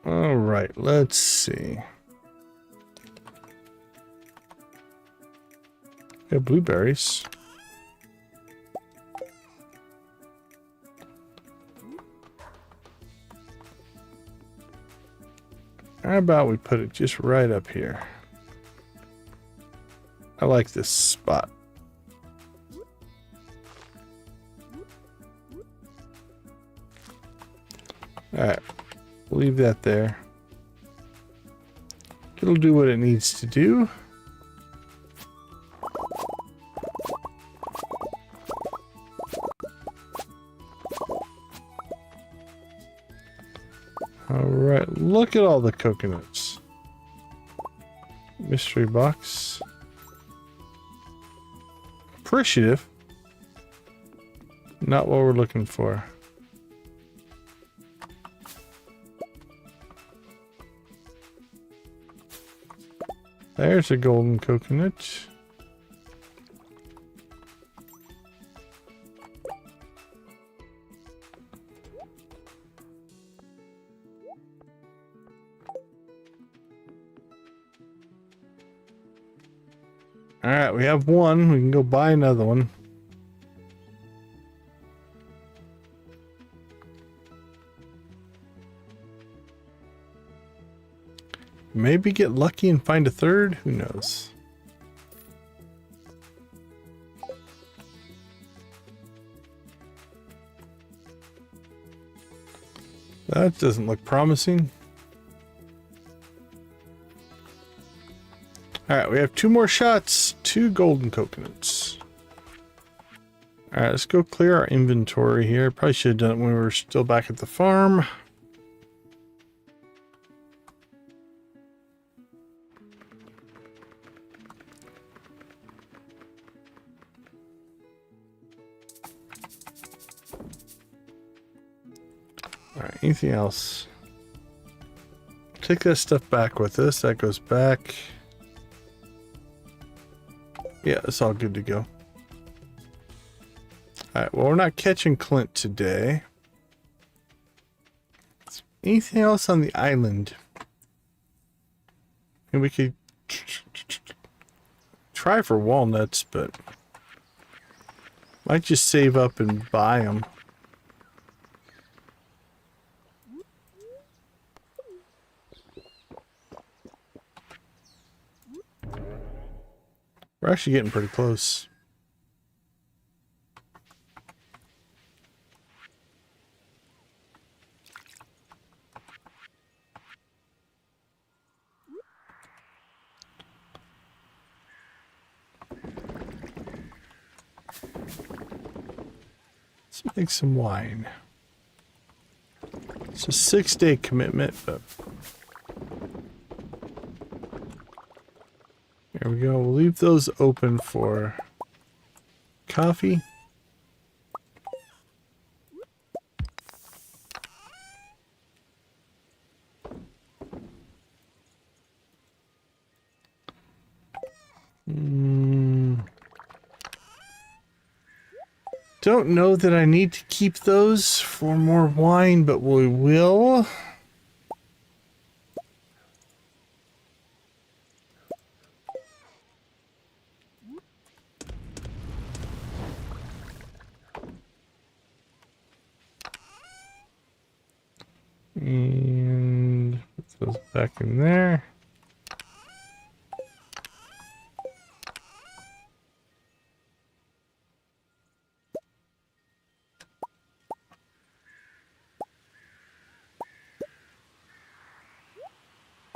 All right, let's see. Got blueberries. How about we put it just right up here? I like this spot. All right. Leave that there. It'll do what it needs to do. Alright, look at all the coconuts. Mystery box. Appreciative. Not what we're looking for. There's a golden coconut. All right, we have one. We can go buy another one. Maybe get lucky and find a third? Who knows? That doesn't look promising. Alright, we have 2 more shots. 2 golden coconuts. Alright, let's go clear our inventory here. Probably should have done it when we were still back at the farm. Alright, anything else? Take that stuff back with us. That goes back. Yeah, it's all good to go. Alright, well, we're not catching Clint today. Anything else on the island? And we could try for walnuts, but might just save up and buy them. We're actually getting pretty close. Let's make some wine. It's a 6-day commitment, but there we go. We'll leave those open for coffee. Don't know that I need to keep those for more wine, but we will. And put those back in there.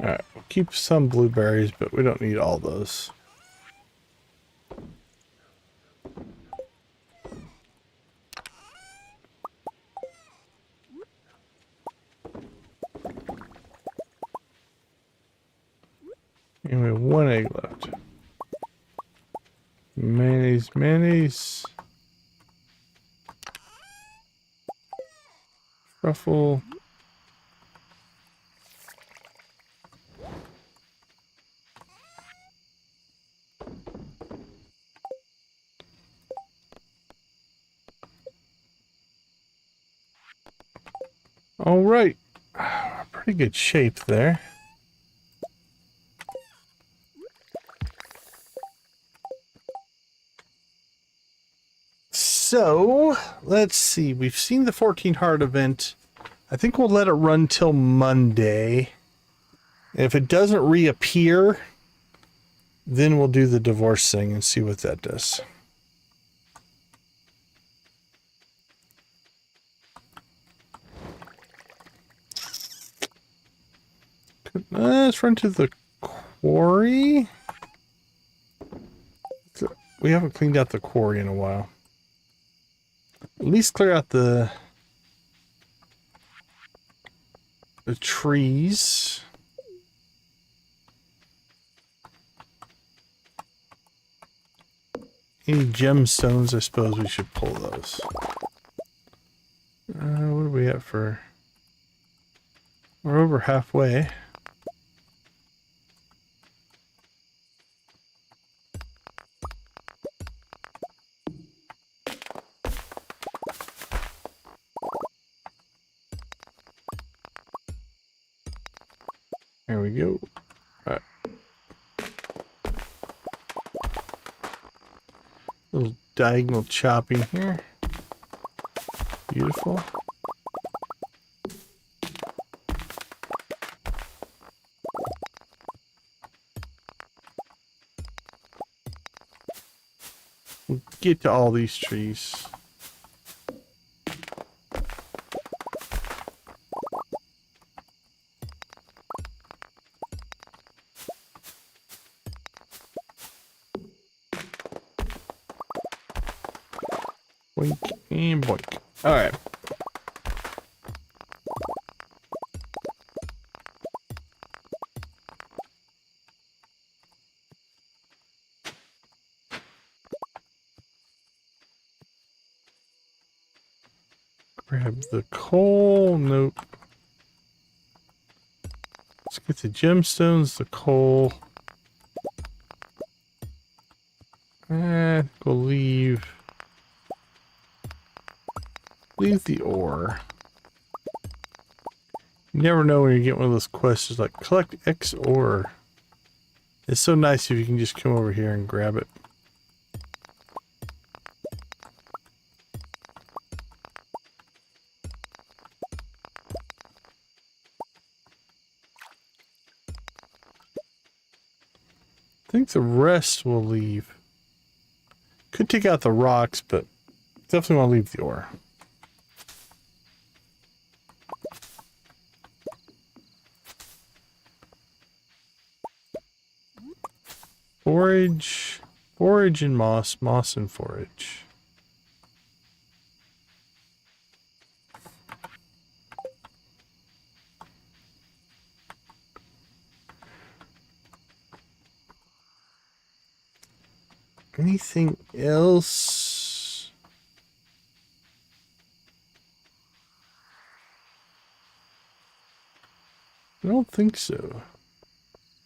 Alright, we'll keep some blueberries, but we don't need all those. And we have one egg left. Mayonnaise, mayonnaise. Truffle. All right, pretty good shape there. So, let's see. We've seen the 14 heart event. I think we'll let it run till Monday. If it doesn't reappear, then we'll do the divorce thing and see what that does. Let's run to the quarry. We haven't cleaned out the quarry in a while. At least clear out the trees. Any gemstones, I suppose we should pull those. What do we have for... We're over halfway. There we go. All right. Little diagonal chopping here. Beautiful. We'll get to all these trees. Boink and boink. All right. Grab the coal. Nope. Let's get the gemstones, the coal. And we'll leave the ore. You never know when you get one of those quests like collect X ore. It's so nice if you can just come over here and grab it. I think the rest will leave. Could take out the rocks, but definitely want to leave the ore. Forage, forage and moss, moss and forage. Anything else? I don't think so.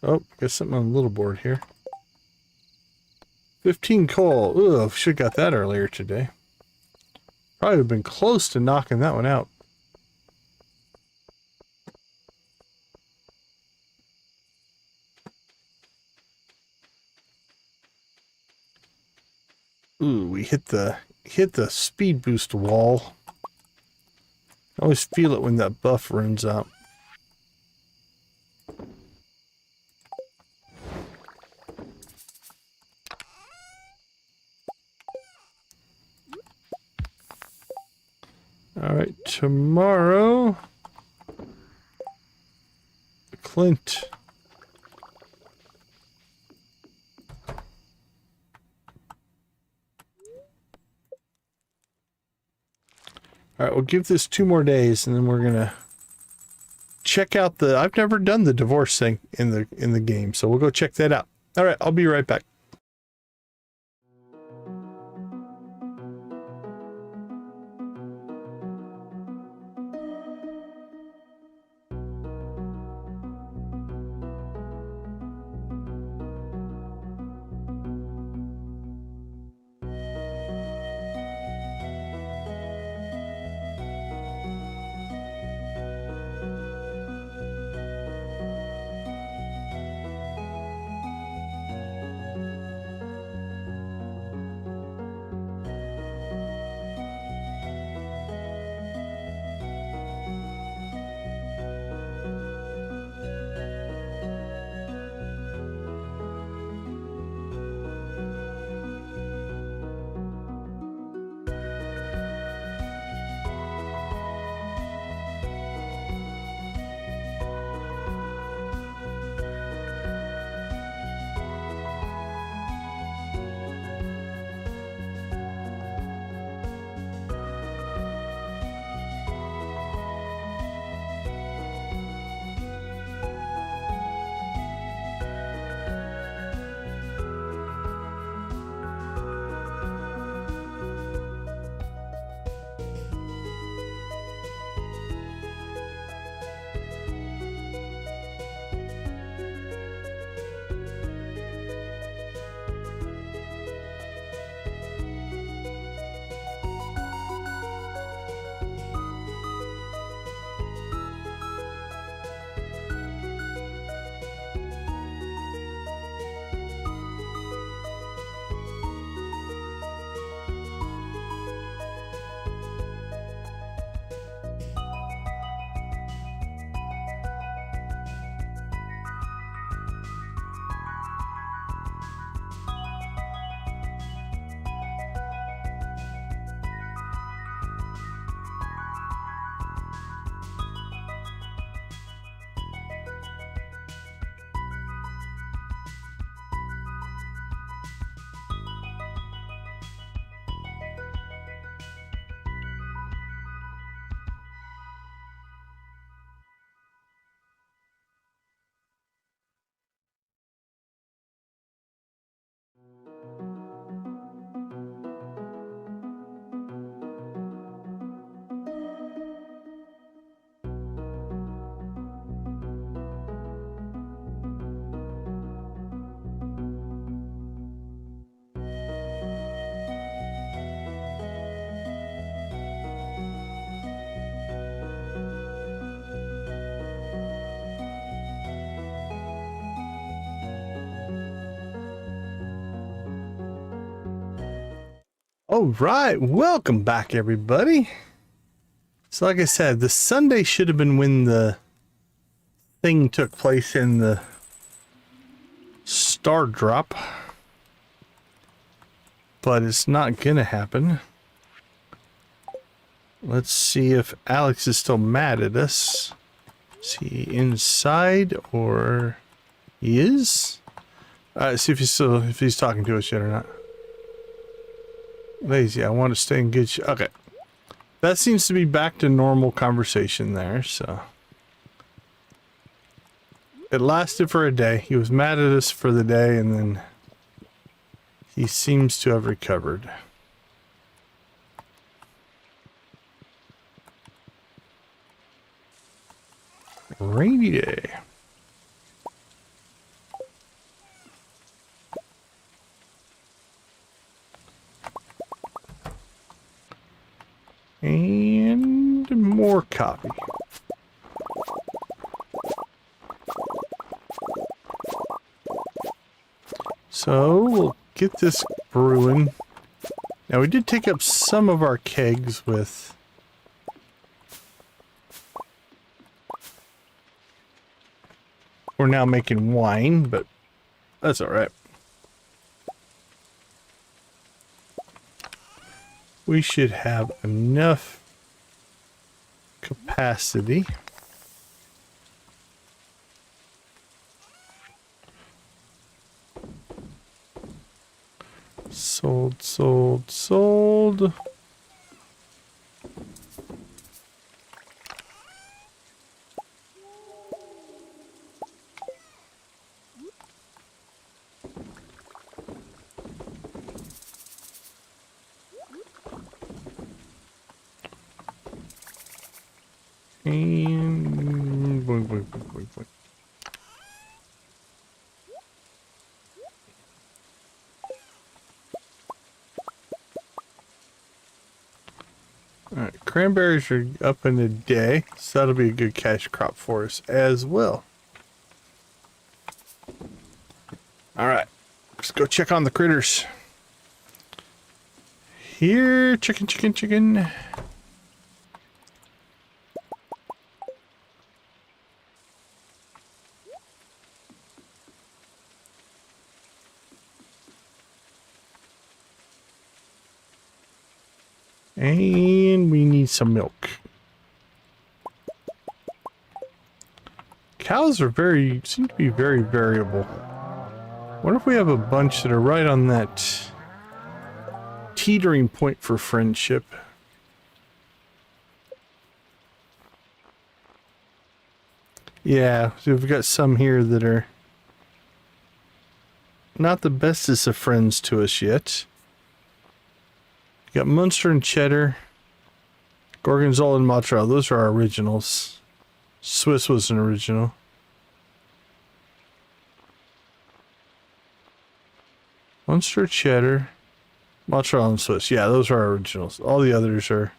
Oh, got something on the little board here. 15 coal. Ugh, should have got that earlier today. Probably have been close to knocking that one out. Ooh, we hit the speed boost wall. I always feel it when that buff runs out. Alright, tomorrow... Clint. Alright, we'll give this 2 more days and then we're gonna check out the... I've never done the divorce thing in the game, so we'll go check that out. Alright, I'll be right back. All right, welcome back, everybody. So like I said, the Sunday should have been when the thing took place in the Star Drop, but it's not gonna happen. Let's see if Alex is still mad at us. Is he inside or he is? See if he's talking to us yet or not. Lazy, I want to stay in good shape. Okay. That seems to be back to normal conversation there, so. It lasted for a day. He was mad at us for the day, and then he seems to have recovered. Rainy day. And more coffee. So we'll get this brewing. Now we did take up some of our kegs with we're now making wine, but that's all right. We should have enough capacity. Sold, sold, sold. And boing, boing, boing, boing, boing. Alright, cranberries are up in a day, so that'll be a good cash crop for us as well. Alright, let's go check on the critters. Here, chicken, chicken, chicken. And we need some milk. Cows are seem to be very variable. What if we have a bunch that are right on that teetering point for friendship? Yeah, so we've got some here that are not the bestest of friends to us yet. We got Munster and Cheddar, Gorgonzola and Mozzarella. Those are our originals. Swiss was an original. Munster, Cheddar, Mozzarella, and Swiss. Yeah, those are our originals. All the others are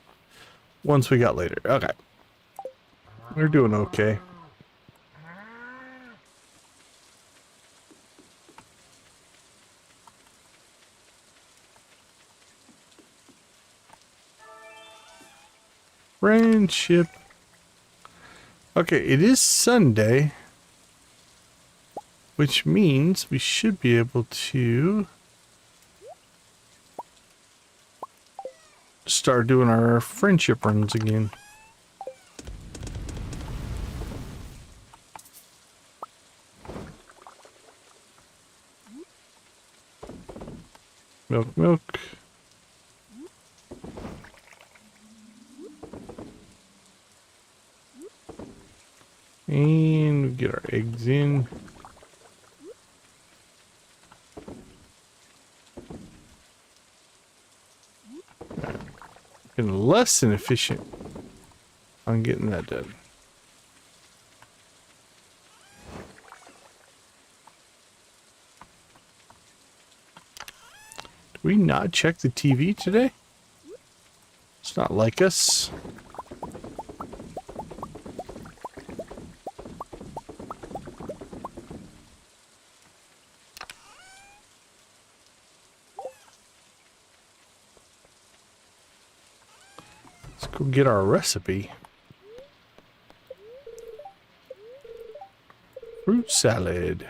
ones we got later. Okay. We're doing okay. Friendship. Okay, it is Sunday, which means we should be able to start doing our friendship runs again. Milk, milk. And we get our eggs in. Been less than efficient on getting that done. Did we not check the TV today? It's not like us. Go get our recipe. Fruit salad.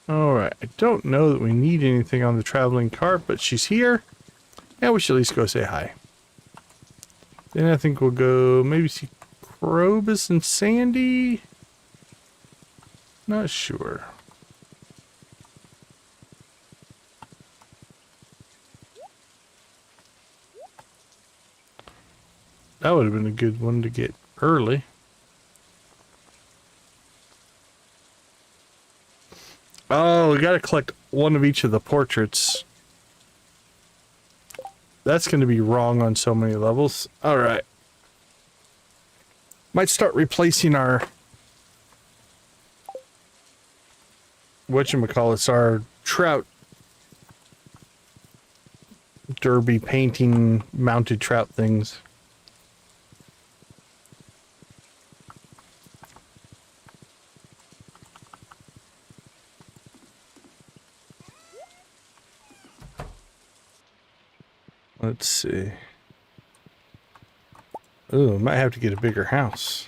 Alright, I don't know that we need anything on the traveling cart, but she's here. And we should at least go say hi. Then I think we'll go maybe see Krobus and Sandy. Not sure. That would have been a good one to get early. Oh, we gotta collect one of each of the portraits. That's gonna be wrong on so many levels. Alright. Might start replacing our... whatchamacallits, our trout derby painting mounted trout things. Let's see. Ooh, might have to get a bigger house.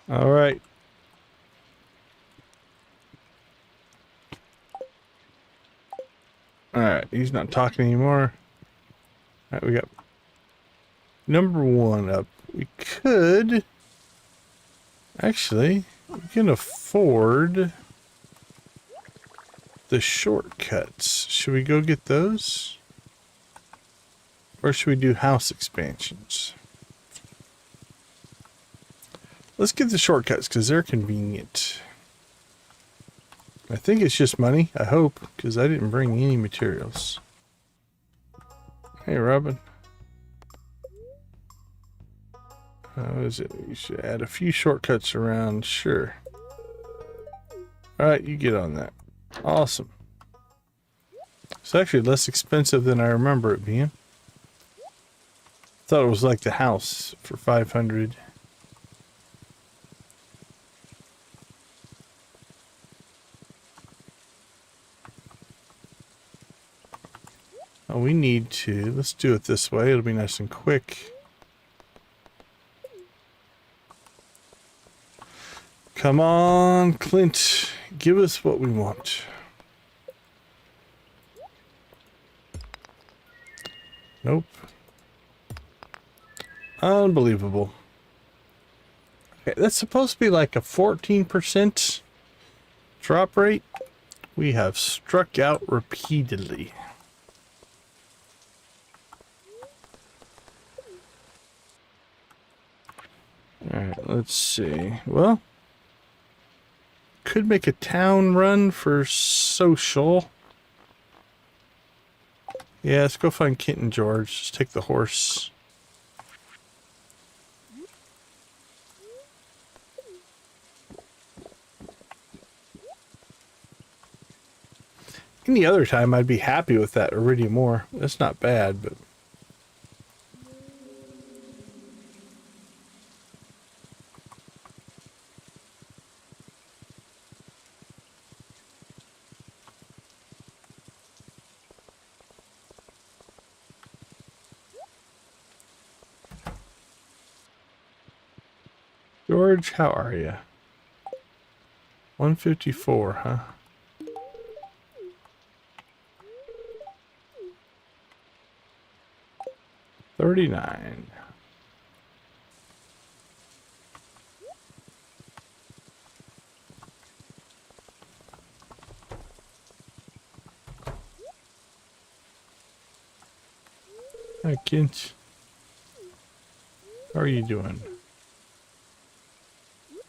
All right. All right, he's not talking anymore. All right, we got number one up. We could actually, we can afford the shortcuts. Should we go get those? Or should we do house expansions? Let's get the shortcuts because they're convenient. I think it's just money, I hope, because I didn't bring any materials. Hey, Robin. How is it? You should add a few shortcuts around, sure. Alright, you get on that. Awesome. It's actually less expensive than I remember it being. Thought it was like the house for 500. Oh, we need to, let's do it this way. It'll be nice and quick. Come on, Clint. Give us what we want. Nope. Unbelievable. Okay, that's supposed to be like a 14% drop rate. We have struck out repeatedly. Alright, let's see. Well, could make a town run for social. Yeah, let's go find Kent and George. Just take the horse. Any other time I'd be happy with that iridium ore. That's not bad, but... George, how are you? 154, huh? $39. Hi, Kent. How are you doing?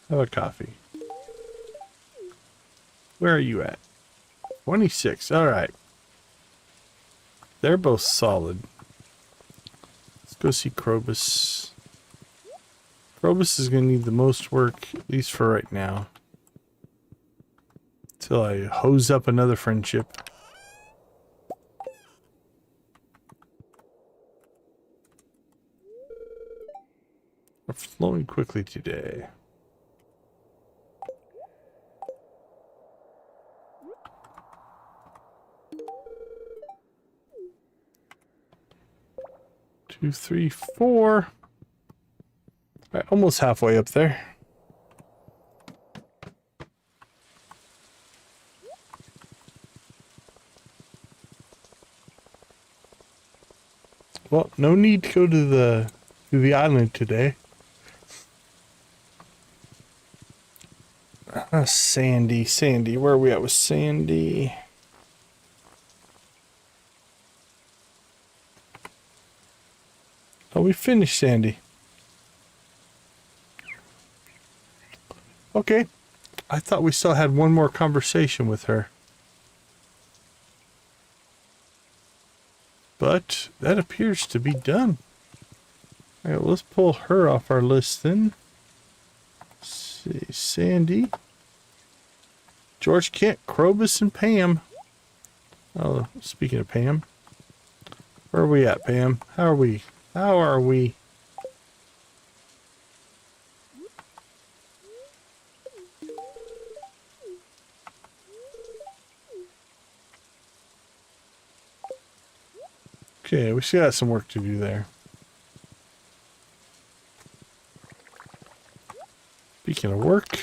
Have a coffee. Where are you at? 26. All right. They're both solid. Let's go see Krobus. Krobus is going to need the most work, at least for right now. Till I hose up another friendship. We're flowing quickly today. Two, three, four. All right, almost halfway up there. Well, no need to go to the island today. Sandy, where are we at with Sandy? we finished Sandy. Okay. I thought we still had one more conversation with her. But that appears to be done. All right, let's pull her off our list then. Let's see, Sandy, George Kent, Krobus, and Pam. Oh, speaking of Pam, where are we at, Pam? How are we? How are we? Okay, we still got some work to do there. Speaking of work,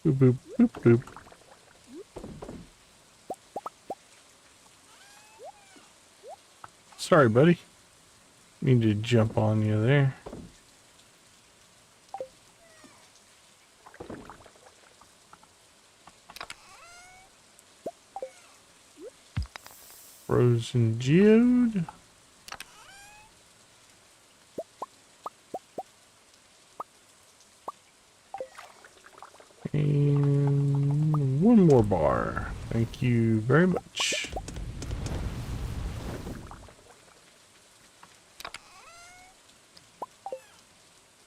boop, boop, boop, boop. Sorry, buddy. Need to jump on you there. Frozen geode. And one more bar. Thank you very much.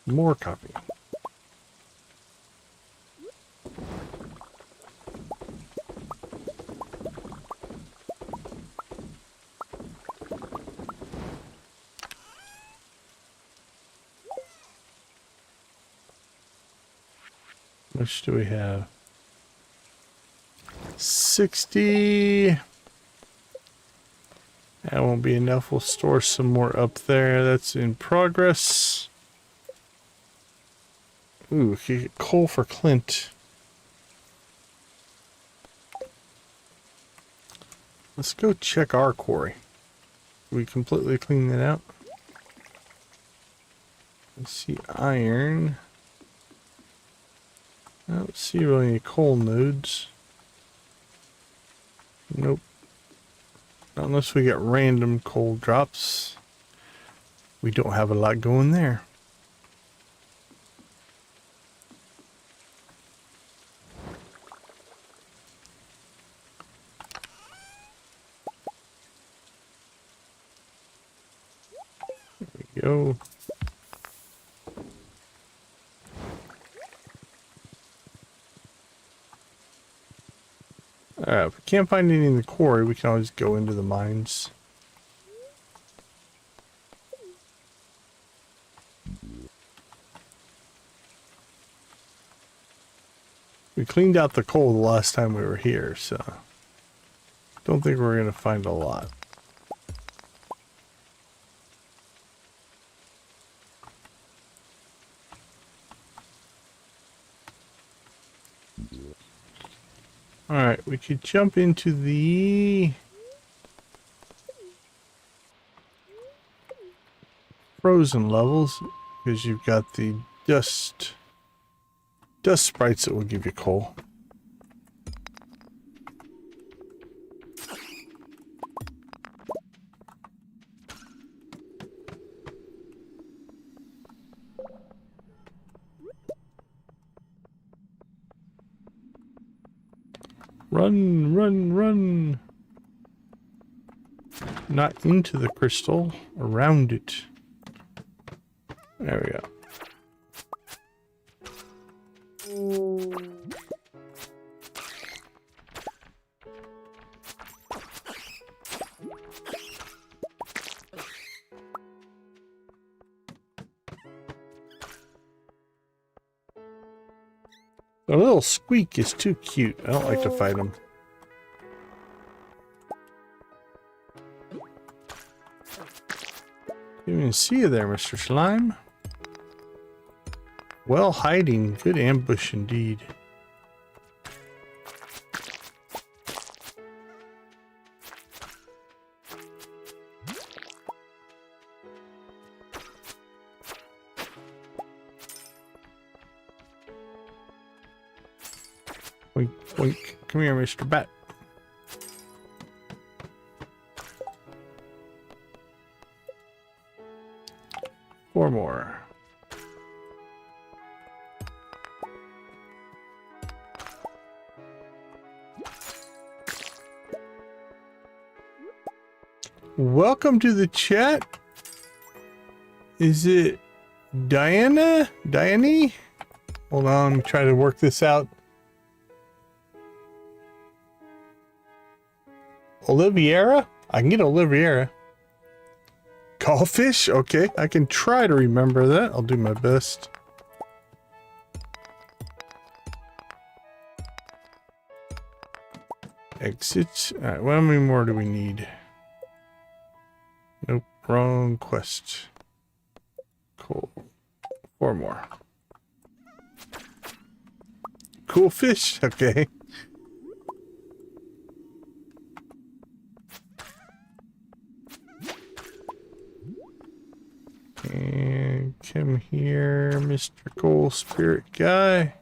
More copy. How much do we have? 60. That won't be enough. We'll store some more up there. That's in progress. Ooh, we could get coal for Clint. Let's go check our quarry. We completely clean that out. Let's see, iron. I don't see really any coal nodes. Nope. Not unless we get random coal drops. We don't have a lot going there. There we go. Alright, if we can't find any in the quarry, we can always go into the mines. We cleaned out the coal the last time we were here, so don't think we're going to find a lot. Alright, we could jump into the frozen levels because you've got the dust sprites that will give you coal. Run, run, run. Not into the crystal, around it. There we go. The little squeak is too cute. I don't like to fight him. Didn't even see you there, Mr. Slime. Well hiding. Good ambush indeed. Wink, wink. Come here, Mr. Bat. Four more. Welcome to the chat. Is it Diana? Diane? Hold on, let me try to work this out. Oliviera? I can get Oliviera. Callfish? Okay, I can try to remember that. I'll do my best. Exit. Alright, how many more do we need? Nope, wrong quest. Cool. Four more. Cool fish, okay. And come here, Mr. Coal Spirit guy.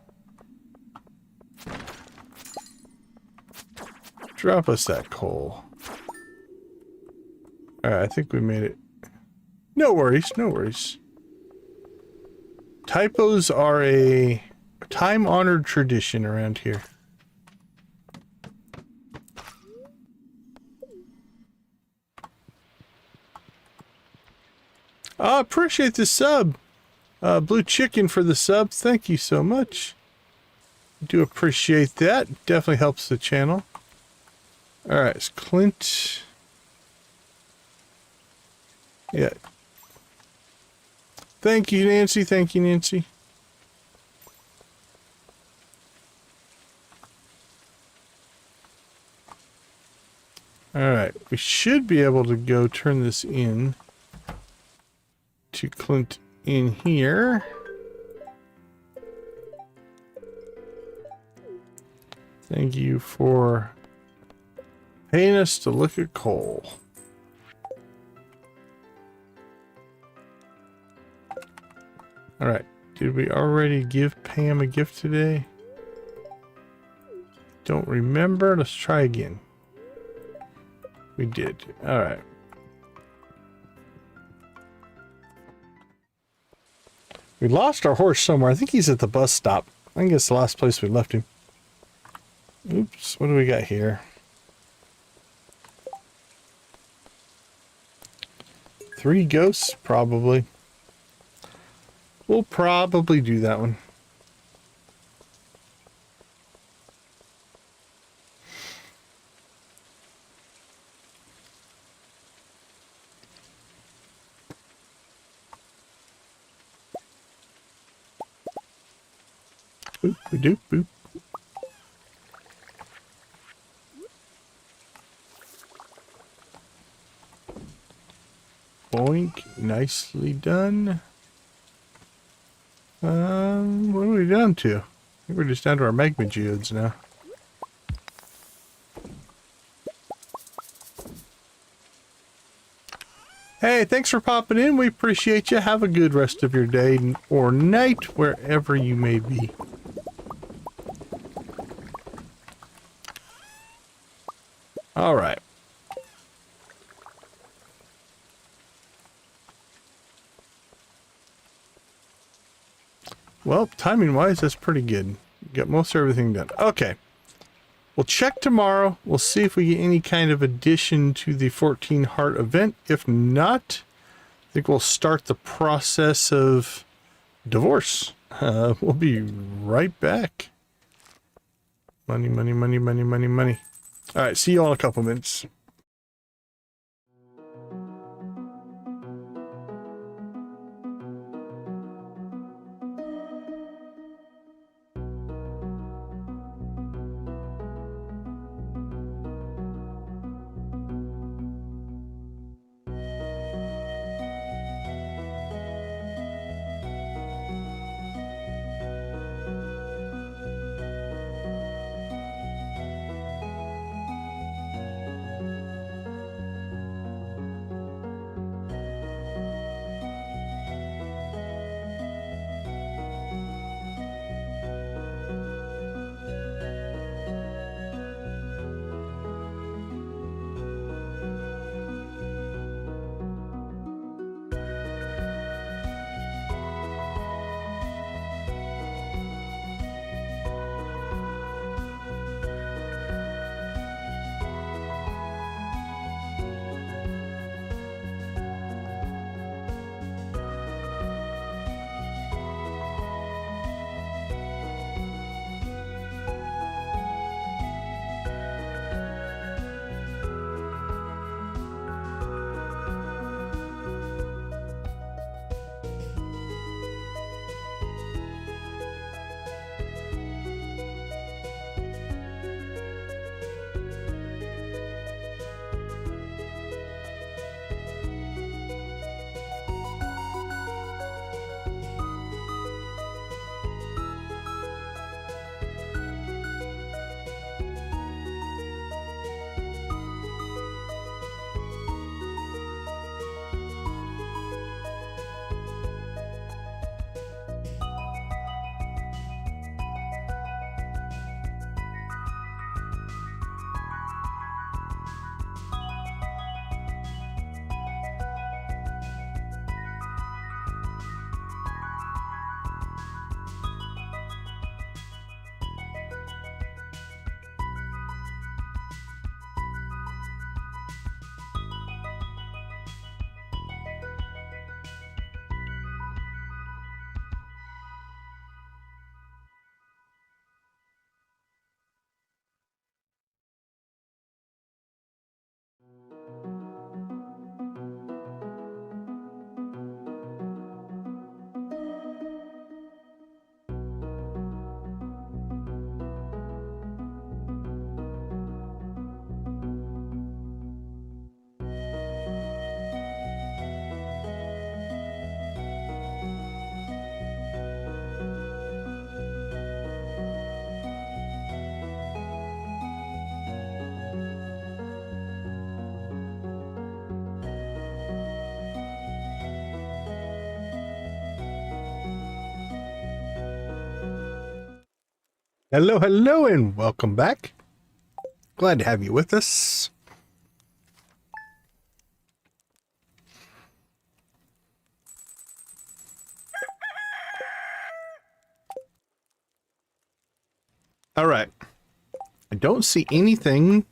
Drop us that coal. Alright, I think we made it. No worries, no worries. Typos are a time-honored tradition around here. I appreciate the sub. Blue Chicken for the sub. Thank you so much. Do appreciate that. Definitely helps the channel. Alright, it's Clint. Yeah. Thank you, Nancy. Thank you, Nancy. Alright, we should be able to go turn this in to Clint in here. Thank you for paying us to look at coal. Alright, did we already give Pam a gift today? Don't remember. Let's try again. We did. Alright. We lost our horse somewhere. I think he's at the bus stop. I think it's the last place we left him. Oops, what do we got here? 3 ghosts, probably. We'll probably do that one. Boop, doop, boop. Boink, nicely done. What are we down to? I think we're just down to our magma geodes now. Hey, thanks for popping in. We appreciate you. Have a good rest of your day or night, wherever you may be. All right. Well, timing-wise, that's pretty good. Got most everything done. Okay. We'll check tomorrow. We'll see if we get any kind of addition to the 14 heart event. If not, I think we'll start the process of divorce. We'll be right back. Money, money, money, money, money, money. All right, see you all in a couple minutes. Hello, hello, and welcome back. Glad to have you with us. All right. I don't see anything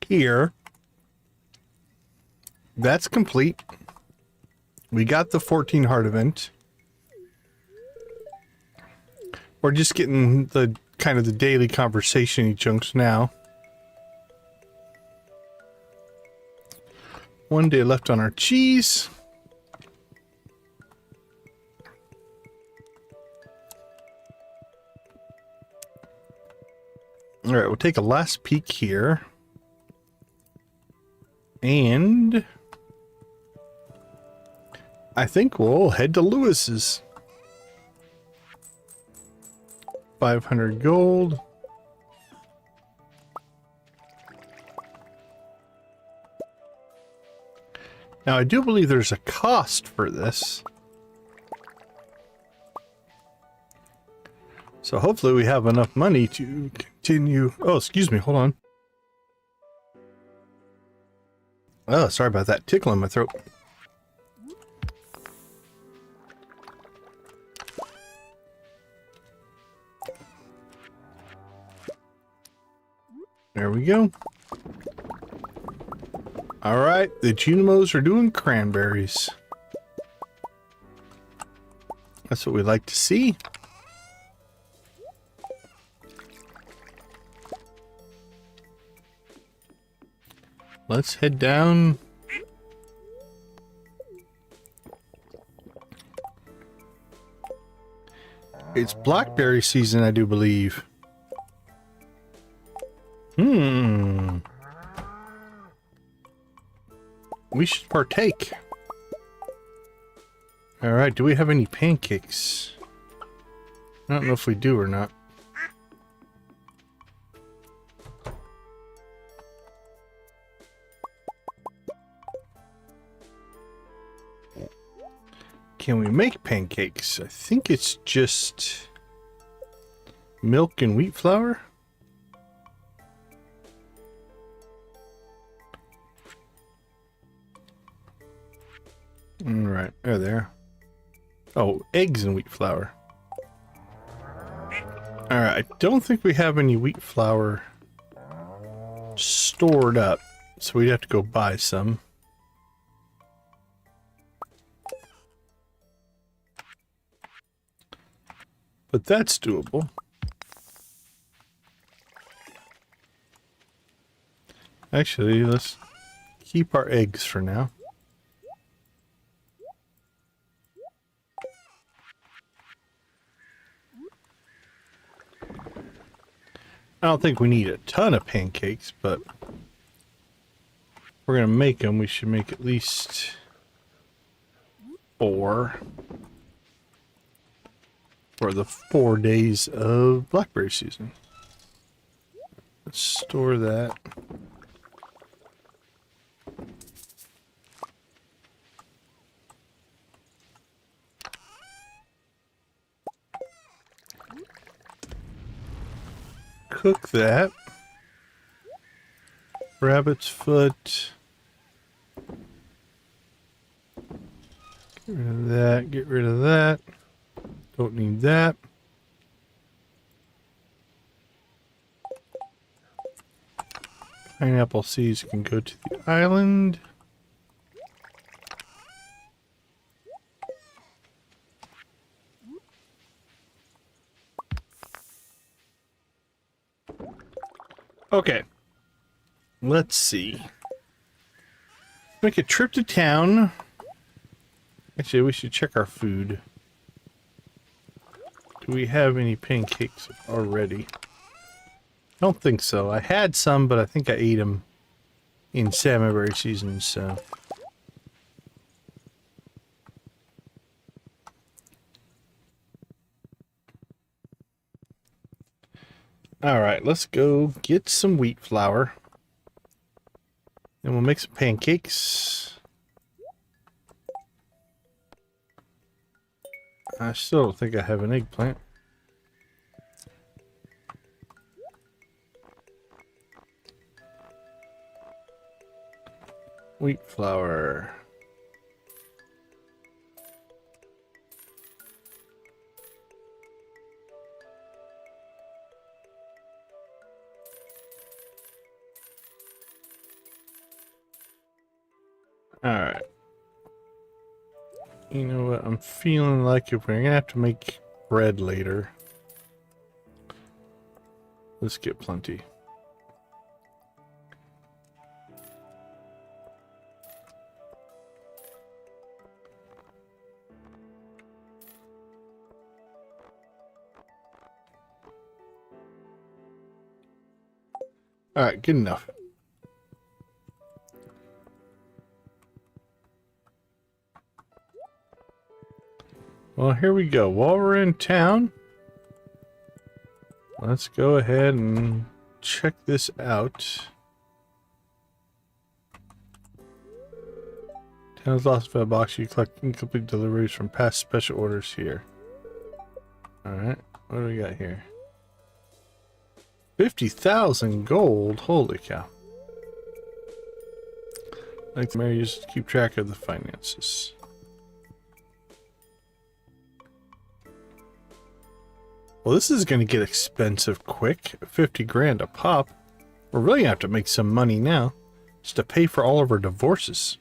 here. That's complete. We got the 14 heart event. We're just getting the kind of the daily conversation chunks now. One day left on our cheese. All right, we'll take a last peek here. And I think we'll head to Lewis's. 500 gold. Now, I do believe there's a cost for this. So hopefully we have enough money to continue. Oh, excuse me. Hold on. Oh, sorry about that tickle in my throat. There we go. All right, the Junimos are doing cranberries. That's what we like to see. Let's head down. It's blackberry season, I do believe. We should partake. All right, do we have any pancakes? I don't know if we do or not. Can we make pancakes? I think it's just milk and wheat flour. All right, there. Oh, eggs and wheat flour. All right, I don't think we have any wheat flour stored up, so we'd have to go buy some. But that's doable. Actually, let's keep our eggs for now. I don't think we need a ton of pancakes, but if we're going to make them, we should make at least 4 for the 4 days of blackberry season. Let's store that. Cook that. Rabbit's foot. Get rid of that. Get rid of that. Don't need that. Pineapple seeds can go to the island. Okay. Let's see. Make a trip to town. Actually, we should check our food. Do we have any pancakes already? I don't think so. I had some, but I think I ate them in salmonberry season, so. Alright, let's go get some wheat flour. And we'll make some pancakes. I still don't think I have an eggplant. Wheat flour. Alright. You know what? I'm feeling like if we're gonna have to make bread later, let's get plenty. Alright, good enough. Well, here we go. While we're in town, let's go ahead and check this out. Town's lost a box. You collect incomplete deliveries from past special orders here. Alright, what do we got here? 50,000 gold. Holy cow. Like Mary used to keep track of the finances. Well, this is going to get expensive quick. 50 grand a pop. We're really going to have to make some money now just to pay for all of our divorces.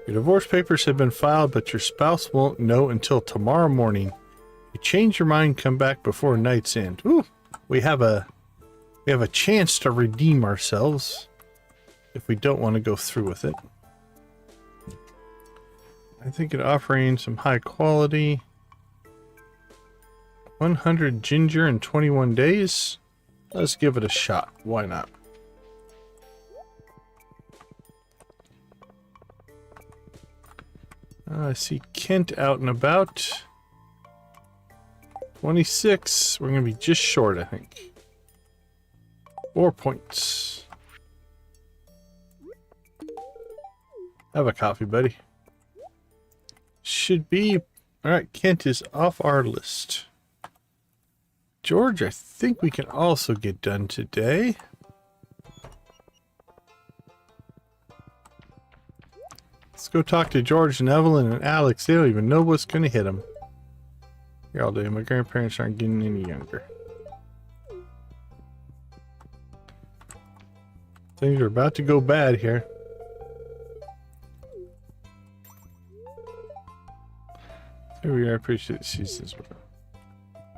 Your divorce papers have been filed, but your spouse won't know until tomorrow morning. You change your mind, come back before night's end. Ooh, we have a chance to redeem ourselves if we don't want to go through with it. I think it offering some high quality. 100 ginger in 21 days. Let's give it a shot. Why not? I see Kent out and about. 26. We're going to be just short, I think. 4 points. Have a coffee, buddy. Should be... Alright, Kent is off our list. George, I think we can also get done today. Let's go talk to George and Evelyn and Alex. They don't even know what's going to hit them. Here all day. My grandparents aren't getting any younger. Things are about to go bad here. Here we are. I appreciate the seasons.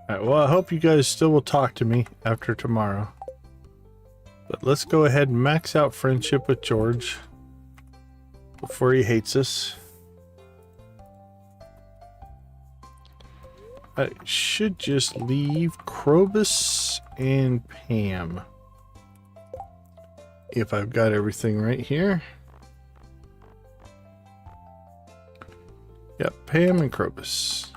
Alright, well, I hope you guys still will talk to me after tomorrow. But let's go ahead and max out friendship with George before he hates us. I should just leave Krobus and Pam. If I've got everything right here. Yep, Pam and Krobus.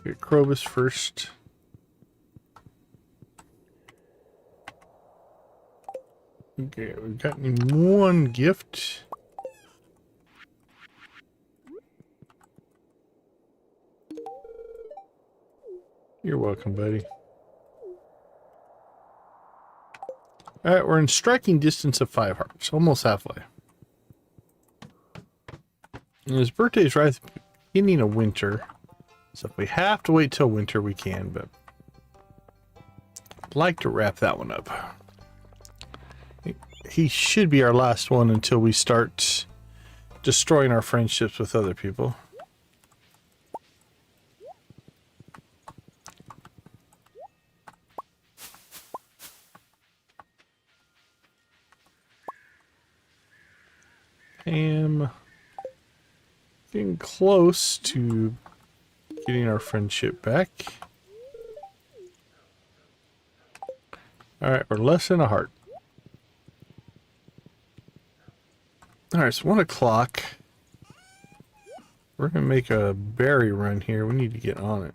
Get Krobus first. Okay, we've gotten one gift. You're welcome, buddy. Alright, we're in striking distance of 5 hearts. Almost halfway. And his birthday's right at the beginning of winter. So if we have to wait till winter, we can, but I'd like to wrap that one up. He should be our last one until we start destroying our friendships with other people. Pam, getting close to getting our friendship back. Alright, we're less than a heart. Alright, it's 1 o'clock. We're going to make a berry run here. We need to get on it.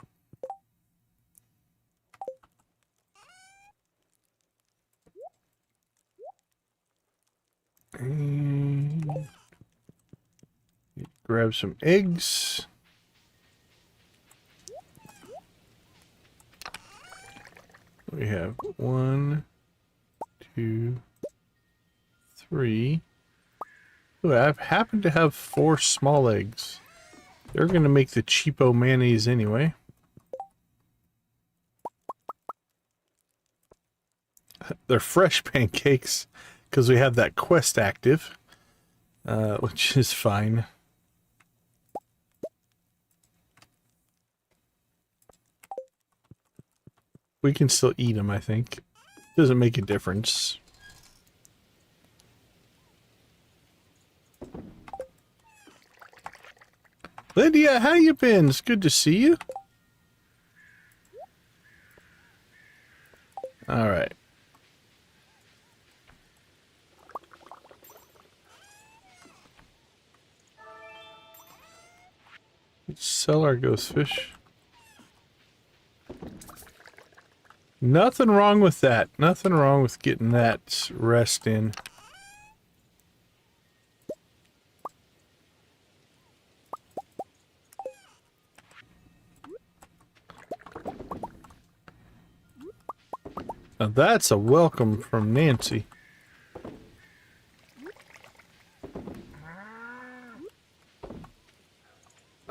And grab some eggs. We have 1, 2, 3. Ooh, I happen to have 4 small eggs. They're going to make the cheapo mayonnaise anyway. They're fresh pancakes because we have that quest active, which is fine. We can still eat them, I think. Doesn't make a difference. Lydia, how you been? It's good to see you. All right. Let's sell our ghost fish. Nothing wrong with that. Nothing wrong with getting that rest in. Now that's a welcome from Nancy.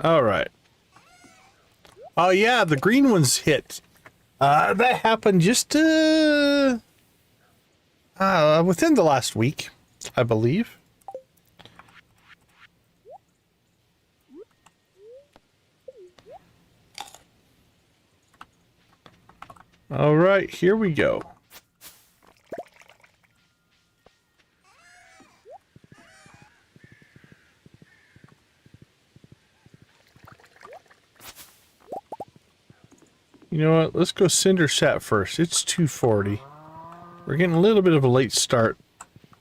All right. Oh yeah, the green one's hit. That happened just within the last week, I believe. All right, here we go. You know what? Let's go Cinder Sat first. It's 2:40. We're getting a little bit of a late start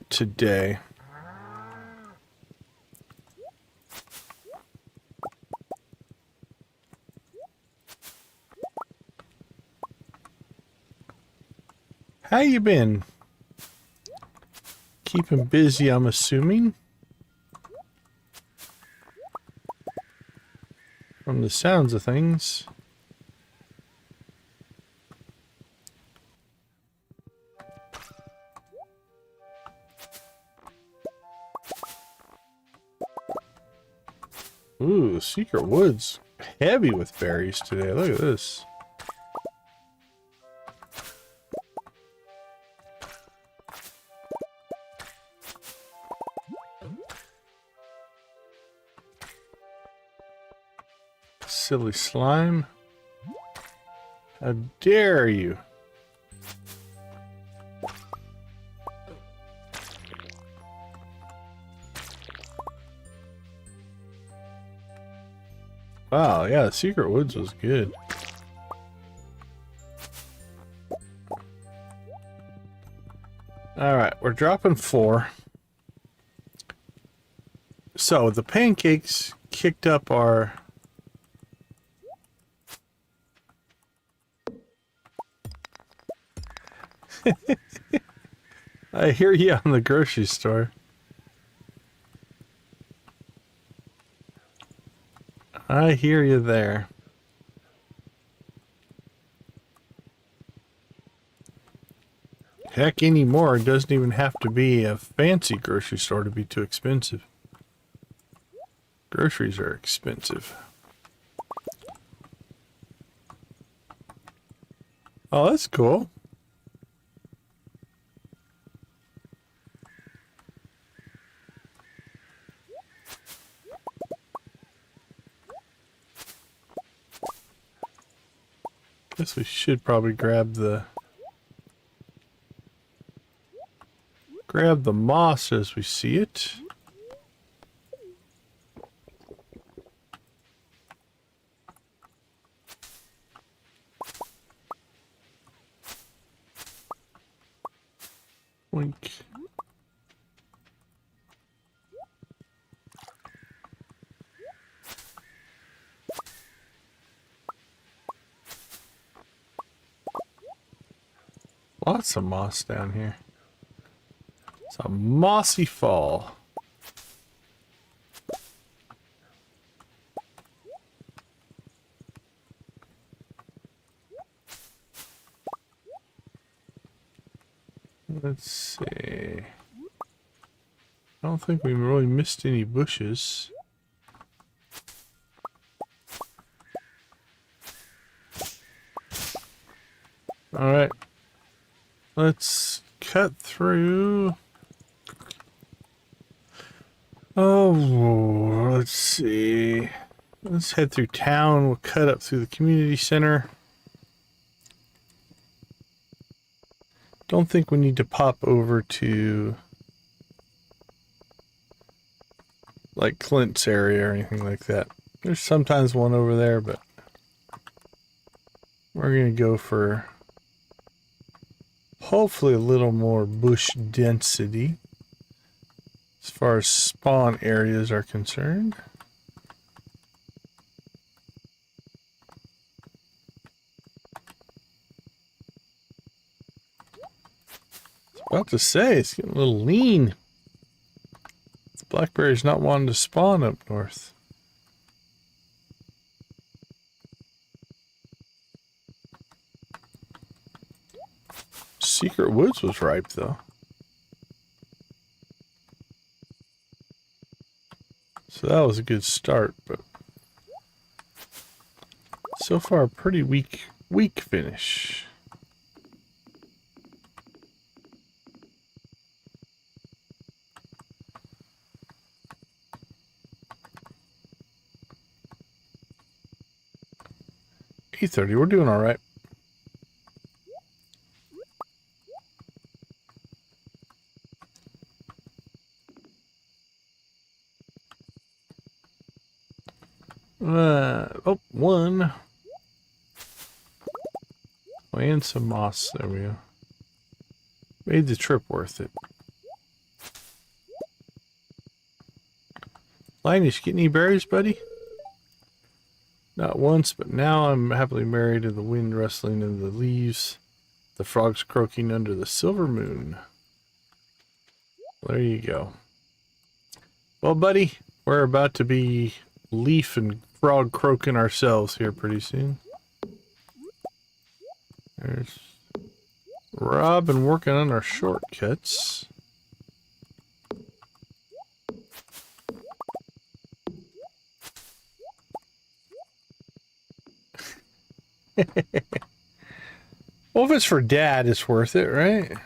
today. How you been? Keeping busy, I'm assuming. From the sounds of things. Ooh, Secret Woods. Heavy with berries today. Look at this. Silly slime. How dare you? Wow, yeah, the Secret Woods was good. Alright, we're dropping 4. So, the pancakes kicked up our... I hear you on the grocery store. I hear you there. Heck, anymore, it doesn't even have to be a fancy grocery store to be too expensive. Groceries are expensive. Oh, that's cool. Guess we should probably grab the moss as we see it. Wink. Lots of moss down here. It's a mossy fall. Let's see. I don't think we really missed any bushes. Alright. Let's cut through. Oh, let's see. Let's head through town. We'll cut up through the community center. Don't think we need to pop over to like Clint's area or anything like that. There's sometimes one over there, but we're going to go for hopefully a little more bush density as far as spawn areas are concerned. About to say, it's getting a little lean. Blackberry's not wanting to spawn up north. Secret Woods was ripe, though. So that was a good start, but so far a pretty weak finish. $8:30, we're doing all right. Oh, one. Oh, and some moss. There we go. Made the trip worth it. Linus, get any berries, buddy? Not once, but now I'm happily married to the wind rustling in the leaves, the frogs croaking under the silver moon. There you go. Well, buddy, we're about to be leaf and frog croaking ourselves here pretty soon. There's Robin working on our shortcuts. Well, if it's for Dad, it's worth it, right?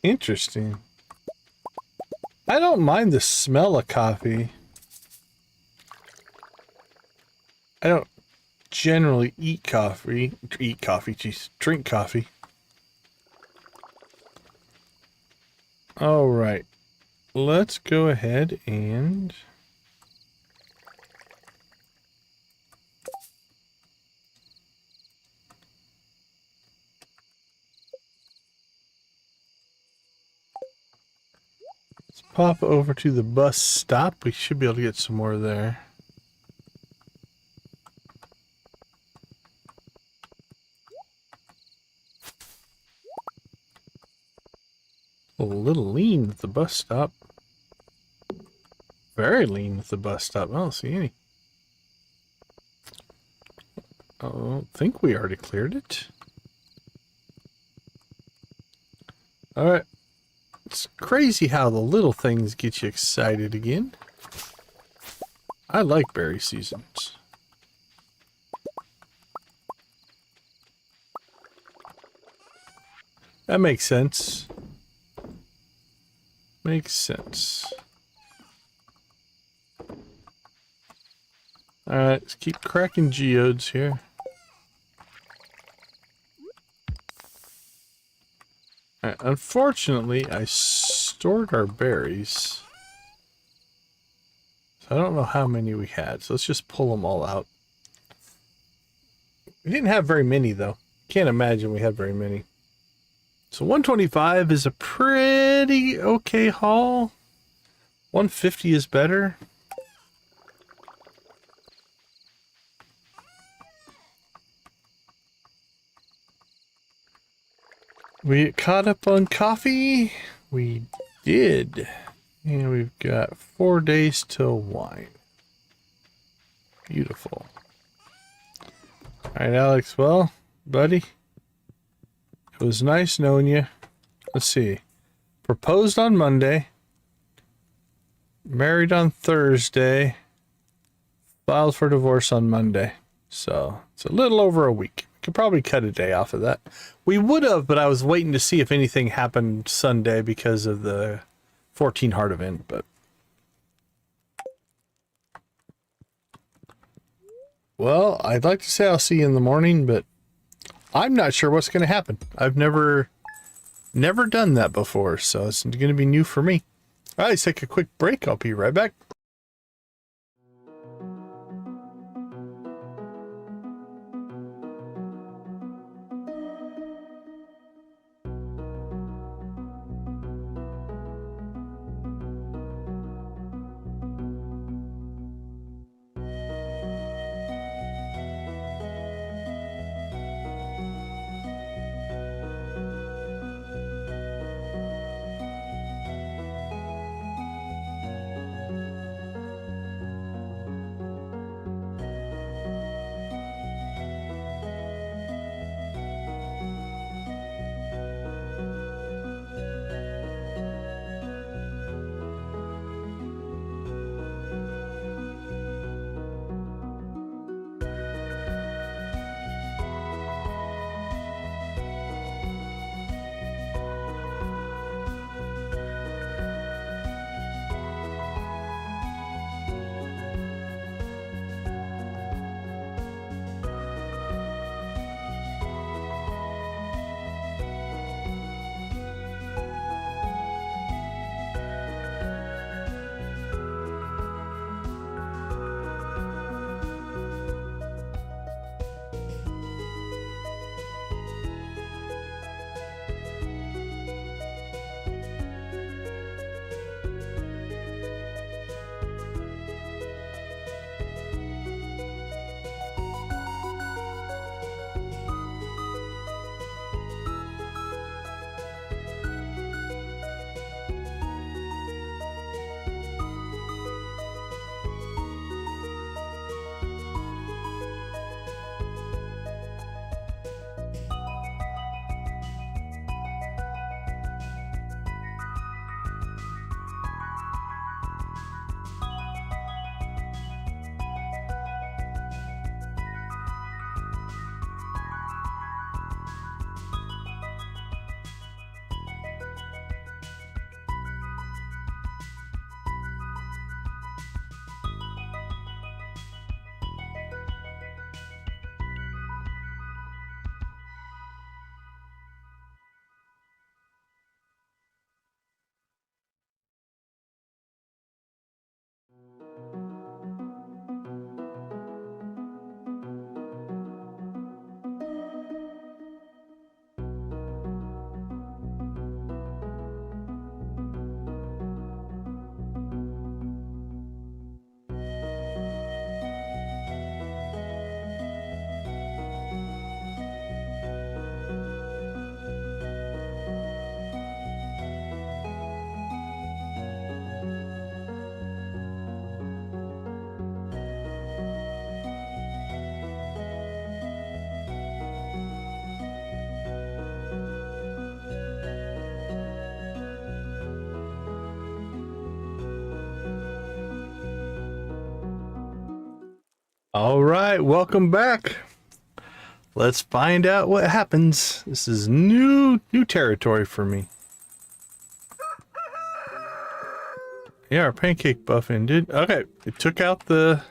Interesting. I don't mind the smell of coffee. I don't generally eat coffee. Drink coffee. All right. Let's go ahead and let's pop over to the bus stop. We should be able to get some more there. A little lean at the bus stop. Very lean at the bus stop. I don't see any. I don't think we already cleared it. Alright. It's crazy how the little things get you excited again. I like berry seasons. That makes sense. Makes sense. Alright, let's keep cracking geodes here. Alright, unfortunately, I stored our berries. So I don't know how many we had, so let's just pull them all out. We didn't have very many, though. Can't imagine we had very many. So 125 is a pretty okay haul. 150 is better. We caught up on coffee. We did. And we've got 4 days till wine. Beautiful. All right, Alex. Well, buddy, it was nice knowing you. Let's see. Proposed on Monday. Married on Thursday. Filed for divorce on Monday. So it's a little over a week. Could probably cut a day off of that. We would have, but I was waiting to see if anything happened Sunday because of the 14 heart event, but well, I'd like to say I'll see you in the morning, but I'm not sure what's going to happen. I've never done that before, so it's going to be new for me. All right, let's take a quick break. I'll be right back. All right, welcome back. Let's find out what happens. This is new territory for me. Yeah, our pancake buff ended. Okay, it took out the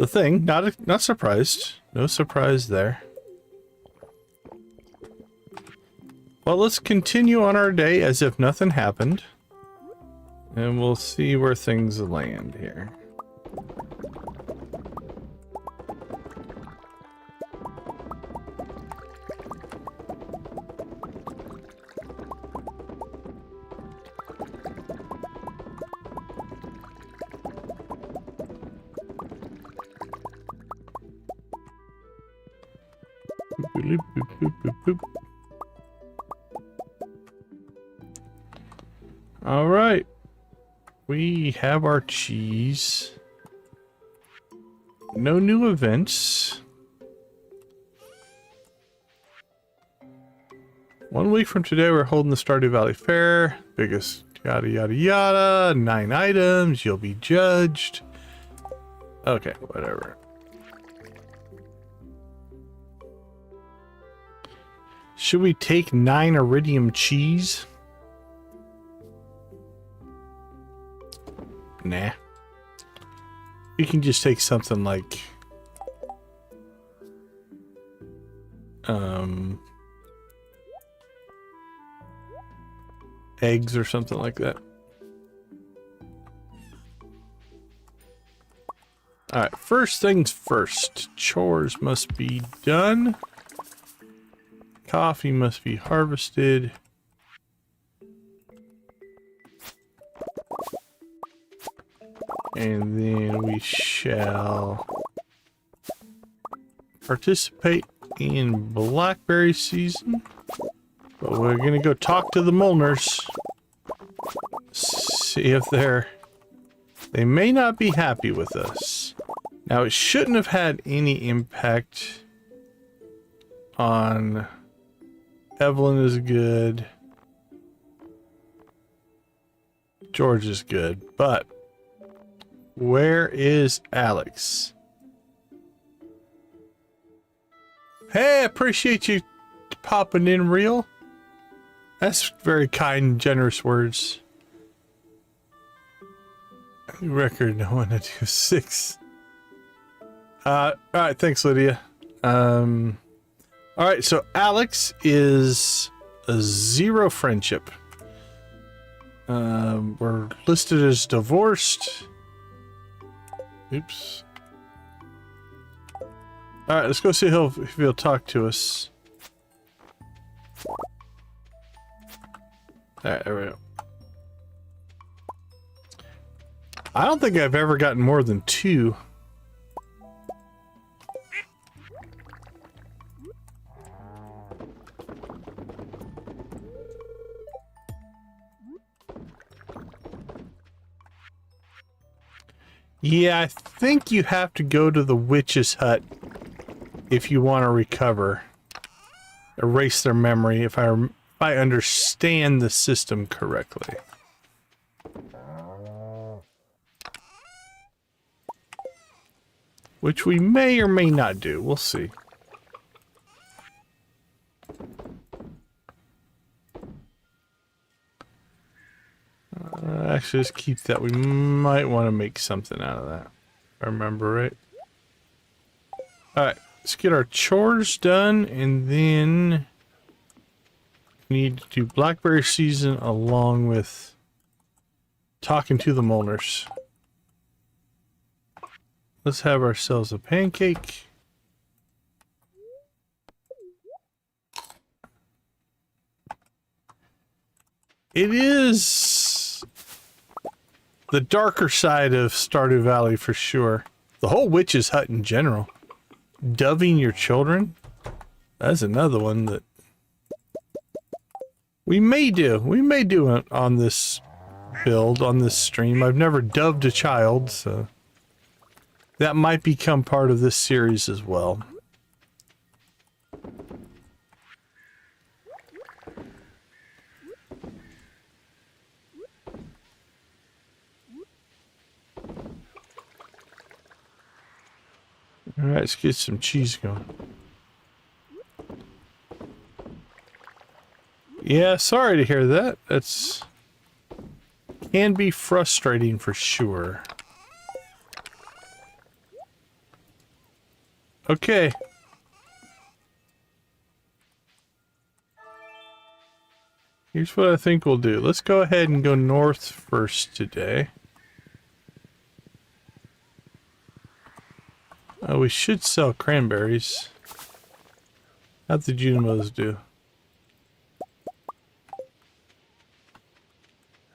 thing. Not surprised. No surprise there. Well, let's continue on our day as if nothing happened. And we'll see where things land here. Boop, boop, boop, boop, boop. All right. We have our cheese. No new events. 1 week from today, we're holding the Stardew Valley Fair. Biggest yada yada yada. 9 items. You'll be judged. Okay, whatever. Should we take 9 iridium cheese? Nah. We can just take something like eggs or something like that. Alright, first things first. Chores must be done. Coffee must be harvested. And then we shall participate in blackberry season. But we're gonna go talk to the Molners. See if they may not be happy with us. Now, it shouldn't have had any impact on Evelyn is good. George is good, but where is Alex? Hey, appreciate you popping in, Real. That's very kind, generous words. Record, I want to do 6. Alright, thanks, Lydia. Alright, so Alex is a 0 friendship. We're listed as divorced. Oops. Alright, let's go see if he'll talk to us. Alright, there we go. I don't think I've ever gotten more than 2. Yeah, I think you have to go to the witch's hut if you want to recover. Erase their memory, if I understand the system correctly. Which we may or may not do. We'll see. Actually, let's keep that. We might want to make something out of that. If I remember right. Alright, let's get our chores done, and then we need to do blackberry season along with talking to the Molners. Let's have ourselves a pancake. It is the darker side of Stardew Valley for sure. The whole witch's hut in general. Doving your children. That's another one that we may do. We may do it on this build, on this stream. I've never doved a child, so that might become part of this series as well. Alright, let's get some cheese going. Yeah, sorry to hear that. That's can be frustrating for sure. Okay. Here's what I think we'll do. Let's go ahead and go north first today. We should sell cranberries. How'd the Junimos do?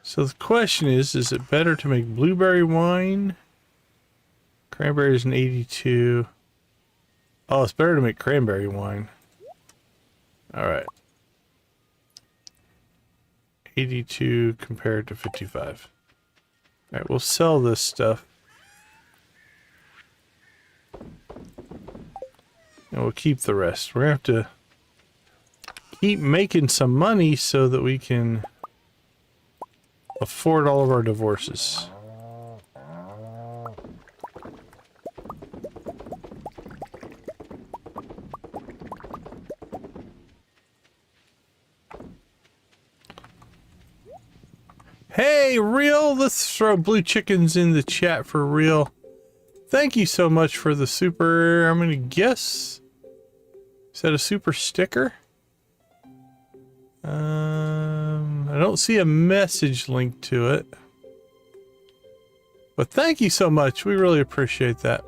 So the question is it better to make blueberry wine? Cranberry is an 82. Oh, it's better to make cranberry wine. Alright. 82 compared to 55. Alright, we'll sell this stuff. And we'll keep the rest. We're going to have to keep making some money so that we can afford all of our divorces. Hey, Real! Let's throw blue chickens in the chat for Real. Thank you so much for the super, I'm gonna guess. Is that a super sticker? I don't see a message link to it. But thank you so much. We really appreciate that.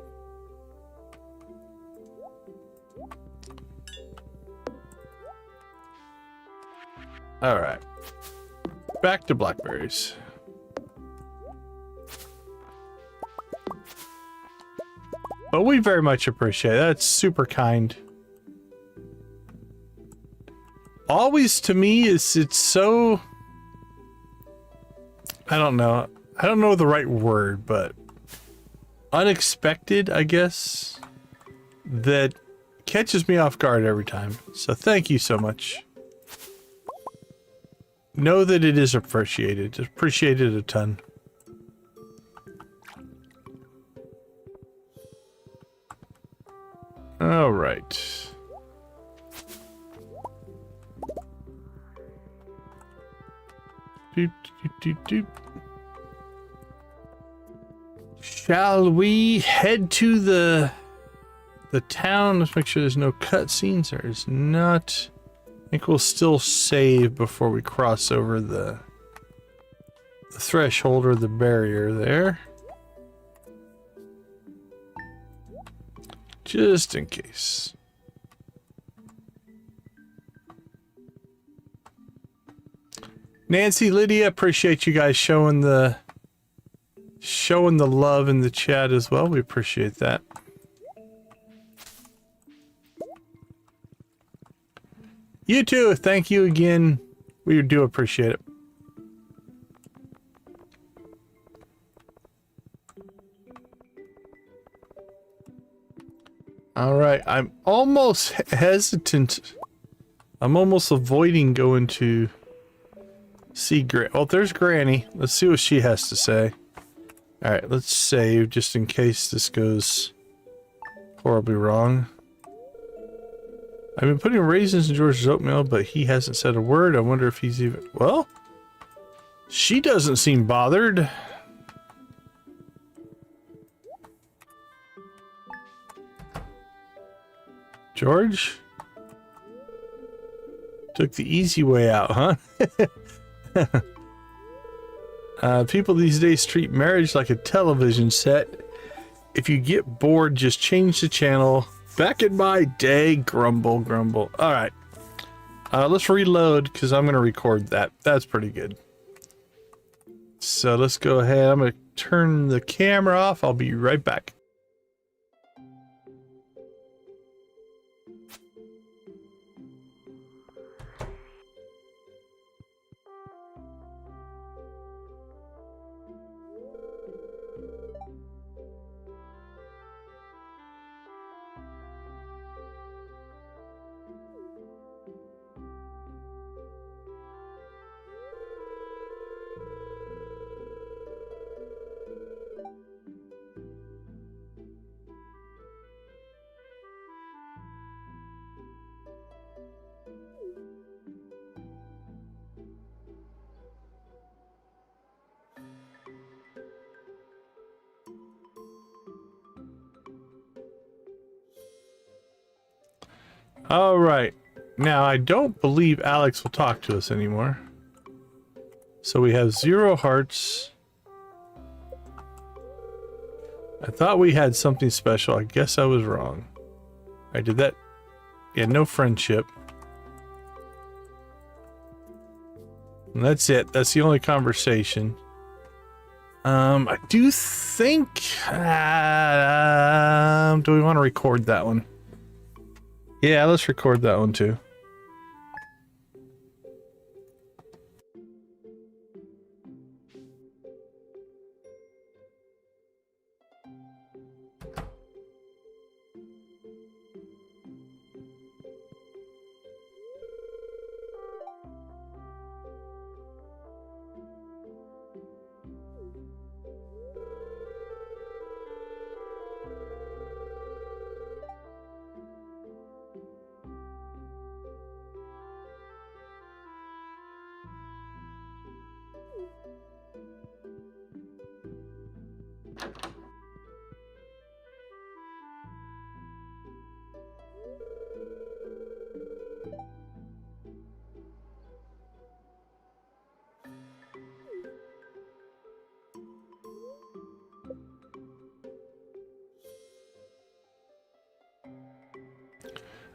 All right. Back to blackberries. But we very much appreciate it. That's super kind. Always to me is it's so, I don't know the right word, but unexpected, I guess, that catches me off guard every time. So thank you so much. Know that it is appreciated. Appreciated a ton. All right. Doop, doop, doop, doop. Shall we head to the town? Let's make sure there's no cutscenes. There is not. I think we'll still save before we cross over the threshold or the barrier there. Just in case. Nancy, Lydia, appreciate you guys showing the love in the chat as well. We appreciate that. You too. Thank you again. We do appreciate it. All right. I'm almost hesitant. I'm almost avoiding going to see Granny. Oh, there's Granny. Let's see what she has to say. All right. Let's save just in case this goes horribly wrong. I've been putting raisins in George's oatmeal, but he hasn't said a word. I wonder if he's even... Well, she doesn't seem bothered. George? Took the easy way out, huh? People these days treat marriage like a television set. If you get bored, just change the channel. Back in my day, grumble, grumble. All right. Let's reload because I'm going to record that. That's pretty good. So let's go ahead. I'm going to turn the camera off. I'll be right back. All right. Now, I don't believe Alex will talk to us anymore. So we have 0 hearts. I thought we had something special. I guess I was wrong. I did that. Yeah, no friendship. And that's it. That's the only conversation. I do think... do we want to record that one? Yeah, let's record that one too.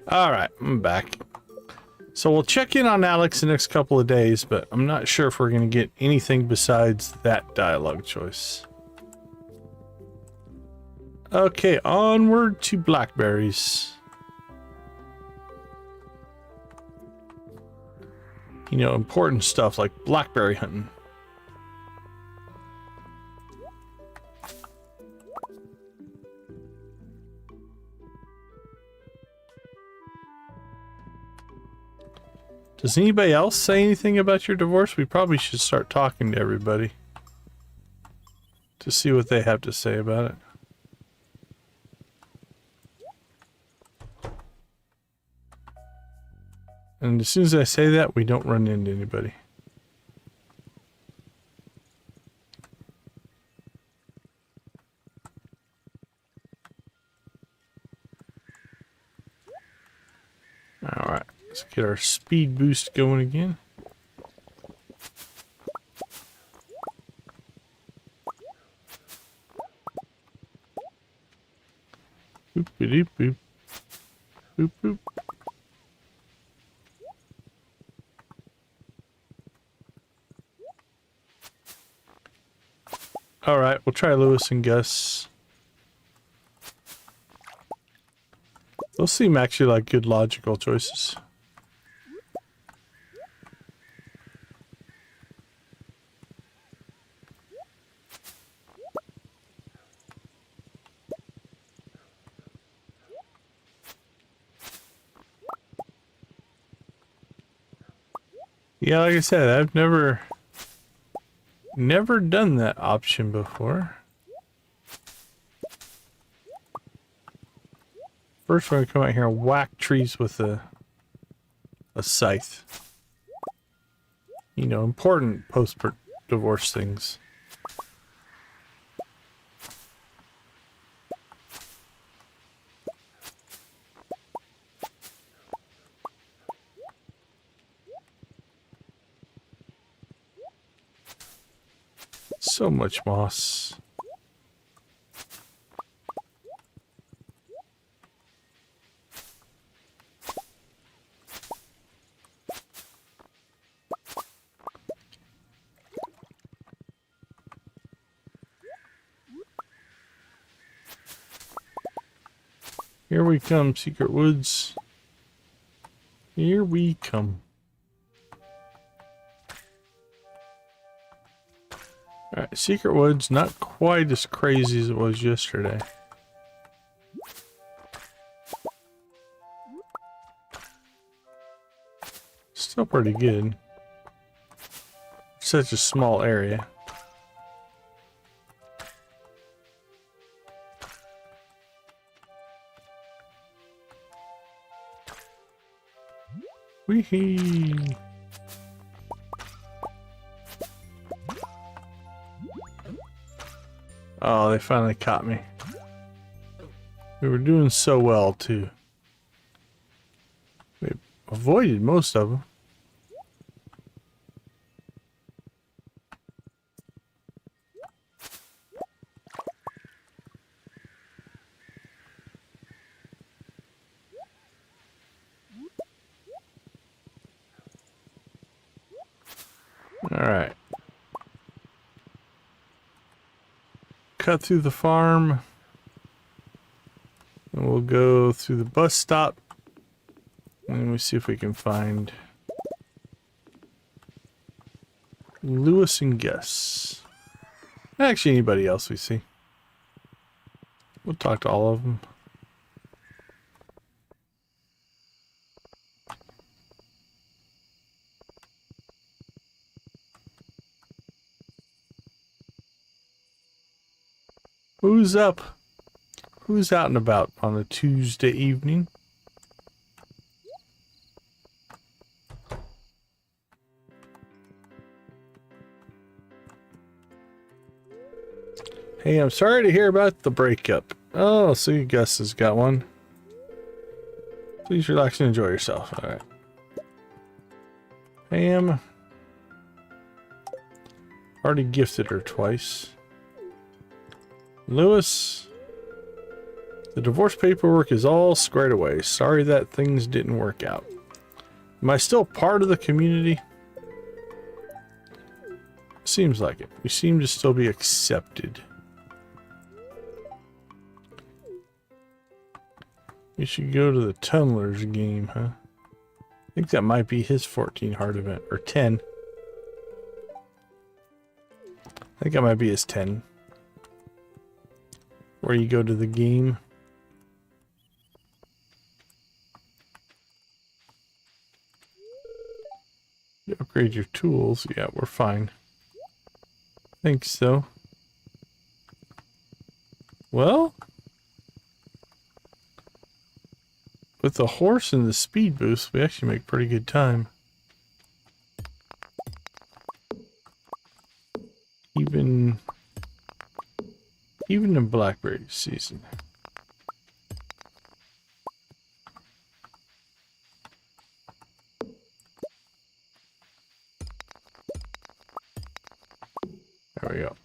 All right, I'm back. So we'll check in on Alex the next couple of days, but I'm not sure if we're going to get anything besides that dialogue choice. Okay, onward to blackberries. You know, important stuff like blackberry hunting. Does anybody else say anything about your divorce? We probably should start talking to everybody to see what they have to say about it. And as soon as I say that, we don't run into anybody. Alright, let's get our speed boost going again. Boop boop boop. Boop boop. Alright, we'll try Lewis and Gus. Those seem actually like good logical choices. Yeah, like I said, I've never done that option before. First we're gonna come out here and whack trees with a scythe. You know, important post-divorce things. So much moss. Here we come, Secret Woods. Here we come. Alright, Secret Woods, not quite as crazy as it was yesterday. Still pretty good. Such a small area. Wee-hee. Oh, they finally caught me. We were doing so well, too. We avoided most of them. Alright. Cut through the farm. And we'll go through the bus stop. And we see if we can find Lewis and Gus. Actually, anybody else we see. We'll talk to all of them. Who's up? Who's out and about on a Tuesday evening? Hey, I'm sorry to hear about the breakup. Oh, so you Gus has got one. Please relax and enjoy yourself. Alright. Pam. Already gifted her twice. Lewis. The divorce paperwork is all squared away. Sorry that things didn't work out. Am I still part of the community? Seems like it. We seem to still be accepted. We should go to the Tunnelers game, huh? I think that might be his 14 heart event. Or 10. I think that might be his 10. Where you go to the game. You upgrade your tools. Yeah, we're fine. Think so. Well, with the horse and the speed boost, we actually make pretty good time. Even in blackberry season. There we go.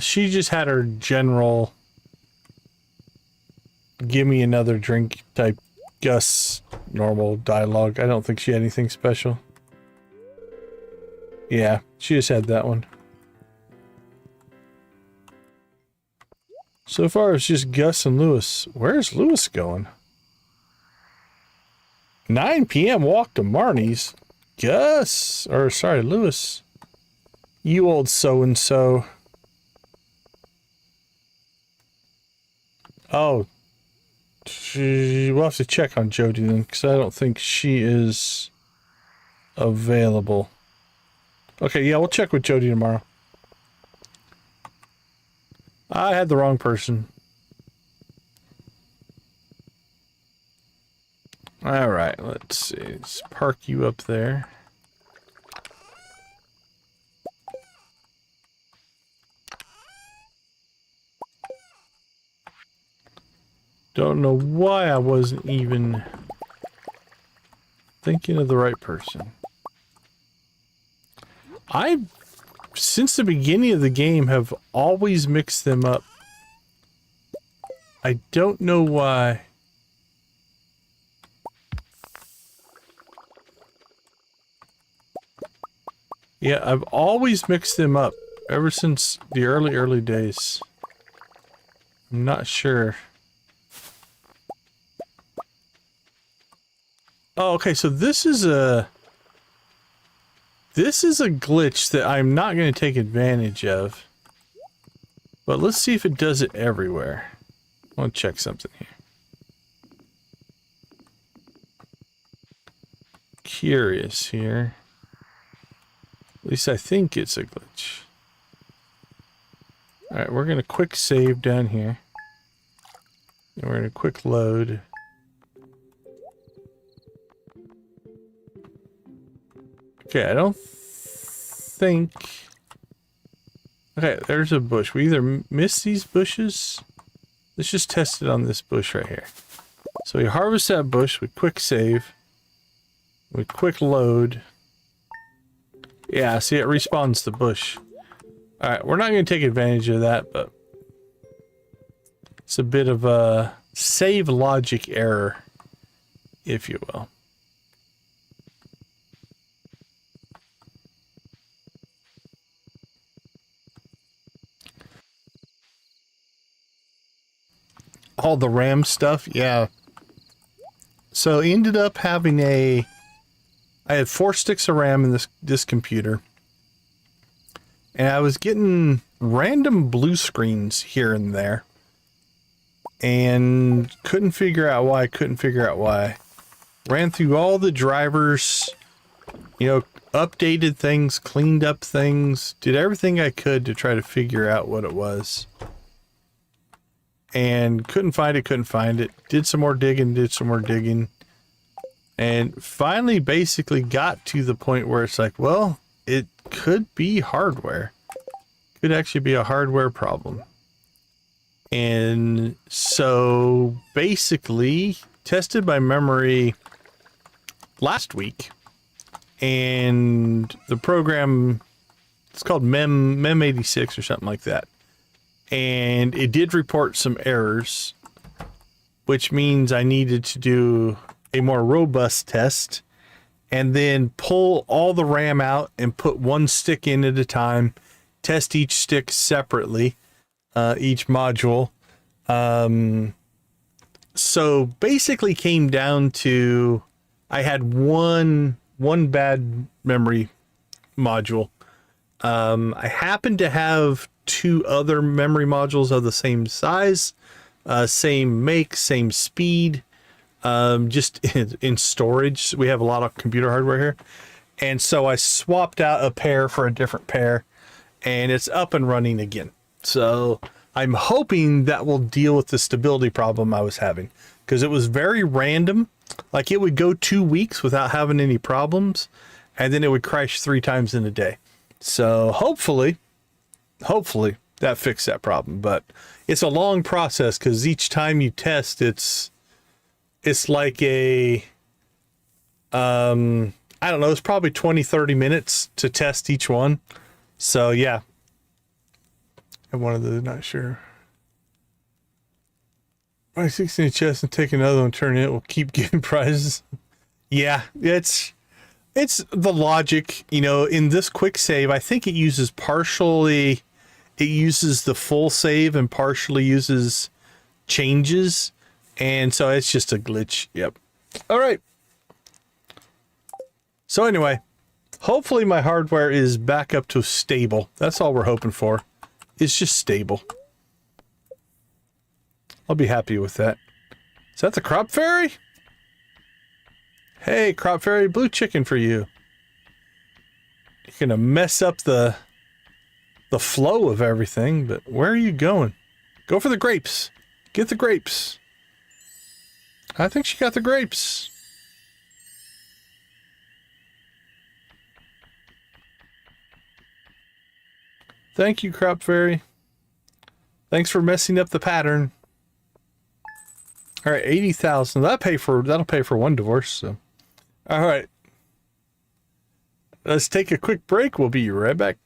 She just had her general give me another drink type Gus normal dialogue. I don't think she had anything special. Yeah, she just had that one. So far it's just Gus and Lewis. Where's Lewis going? 9 p.m. walk to Marnie's. Gus, or sorry, Lewis. You old so-and-so. Oh. We'll have to check on Jody then, because I don't think she is available. Okay, yeah, we'll check with Jody tomorrow. I had the wrong person. Alright, let's see. Let's park you up there. Don't know why I wasn't even thinking of the right person. I, since the beginning of the game, have always mixed them up. I don't know why. Yeah, I've always mixed them up ever since the early days. I'm not sure. Oh, okay, so this is a glitch that I'm not going to take advantage of. But let's see if it does it everywhere. I want to check something here. Curious here. At least I think it's a glitch. Alright, we're going to quick save down here. And we're going to quick load. Okay, I don't think... Okay, there's a bush. We either miss these bushes. Let's just test it on this bush right here. So we harvest that bush, we quick save. We quick load. Yeah, see, it respawns the bush. Alright, we're not going to take advantage of that, but... it's a bit of a save logic error, if you will. All the RAM stuff, yeah. So I ended up having I had 4 sticks of RAM in this computer. And I was getting random blue screens here and there. And couldn't figure out why. Ran through all the drivers, you know, updated things, cleaned up things, did everything I could to try to figure out what it was. And couldn't find it. Did some more digging. And finally basically got to the point where it's like, well, it could be hardware. Could actually be a hardware problem. And so basically tested my memory last week. And the program It's called Mem 86 or something like that. And it did report some errors, which means I needed to do a more robust test and then pull all the RAM out and put one stick in at a time, test each stick separately, each module. So basically came down to, I had one bad memory module. I happened to have two other memory modules of the same size, same make, same speed, just in storage. We have a lot of computer hardware here. And so I swapped out a pair for a different pair, and it's up and running again. So I'm hoping that will deal with the stability problem I was having, because it was very random. Like, it would go 2 weeks without having any problems, and then it would crash 3 times in a day. So hopefully that fixed that problem. But it's a long process, because each time you test, it's like a, I don't know, it's probably 20-30 minutes to test each one. So yeah. And one of the, not sure. Buy 16 chests and take another one, turn it, will keep giving prizes. Yeah, it's the logic, you know, in this quick save. I think it uses the full save and partially uses changes. And so it's just a glitch. Yep. All right. So anyway, hopefully my hardware is back up to stable. That's all we're hoping for. It's just stable. I'll be happy with that. Is that the crop fairy? Hey, crop fairy, blue chicken for you. You're gonna mess up the flow of everything, but where are you going? Go for the grapes. Get the grapes. I think she got the grapes. Thank you, crop fairy. Thanks for messing up the pattern. All right, 80,000. That'll pay for one divorce. So, all right. Let's take a quick break. We'll be right back.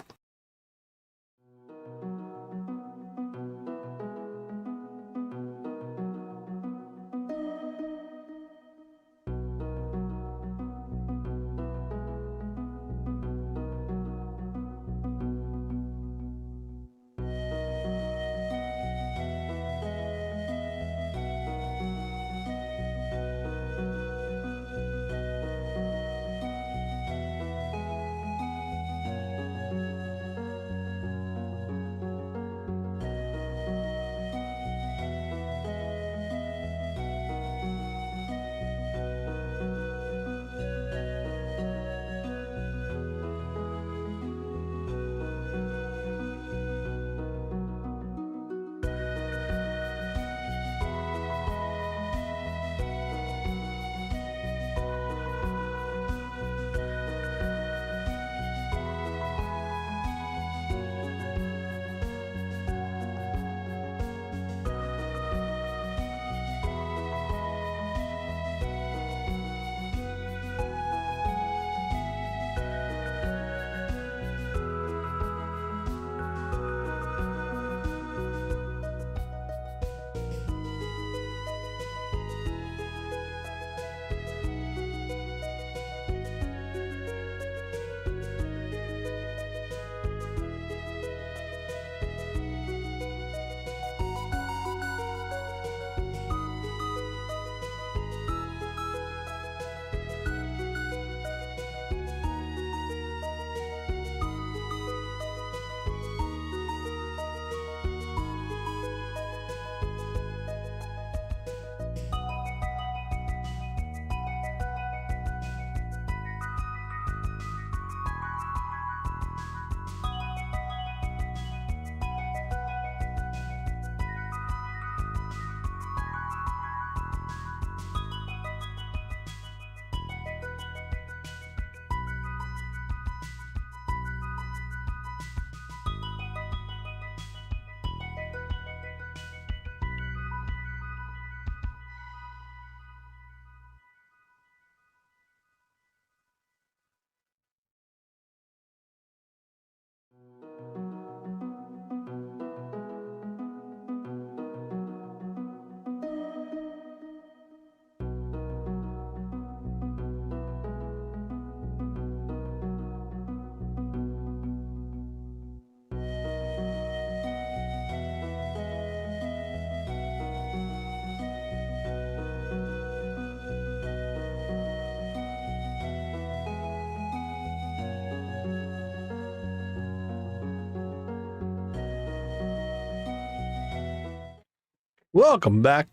Welcome back,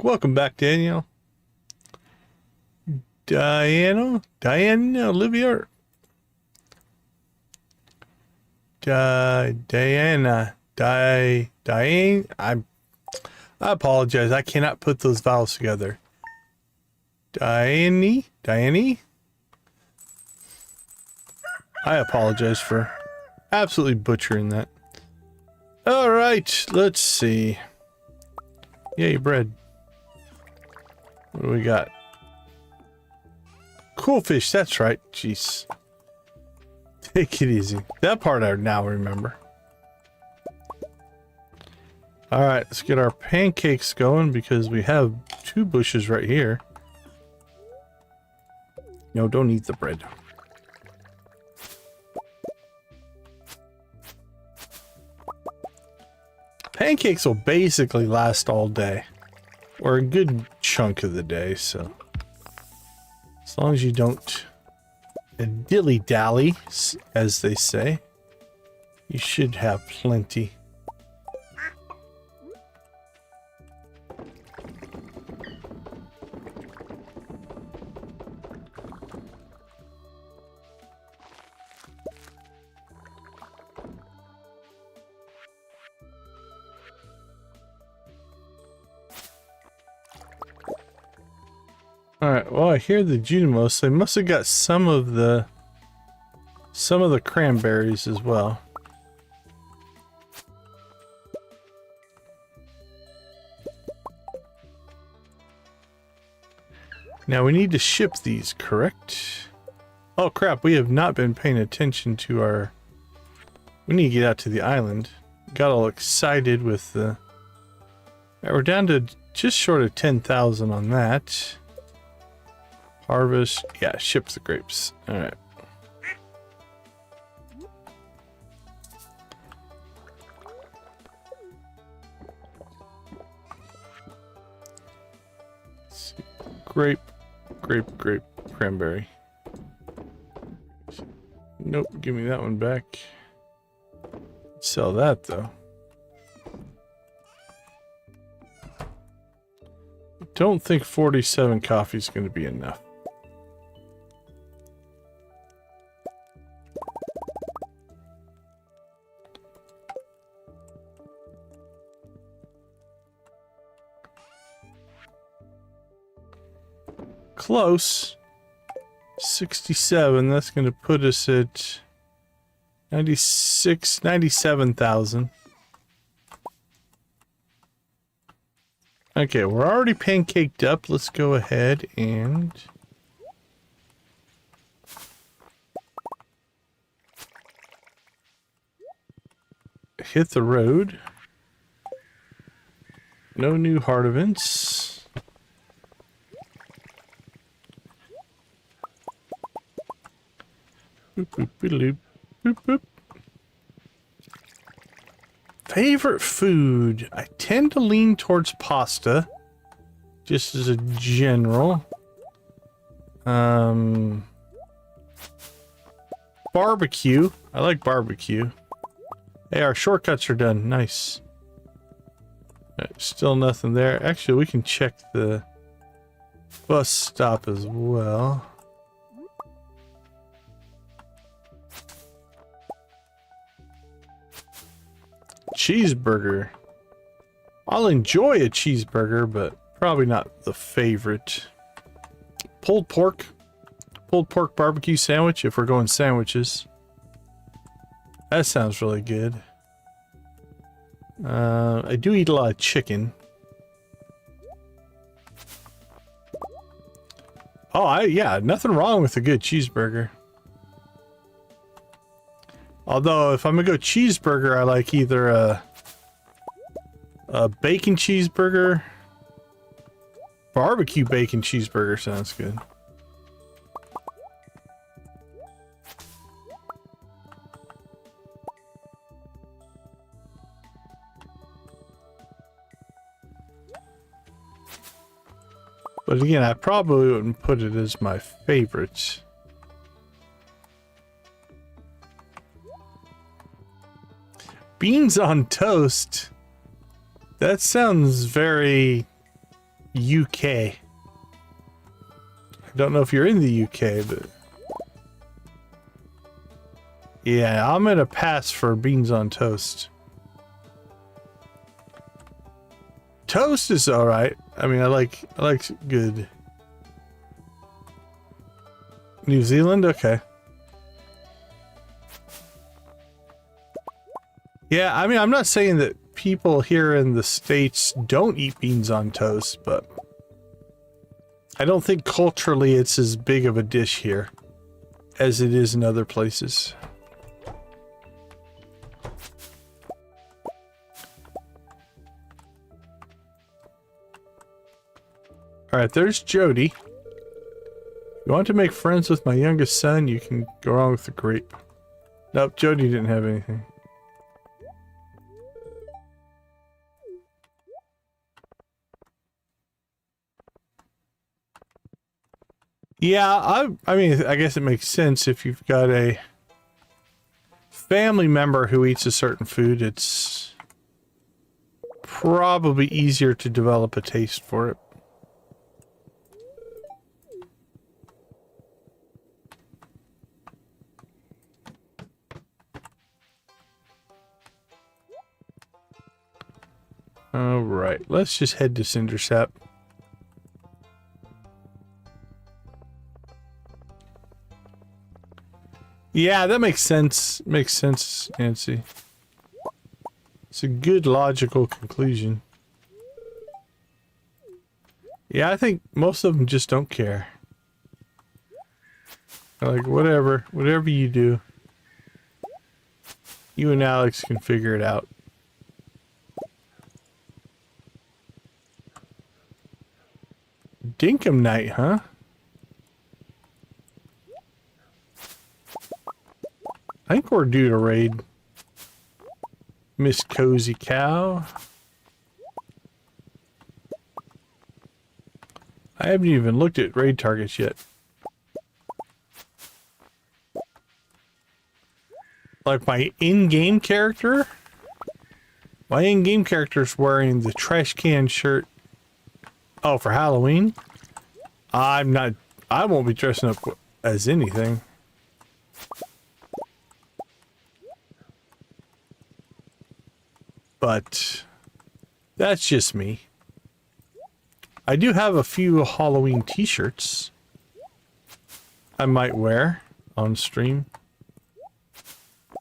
Daniel. Diana, Olivia, Diana, Diane. I apologize. I cannot put those vowels together. Diane. I apologize for absolutely butchering that. All right, let's see. Yay, bread. What do we got? Cool fish, that's right. Jeez. Take it easy. That part I now remember. Alright, let's get our pancakes going because we have 2 bushes right here. No, don't eat the bread. Pancakes will basically last all day. Or a good chunk of the day, so. As long as you don't dilly-dally, as they say, you should have plenty. Alright, well, I hear the Junimos. They must have got some of the cranberries as well. Now we need to ship these, correct? Oh crap, we have not been paying attention to our... We need to get out to the island. Got all excited with the... Right, we're down to just short of 10,000 on that. Harvest. Yeah, ship the grapes. Alright. Grape, cranberry. Nope, give me that one back. Sell that though. Don't think 47 coffee is going to be enough. Close. 67. That's going to put us at 97,000. Okay, we're already pancaked up. Let's go ahead and hit the road. No new heart events. Boop, boop, boop, boop, boop. Favorite food? I tend to lean towards pasta, just as a general. Barbecue. I like barbecue. Hey, our shortcuts are done. Nice. Still nothing there. Actually, we can check the bus stop as well. Cheeseburger. I'll enjoy a cheeseburger, but probably not the favorite. Pulled pork barbecue sandwich if we're going sandwiches. That sounds really good. I do eat a lot of chicken. Oh, yeah, nothing wrong with a good cheeseburger. Although, if I'm gonna go cheeseburger, I like either a bacon cheeseburger. Barbecue bacon cheeseburger sounds good. But again, I probably wouldn't put it as my favorite. Beans on toast. That sounds very UK. I don't know if you're in the UK, but yeah, I'm gonna pass for beans on toast. Toast is all right. I mean, I like good. New Zealand, okay. Yeah, I mean, I'm not saying that people here in the States don't eat beans on toast, but I don't think culturally it's as big of a dish here as it is in other places. Alright, there's Jody. If you want to make friends with my youngest son, you can go wrong with the grape. Nope, Jody didn't have anything. Yeah, I mean, I guess it makes sense if you've got a family member who eats a certain food, it's probably easier to develop a taste for it. All right, let's just head to Cindersap. Yeah, that makes sense. Makes sense, Nancy. It's a good logical conclusion. Yeah, I think most of them just don't care. They're like, whatever you do, you and Alex can figure it out. Dinkum night, huh? I think we're due to raid Miss Cozy Cow. I haven't even looked at raid targets yet. Like my in-game character? My in-game character's wearing the trash can shirt. Oh, for Halloween? I won't be dressing up as anything. But that's just me. I do have a few Halloween t-shirts I might wear on stream.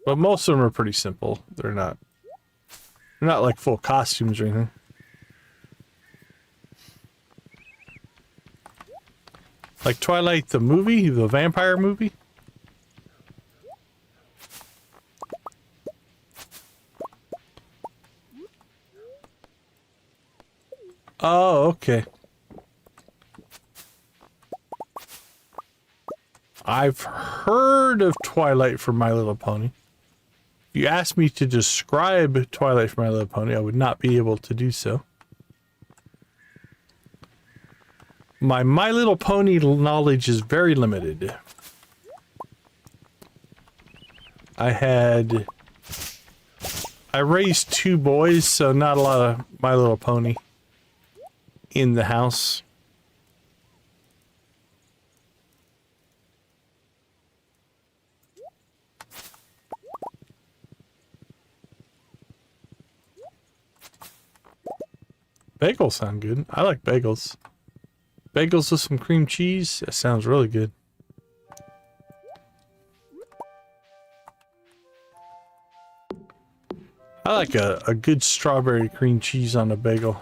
But most of them are pretty simple. They're not like full costumes or anything. Like Twilight the movie, the vampire movie. Oh, okay. I've heard of Twilight for My Little Pony. If you asked me to describe Twilight for My Little Pony, I would not be able to do so. My Little Pony knowledge is very limited. I raised 2 boys, so not a lot of My Little Pony in the house. Bagels sound good. I like bagels. Bagels with some cream cheese. That sounds really good. I like a good strawberry cream cheese on a bagel.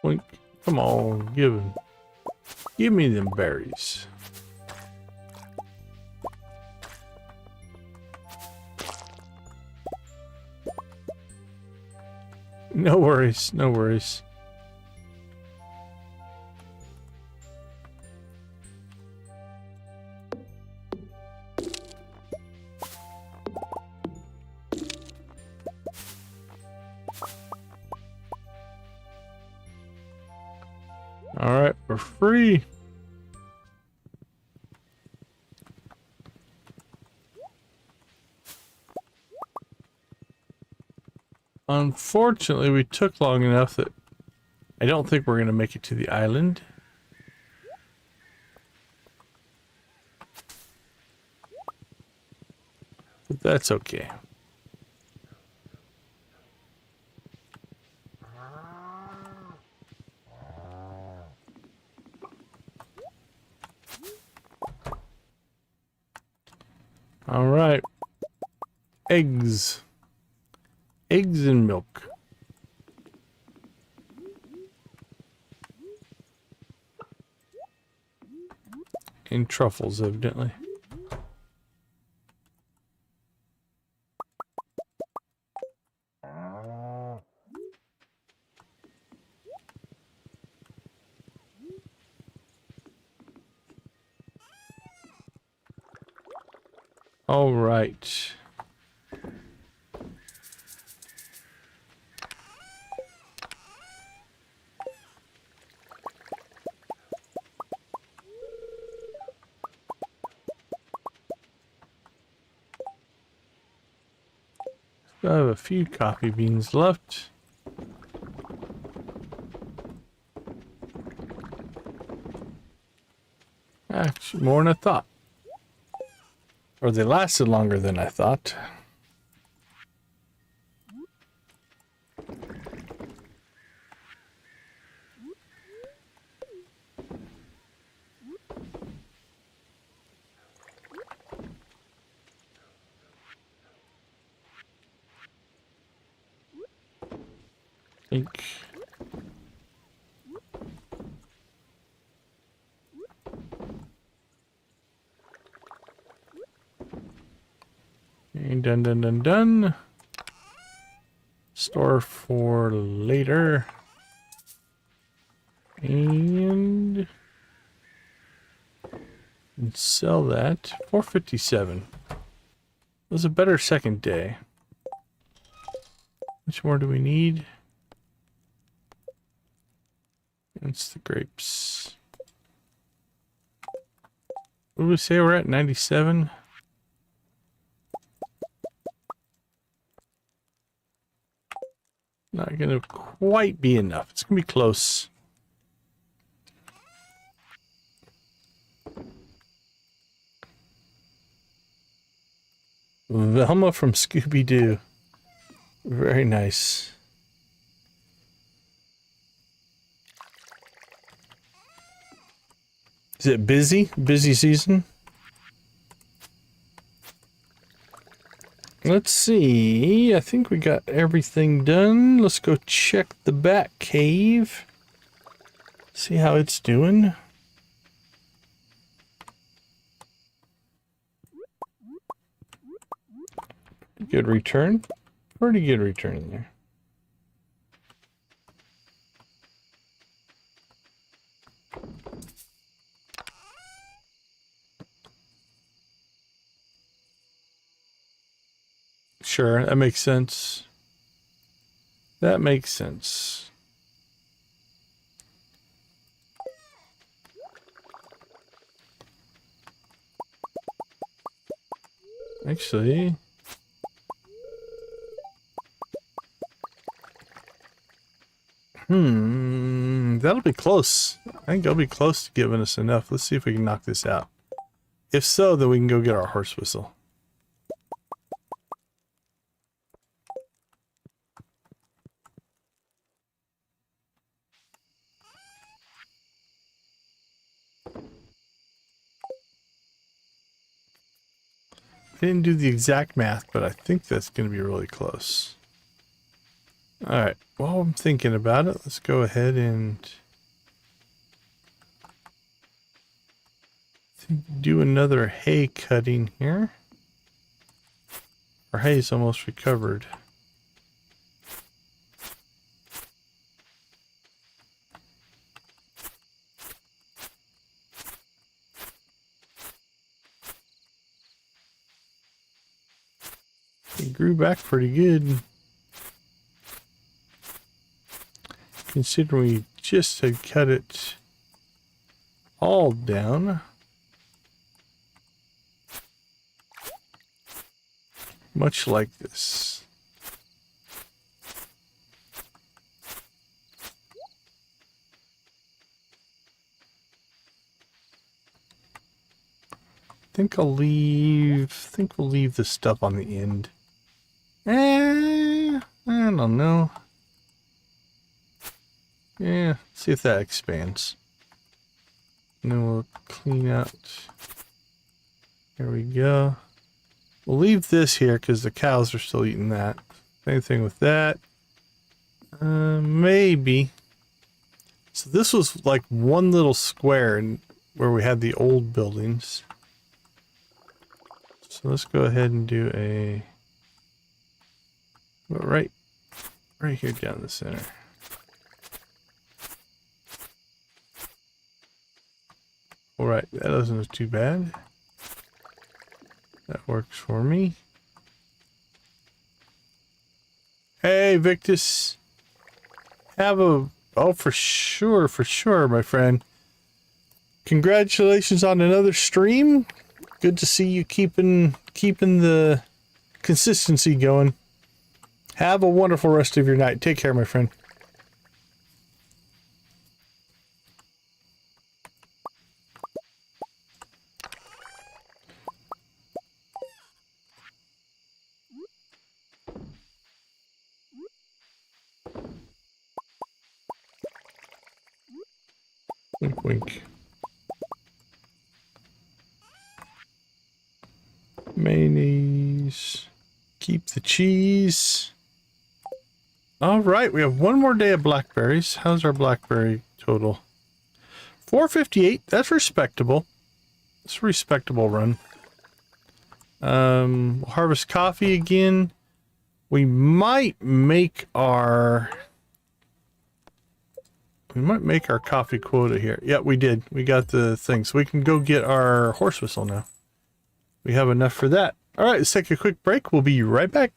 Wink. Come on, give me them berries. No worries, no worries. for free. Unfortunately, we took long enough that I don't think we're going to make it to the island. But that's okay. All right. Eggs. Eggs and milk. And truffles, evidently. All right. I have a few coffee beans left. Actually, more than I thought. Or they lasted longer than I thought. Think. Okay, done. Store for later. And sell that. 457. It was a better second day. Which more do we need? It's the grapes. What did we say we're at? 97? Not gonna quite be enough. It's gonna be close. Velma from Scooby-Doo. Very nice. Is it busy? Busy season? Let's see. I think we got everything done. Let's go check the Bat Cave. See how it's doing. Good return. Pretty good return in there. Sure, that makes sense. That makes sense. Actually, that'll be close. I think it'll be close to giving us enough. Let's see if we can knock this out. If so, then we can go get our horse whistle. I didn't do the exact math, but I think that's going to be really close. Alright, while I'm thinking about it, let's go ahead and do another hay cutting here. Our hay's almost recovered. It grew back pretty good. Considering we just had cut it all down. Much like this. We'll leave the stuff on the end. I don't know. Yeah, see if that expands. And then we'll clean out. There we go. We'll leave this here because the cows are still eating that. Same thing with that. Maybe. So this was like one little square where we had the old buildings. So let's go ahead and do a right here down the center. All right, that doesn't look too bad. That works for me. Hey, Victus. Oh, for sure, my friend. Congratulations on another stream. Good to see you keeping the consistency going. Have a wonderful rest of your night. Take care, my friend. Wink, wink. Mayonnaise. Keep the cheese. All right, we have one more day of blackberries. How's our blackberry total? 458. That's respectable. It's a respectable run. We'll harvest coffee again. We might make our coffee quota here. Yeah, we did. We got the thing. So we can go get our horse whistle now. We have enough for that. All right, let's take a quick break. We'll be right back.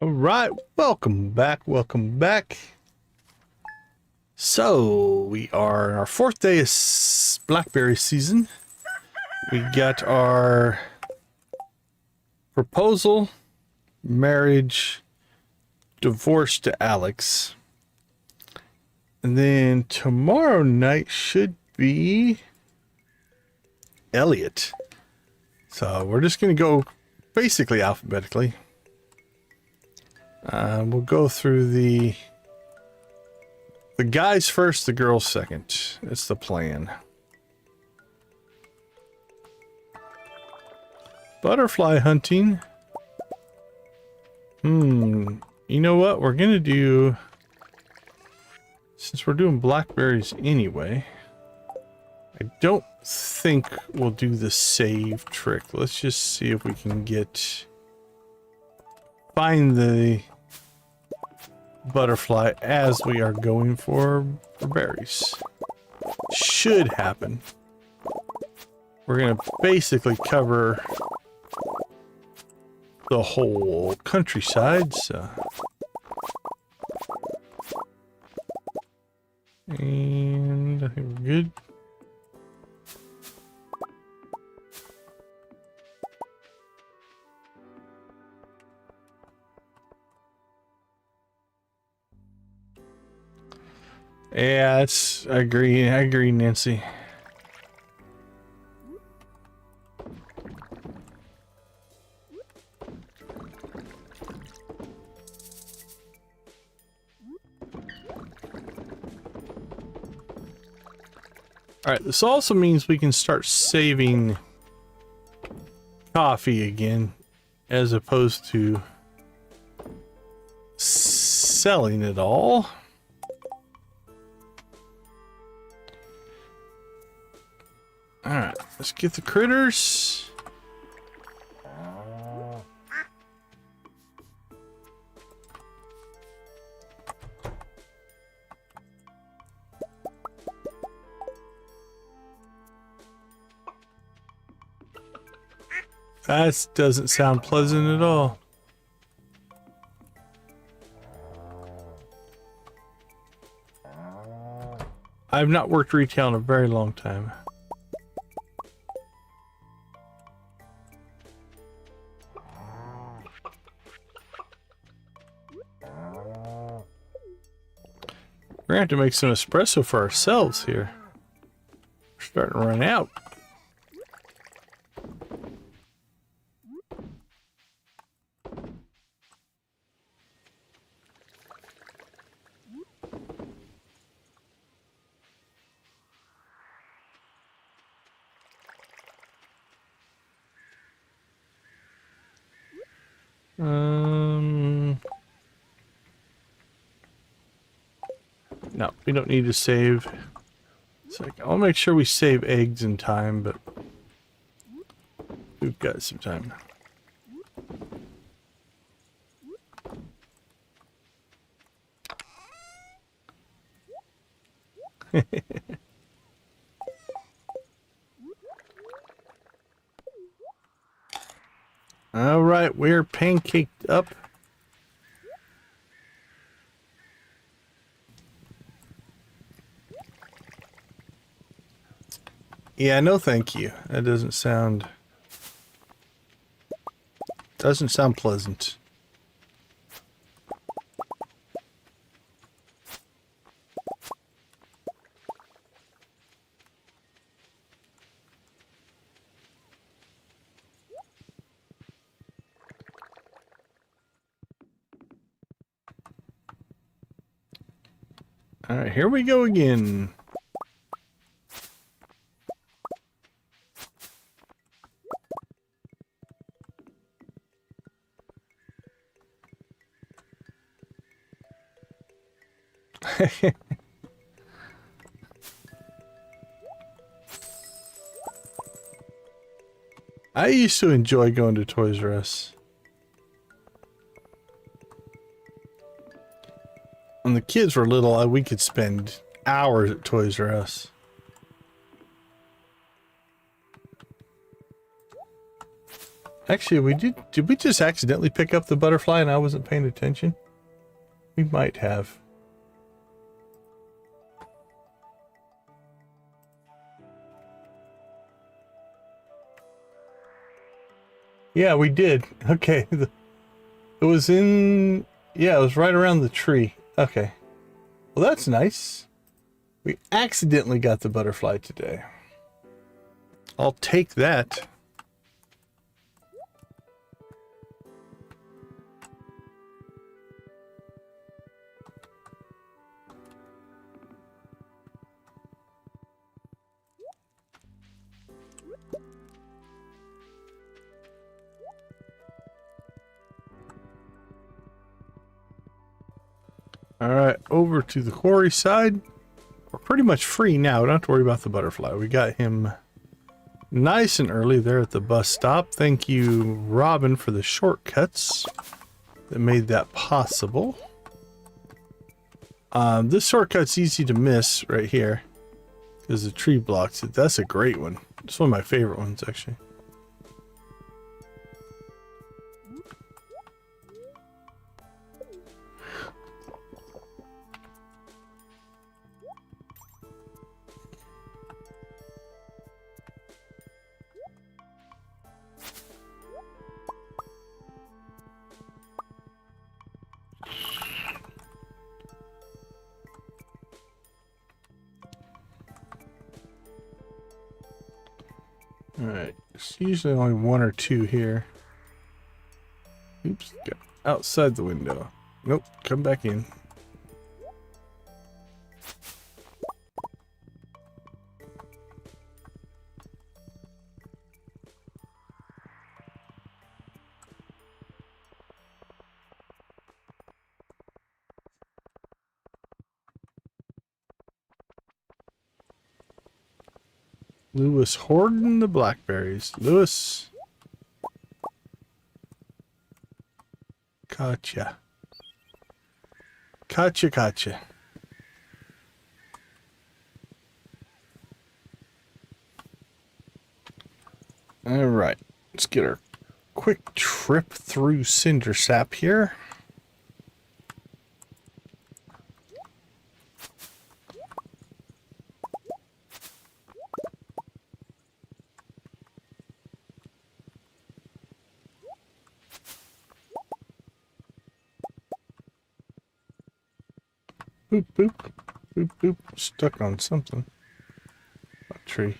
All right, welcome back, welcome back. So we are in our 4th day of blackberry season. We got our proposal, marriage, divorce to Alex. And then tomorrow night should be Elliot. So we're just going to go basically alphabetically. We'll go through the guys first, the girls second. That's the plan. Butterfly hunting. You know what? We're going to do, since we're doing blackberries anyway, I don't think we'll do the save trick. Let's just see if we can find the butterfly as we are going for berries. Should happen. We're gonna basically cover the whole countryside, so. And I think we're good. Yeah, I agree, Nancy. Alright, this also means we can start saving coffee again, as opposed to selling it all. Alright, let's get the critters. That doesn't sound pleasant at all. I've not worked retail in a very long time. We're gonna have to make some espresso for ourselves here. We're starting to run out. No, we don't need to save. So I'll make sure we save eggs in time, but we've got some time. All right, we're pancaked up. Yeah, no thank you. That doesn't sound pleasant. All right, here we go again. I used to enjoy going to Toys R Us. When the kids were little, we could spend hours at Toys R Us. Actually, did we just accidentally pick up the butterfly and I wasn't paying attention? We might have. Yeah, we did. Okay. It was in... Yeah, it was right around the tree. Okay. Well, that's nice. We accidentally got the butterfly today. I'll take that. Alright, over to the quarry side. We're pretty much free now. We don't have to worry about the butterfly. We got him nice and early there at the bus stop. Thank you, Robin, for the shortcuts that made that possible. This shortcut's easy to miss right here because the tree blocks it. That's a great one. It's one of my favorite ones, actually. Alright, there's usually only one or two here. Oops, go outside the window. Nope, come back in. Lewis hoarding the blackberries. Lewis. Gotcha. Gotcha, gotcha. Alright, let's get our quick trip through Cinder Sap here. Boop, boop, boop, boop. Stuck on something. A tree.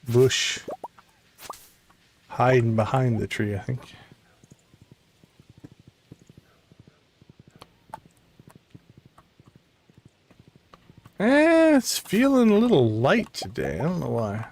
Bush. Hiding behind the tree, I think. It's feeling a little light today. I don't know why.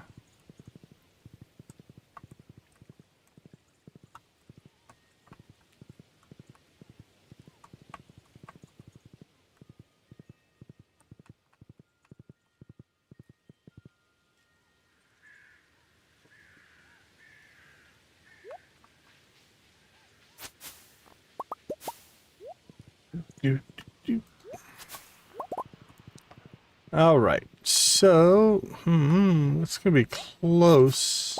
All right, so it's gonna be close.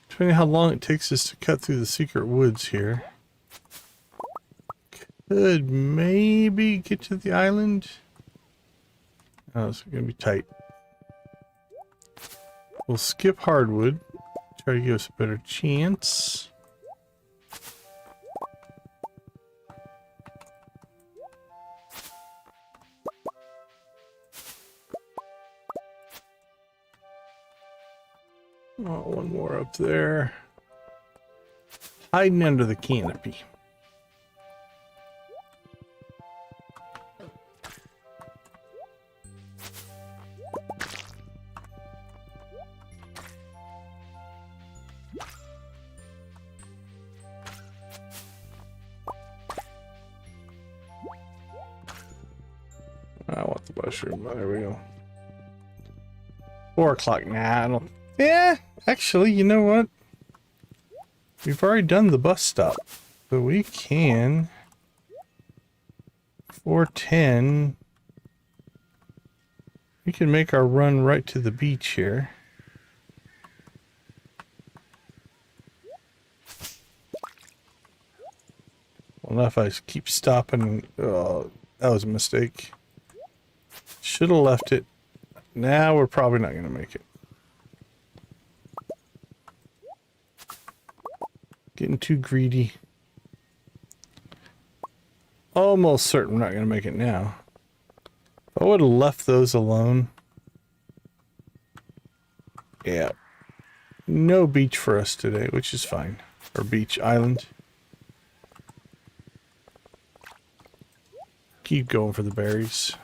Depending on how long it takes us to cut through the secret woods here, could maybe get to the island. Oh, it's gonna be tight. We'll skip hardwood. Try to give us a better chance. Oh, one more up there. Hiding under the canopy. I want the mushroom. There we go. 4 o'clock. Nah, I don't. Yeah, actually, you know what? We've already done the bus stop, so we can. 4:10. We can make our run right to the beach here. Well, if I keep stopping, oh, that was a mistake. Should have left it. Now we're probably not going to make it. Getting too greedy. Almost certain we're not going to make it now. If I would have left those alone. Yeah. No beach for us today, which is fine. Or beach island. Keep going for the berries.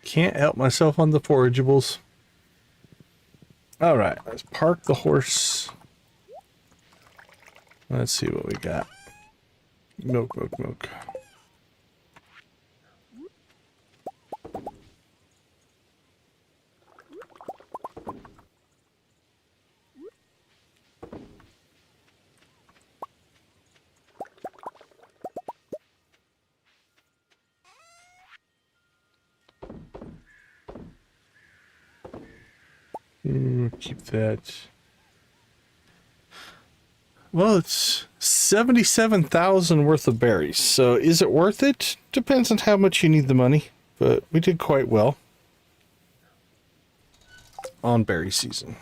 Can't help myself on the forageables. Alright, let's park the horse. Let's see what we got. Milk, milk, milk. Keep that. Well, it's 77,000 worth of berries. So is it worth it? Depends on how much you need the money. But we did quite well on berry season.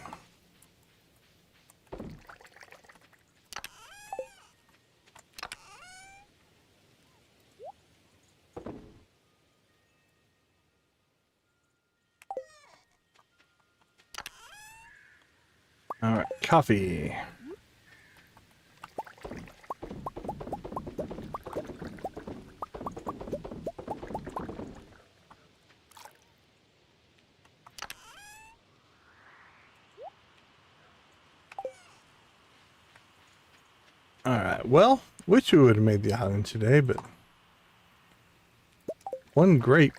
All right, coffee. All right, well, wish we would have made the island today, but one grape.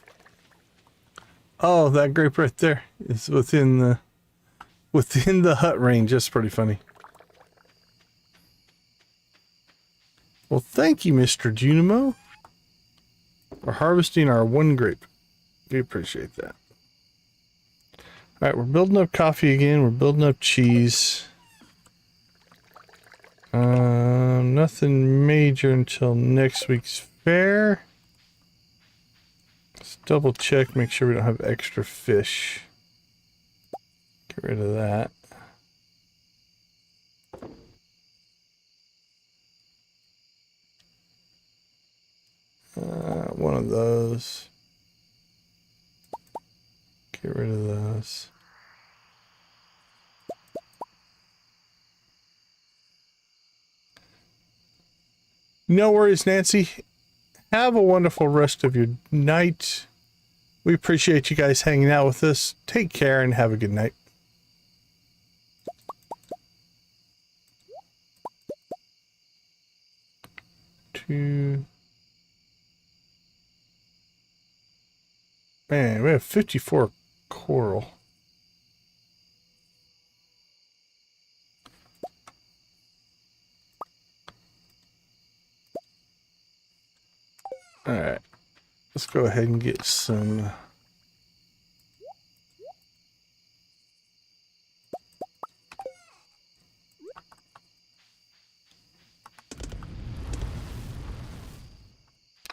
Oh, that grape right there is within the hut range. That's pretty funny. Well, thank you, Mr. Junimo, for harvesting our one grape. We appreciate that. All right, we're building up coffee again. We're building up cheese. Nothing major until next week's fair. Let's double check, make sure we don't have extra fish. Get rid of that. One of those. Get rid of those. No worries, Nancy. Have a wonderful rest of your night. We appreciate you guys hanging out with us. Take care and have a good night. Two. Man, we have 54 coral. All right, let's go ahead and get some.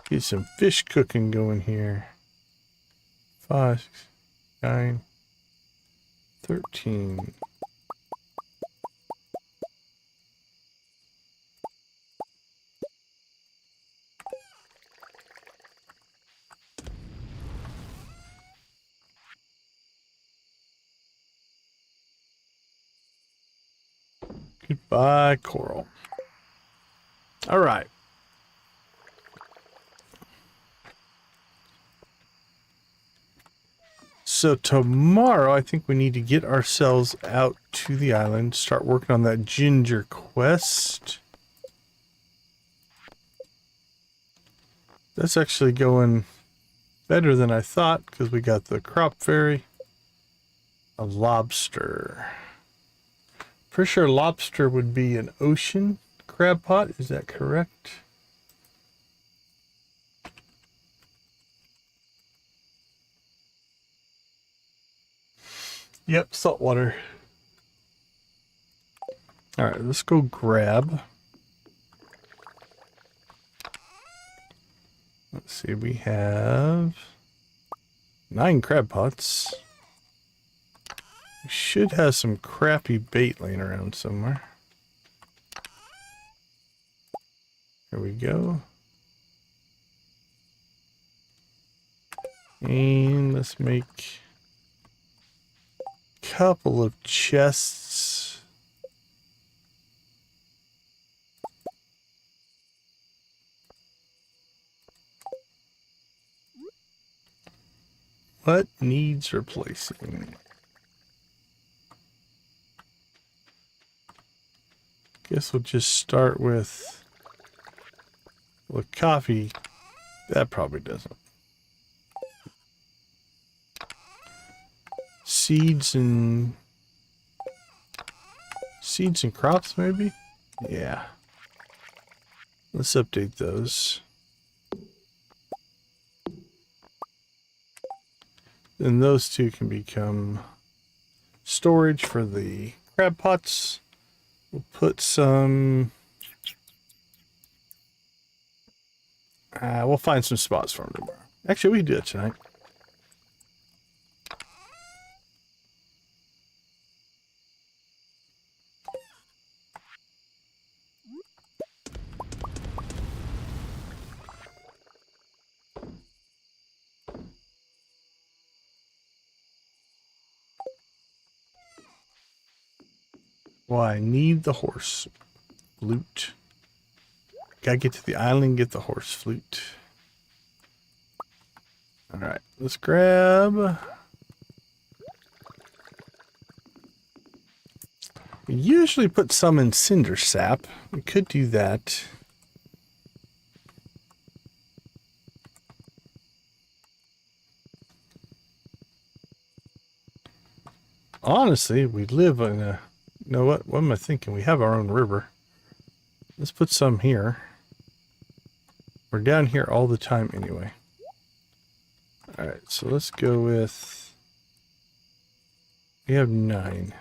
Get some fish cooking going here. 5, 6, 9, 13. Goodbye, coral. All right. So tomorrow, I think we need to get ourselves out to the island, start working on that ginger quest. That's actually going better than I thought because we got the crop fairy, a lobster. For sure lobster would be an ocean crab pot. Is that correct? Yep, saltwater. All right, let's go grab. Let's see, we have 9 crab pots. We should have some crappy bait laying around somewhere. Here we go. And let's make a couple of chests. What needs replacing? Guess we'll just start with coffee. That probably doesn't. Seeds and crops, maybe? Yeah. Let's update those. Then those two can become storage for the crab pots. We'll put some... we'll find some spots for them tomorrow. Actually, we can do it tonight. Well, I need the horse flute. Gotta get to the island and get the horse flute. Alright, let's grab... We usually put some in cinder sap. We could do that. Honestly, we live in a... You know what? What am I thinking? We have our own river. Let's put some here. We're down here all the time anyway. Alright, so let's go with... We have 9.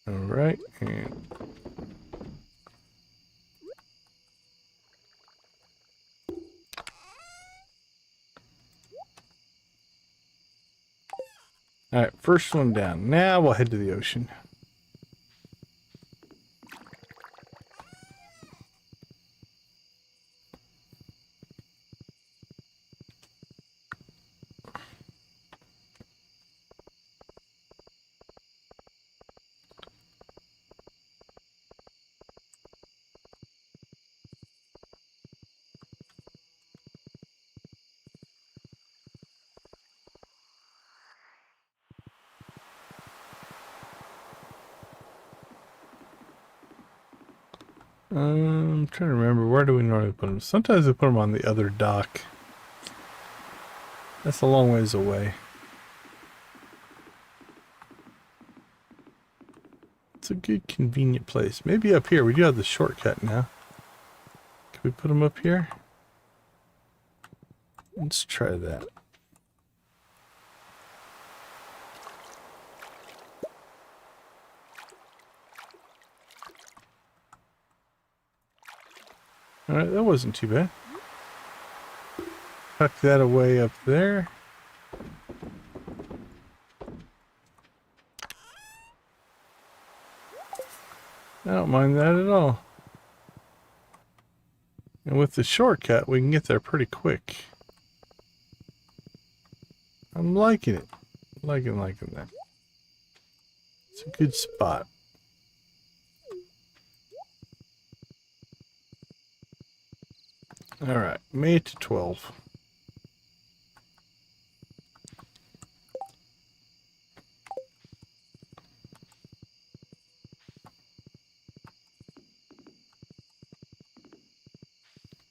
Alright, and... Alright, first one down. Now we'll head to the ocean. I'm trying to remember, where do we normally put them? Sometimes we put them on the other dock. That's a long ways away. It's a good convenient place. Maybe up here. We do have the shortcut now. Can we put them up here? Let's try that. Alright, that wasn't too bad. Tuck that away up there. I don't mind that at all. And with the shortcut, we can get there pretty quick. I'm liking it. Liking that. It's a good spot. Alright, made it to 12.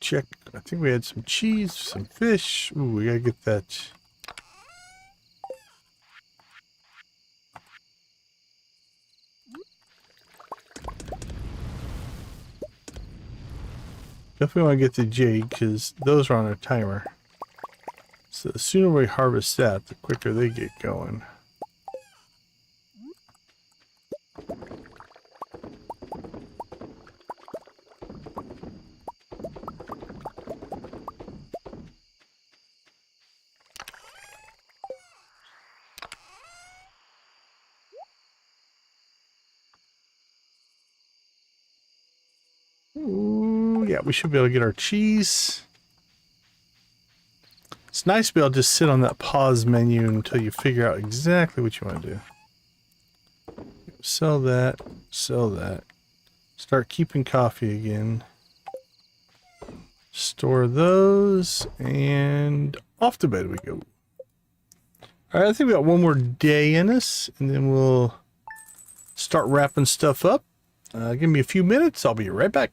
check. I think we had some cheese, some fish. Ooh, we gotta get that. Definitely want to get the jade because those are on a timer. So the sooner we harvest that, the quicker they get going. Ooh, yeah, we should be able to get our cheese. It's nice to be able to just sit on that pause menu until you figure out exactly what you want to do. Sell that, sell that. Start keeping coffee again. Store those, and off to bed we go. Alright, I think we got one more day in us, and then we'll start wrapping stuff up. Give me a few minutes, I'll be right back.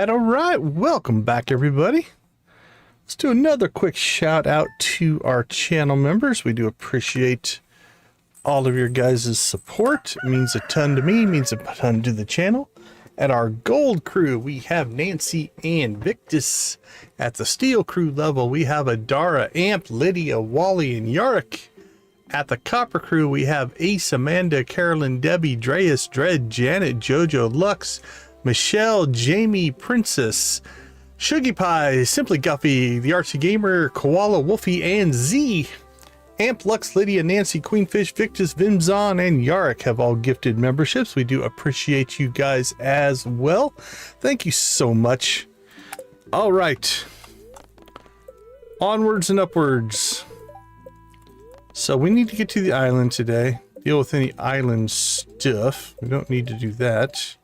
All right. Welcome back, everybody. Let's do another quick shout out to our channel members. We do appreciate all of your guys' support. It means a ton to me, means a ton to the channel. At our gold crew, we have Nancy and Victus. At the steel crew level, we have Adara, Amp, Lydia, Wally, and Yarick. At the copper crew, we have Ace, Amanda, Carolyn, Debbie, Dreas, Dredd, Janet, Jojo, Lux, Michelle, Jamie, Princess, Shuggy Pie, Simply Guffy, The Artsy Gamer, Koala, Wolfie, and Z. Amp, Lux, Lydia, Nancy, Queenfish, Victus, Vimzon, and Yarrick have all gifted memberships. We do appreciate you guys as well. Thank you so much. All right. Onwards and upwards. So we need to get to the island today. Deal with any island stuff. We don't need to do that.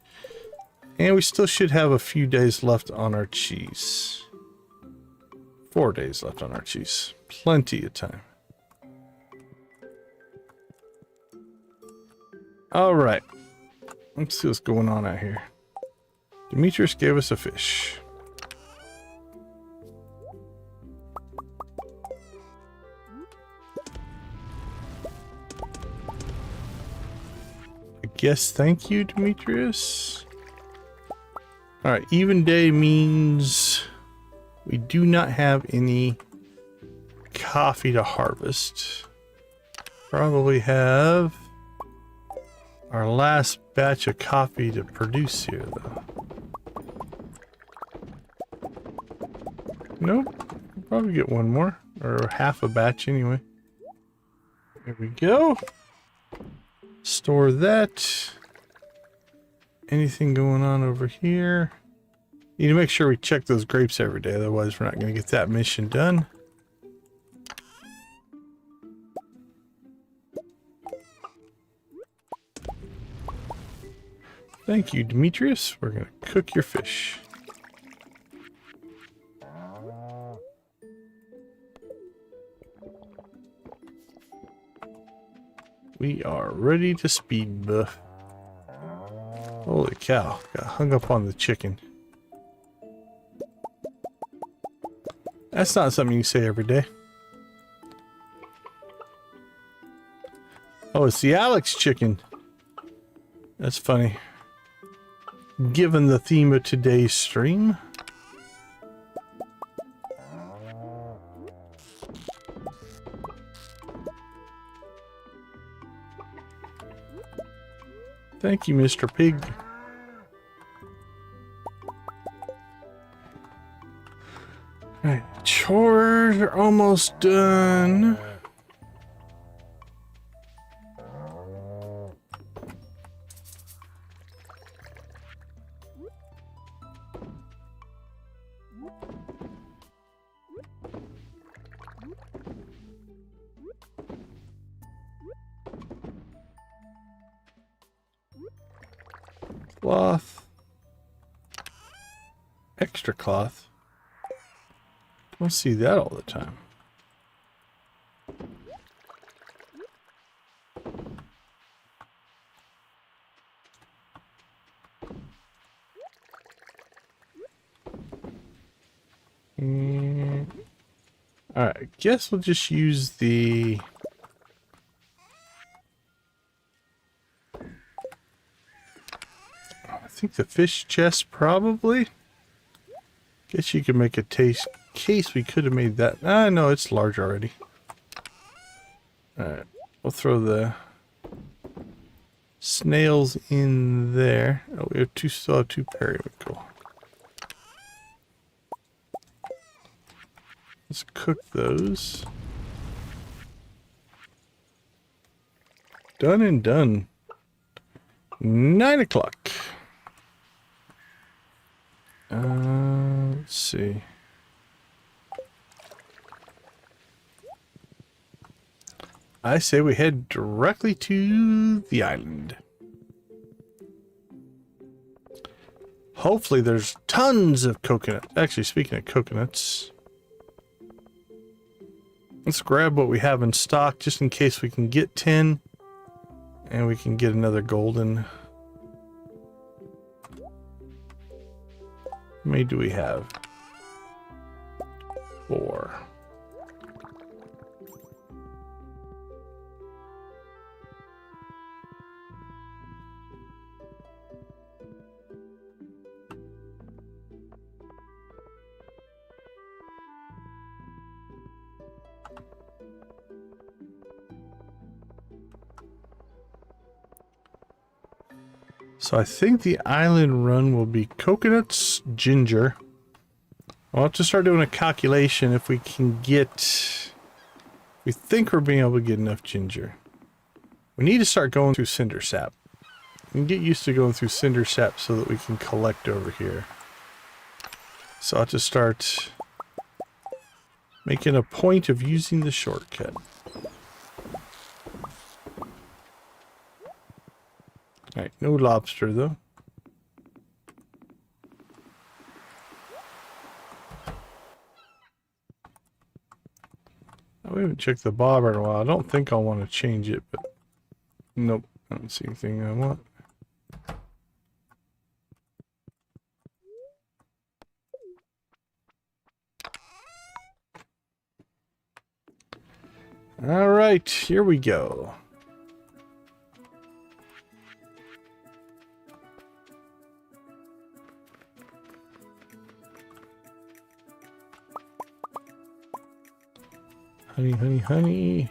And we still should have a few days left on our cheese. 4 days left on our cheese. Plenty of time. All right. Let's see what's going on out here. Demetrius gave us a fish. I guess thank you, Demetrius. All right, even day means we do not have any coffee to harvest. Probably have our last batch of coffee to produce here, though. Nope, we'll probably get one more, or half a batch anyway. There we go. Store that. Anything going on over here? Need to make sure we check those grapes every day, otherwise we're not going to get that mission done. Thank you, Demetrius. We're going to cook your fish. We are ready to speed buff. Holy cow, got hung up on the chicken. That's not something you say every day. Oh, it's the Alex chicken. That's funny. Given the theme of today's stream. Thank you, Mr. Pig. Alright, chores are almost done. Cloth. Extra cloth. Don't see that all the time. Alright, I guess we'll just use the... I think the fish chest probably. Guess you could make a taste case we could have made that. Ah, no, it's large already. Alright, we'll throw the snails in there. Oh, we have still have two periwinkle. Let's cook those. Done and done. 9 o'clock. Let's see. I say we head directly to the island. Hopefully there's tons of coconut. Actually, speaking of coconuts, let's grab what we have in stock just in case we can get 10 and we can get another golden. How many do we have? 4. So I think the island run will be coconuts, ginger. I'll have to start doing a calculation if we can get We think we're being able to get enough ginger. We need to start going through cinder sap. We can get used to going through cinder sap so that we can collect over here. So I'll have to start making a point of using the shortcut. Alright, no lobster though. We haven't checked the bobber in a while. I don't think I'll want to change it, but nope, I don't see anything I want. All right, here we go. Honey, honey, honey.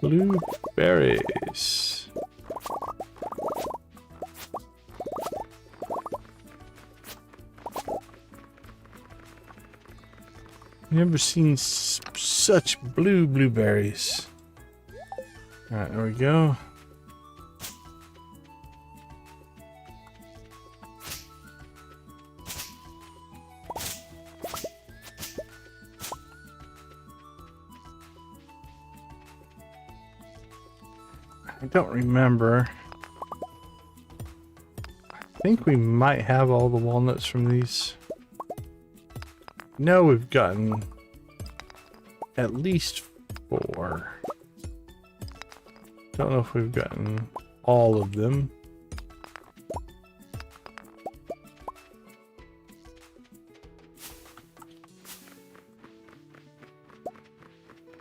Blueberries. Never seen such blueberries. All right, there we go. I don't remember. I think we might have all the walnuts from these. No, we've gotten at least 4. Don't know if we've gotten all of them.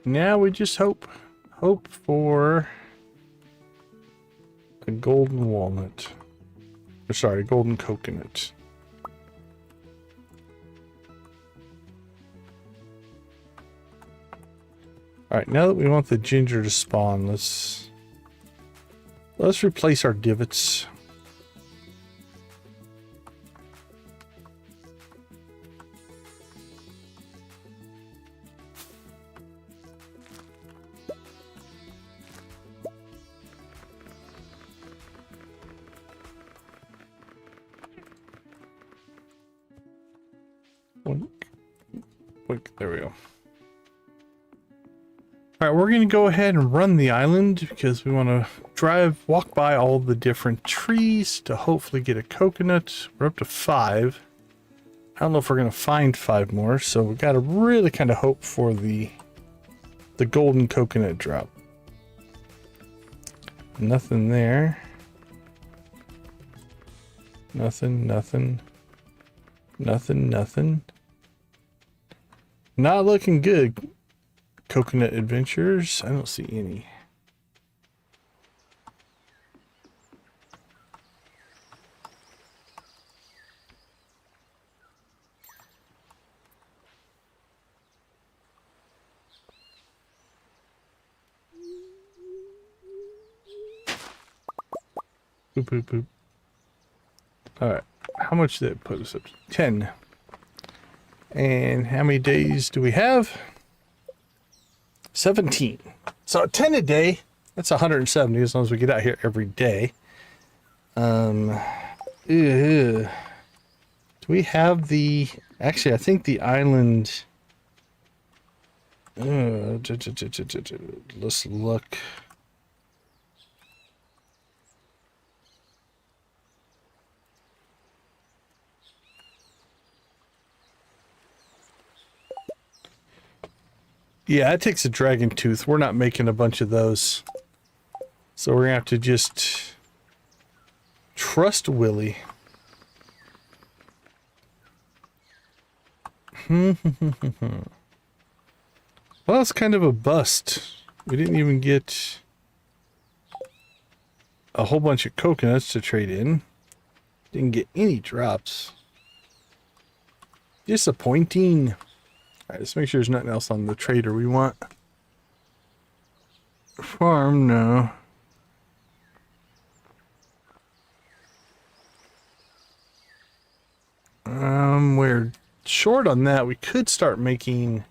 Now we just hope for a golden walnut. Or sorry, golden coconut. Alright, now that we want the ginger to spawn, let's replace our divots. There we go. Alright, we're going to go ahead and run the island because we want to walk by all the different trees to hopefully get a coconut. We're up to 5. I don't know if we're going to find 5 more, so we got to really kind of hope for the golden coconut drop. Nothing there. Nothing, nothing. Nothing, nothing. Not looking good. Coconut adventures. I don't see any. Boop, boop, boop. Alright. How much did it put us up to? 10. And how many days do we have? 17. So 10 a day. That's 170 as long as we get out here every day. Do we have the... Actually, I think the island... let's look. Yeah, it takes a dragon tooth. We're not making a bunch of those. So we're going to have to just trust Willie. Well, it's kind of a bust. We didn't even get a whole bunch of coconuts to trade in. Didn't get any drops. Disappointing. Alright, let's make sure there's nothing else on the trader we want. Farm, no. we're short on that. We could start making...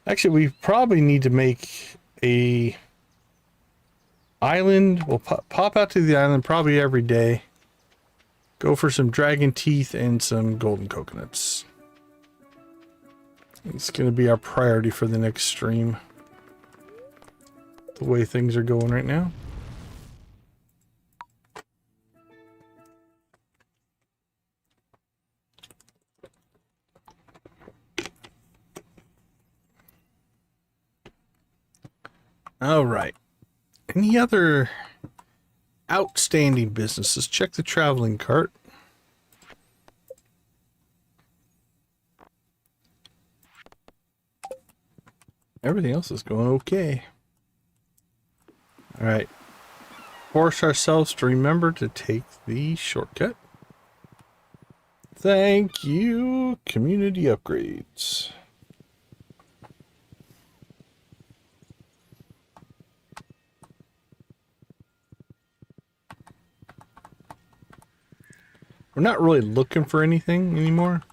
Actually, we probably need to make a island. We'll pop out to the island probably every day. Go for some dragon teeth and some golden coconuts. It's going to be our priority for the next stream. The way things are going right now. All right. Any other outstanding businesses? Check the traveling cart. Everything else is going okay. All right. Force ourselves to remember to take the shortcut. Thank you, community upgrades. We're not really looking for anything anymore.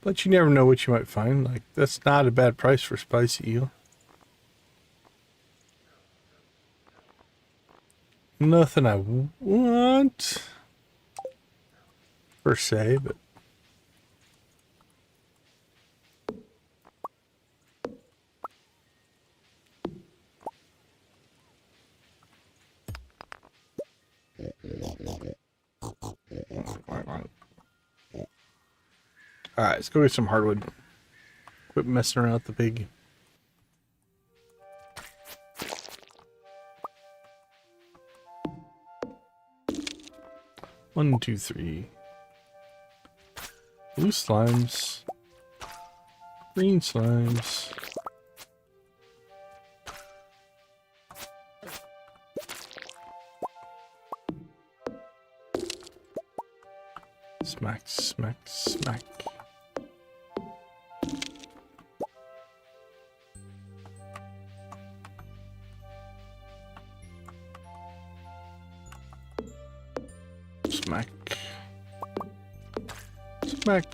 But you never know what you might find. Like, that's not a bad price for spicy eel. Nothing I want, per se, but... Alright, let's go get some hardwood. Quit messing around with the pig. One, two, three. Blue slimes. Green slimes. Smack, smack, smack. Smack. Smack.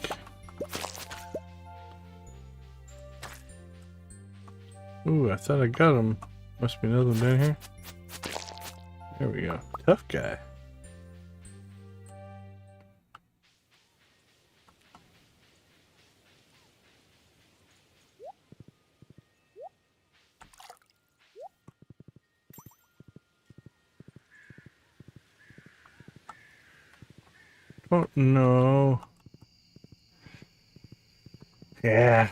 Ooh, I thought I got him. Must be another one down here. There we go. Tough guy. Oh no. Yeah.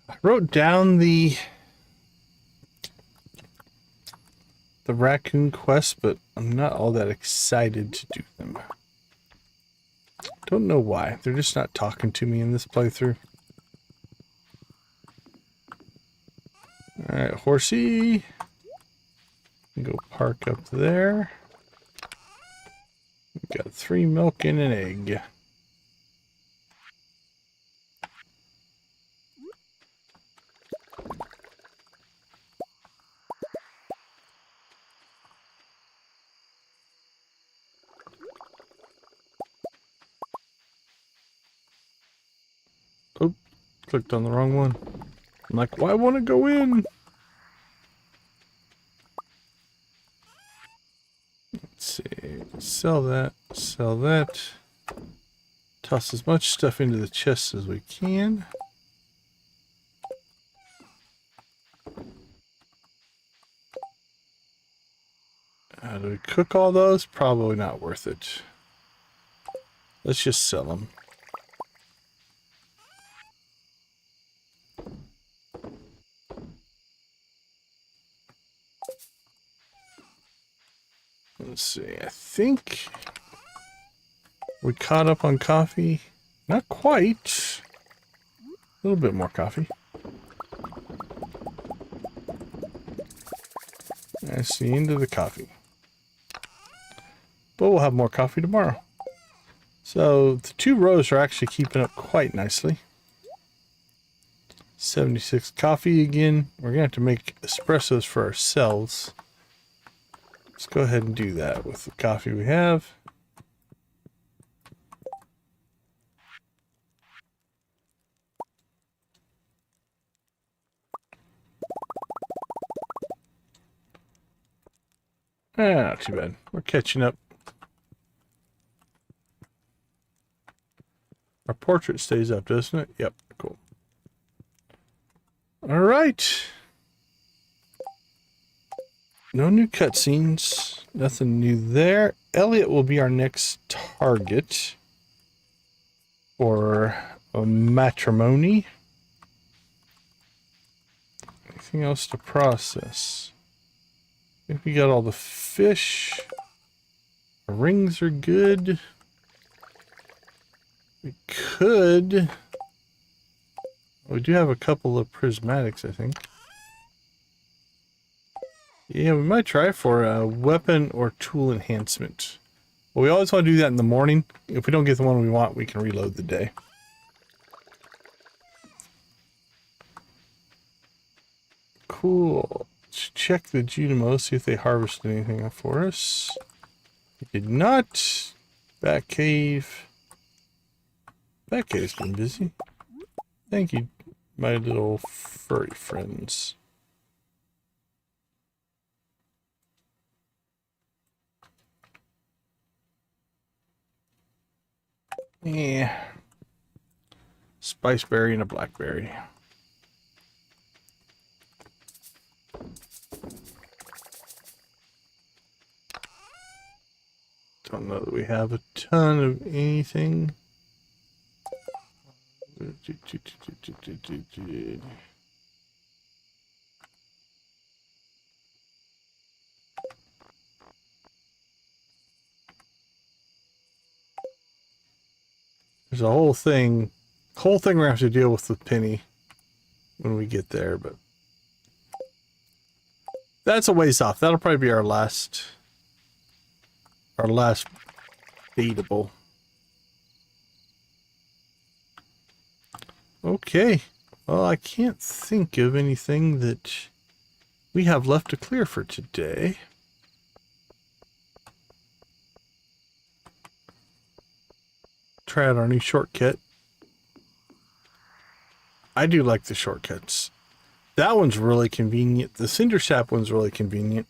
I wrote down the raccoon quest, but I'm not all that excited to do them. Don't know why. They're just not talking to me in this playthrough. Alright, horsey. Go park up there. Got 3 milk and an egg. Oh, clicked on the wrong one. I'm like, why want to go in? Let's see, sell that, sell that. Toss as much stuff into the chest as we can. Do we cook all those? Probably not worth it. Let's just sell them. Let's see, I think we caught up on coffee. Not quite. A little bit more coffee. That's the end of the coffee. But we'll have more coffee tomorrow. So the 2 rows are actually keeping up quite nicely. 76 coffee again. We're going to have to make espressos for ourselves. Let's go ahead and do that with the coffee we have. Not too bad. We're catching up. Our portrait stays up, doesn't it? Yep, cool. All right. No new cutscenes. Nothing new there. Elliot will be our next target for a matrimony. Anything else to process? I think we got all the fish. The rings are good. We could... We do have a couple of prismatics, I think. Yeah, we might try for a weapon or tool enhancement. But we always want to do that in the morning. If we don't get the one we want, we can reload the day. Cool. Let's check the Junimo, see if they harvested anything for us. They did not. Batcave. Batcave's been busy. Thank you, my little furry friends. Yeah. Spiceberry and a blackberry. Don't know that we have a ton of anything. There's a whole thing we're gonna have to deal with Penny when we get there, but that's a ways off. That'll probably be our last beatable. Okay. Well, I can't think of anything that we have left to clear for today. Try out our new shortcut. I do like the shortcuts. That one's really convenient. The cinder sap one's really convenient.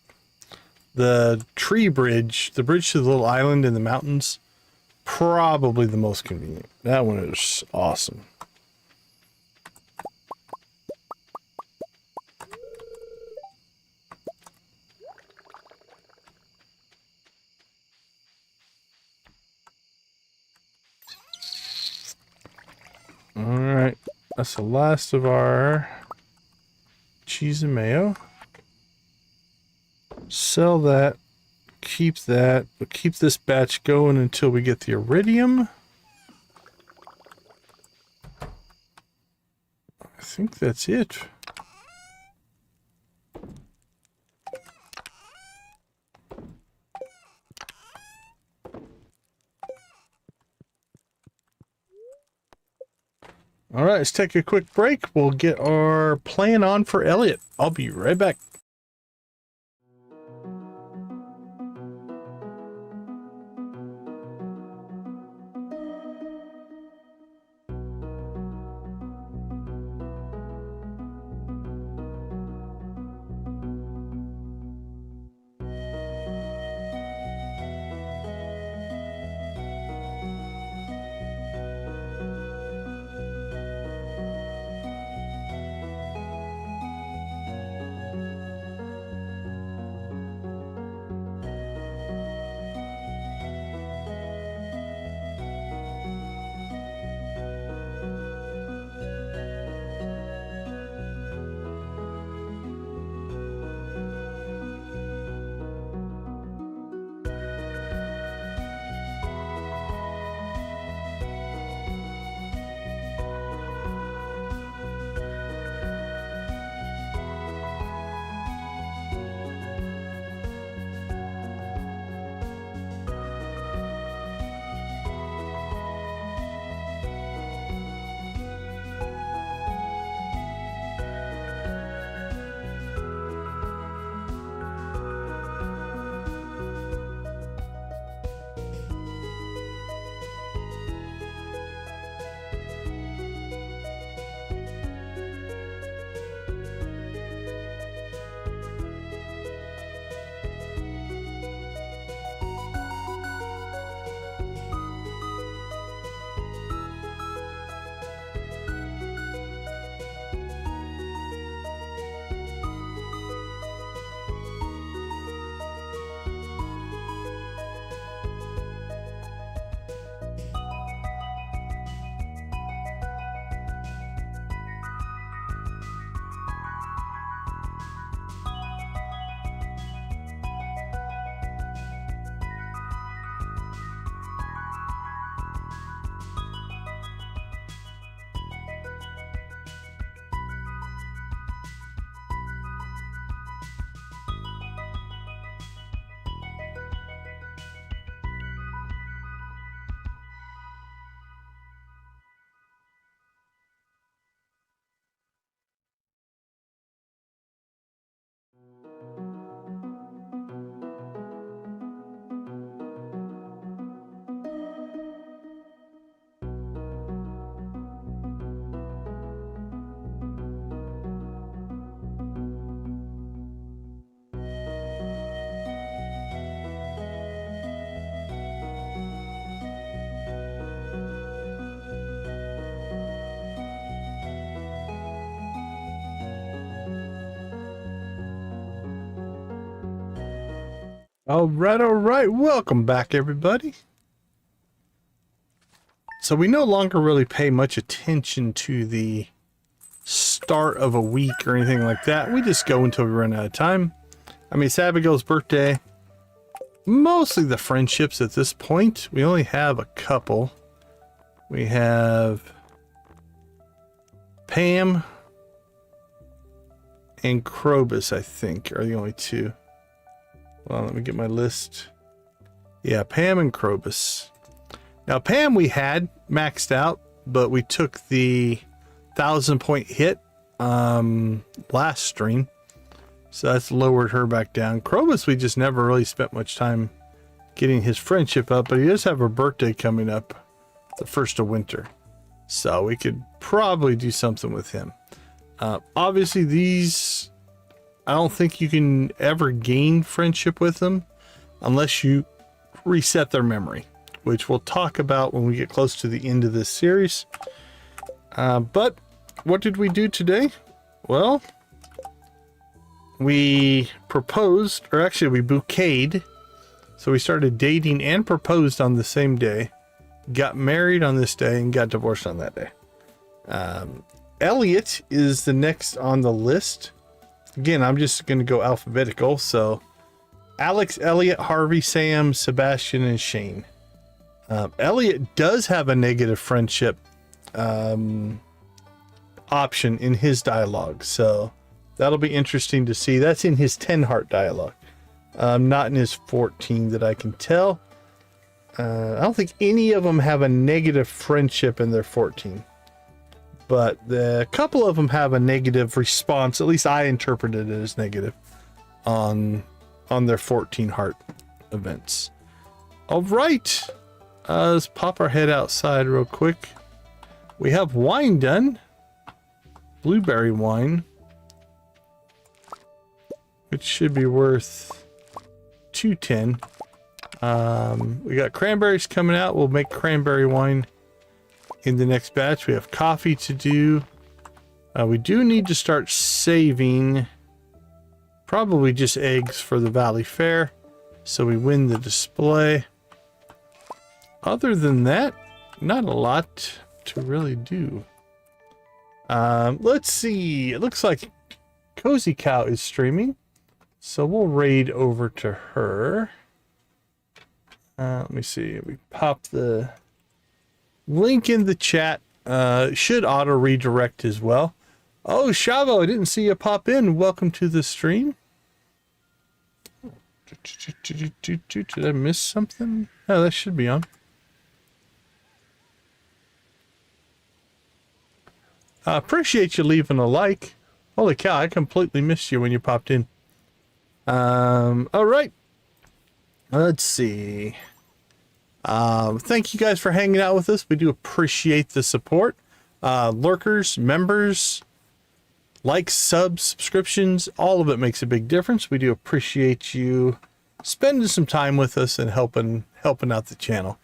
The tree bridge, the bridge to the little island in the mountains, probably the most convenient. That one is awesome. Alright, that's the last of our cheese and mayo. Sell that, keep that, but keep this batch going until we get the iridium. I think that's it. All right, let's take a quick break. We'll get our plan on for Elliot. I'll be right back. All right. Welcome back, everybody. So we no longer really pay much attention to the start of a week or anything like that. We just go until we run out of time. I mean, it's Abigail's birthday. Mostly the friendships at this point. We only have a couple. We have Pam and Krobus, I think, are the only two. Well, let me get my list. Yeah, Pam and Krobus. Now, Pam we had maxed out, but we took the 1,000-point hit last stream. So that's lowered her back down. Krobus, we just never really spent much time getting his friendship up, but he does have a birthday coming up the 1st of winter. So we could probably do something with him. Obviously, these, I don't think you can ever gain friendship with them unless you reset their memory, which we'll talk about when we get close to the end of this series. But what did we do today? Well, we proposed, or actually we bouqueted. So we started dating and proposed on the same day, got married on this day, and got divorced on that day. Elliot is the next on the list. Again, I'm just going to go alphabetical. So Alex, Elliot, Harvey, Sam, Sebastian, and Shane. Elliot does have a negative friendship option in his dialogue. So that'll be interesting to see. That's in his 10 heart dialogue. Not in his 14 that I can tell. I don't think any of them have a negative friendship in their 14. But a couple of them have a negative response. At least I interpreted it as negative on their 14 heart events. All right. Let's pop our head outside real quick. We have wine done. Blueberry wine. Which should be worth 210. We got cranberries coming out. We'll make cranberry wine in the next batch. We have coffee to do. We do need to start saving probably just eggs for the Valley Fair, so we win the display. Other than that, not a lot to really do. Let's see. It looks like Cozy Cow is streaming, so we'll raid over to her. Let me see. We pop the link in the chat. Should auto redirect as well. Oh, Shavo, I didn't see you pop in. Welcome to the stream. Did I miss something? Oh, that should be on. I appreciate you leaving a like. Holy cow, I completely missed you when you popped in. All right. Let's see. Thank you guys for hanging out with us. We do appreciate the support. Lurkers, members, likes, subs, subscriptions, all of it makes a big difference. We do appreciate you spending some time with us and helping out the channel.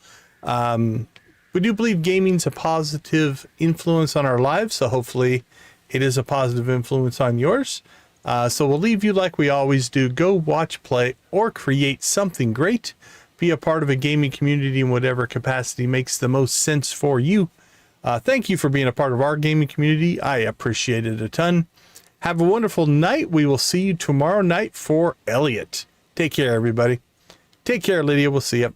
We do believe gaming's a positive influence on our lives, so hopefully it is a positive influence on yours. So we'll leave you like we always do. Go watch, play, or create something great. Be a part of a gaming community in whatever capacity makes the most sense for you. Thank you for being a part of our gaming community. I appreciate it a ton. Have a wonderful night. We will see you tomorrow night for Elliot. Take care, everybody. Take care, Lydia. We'll see you.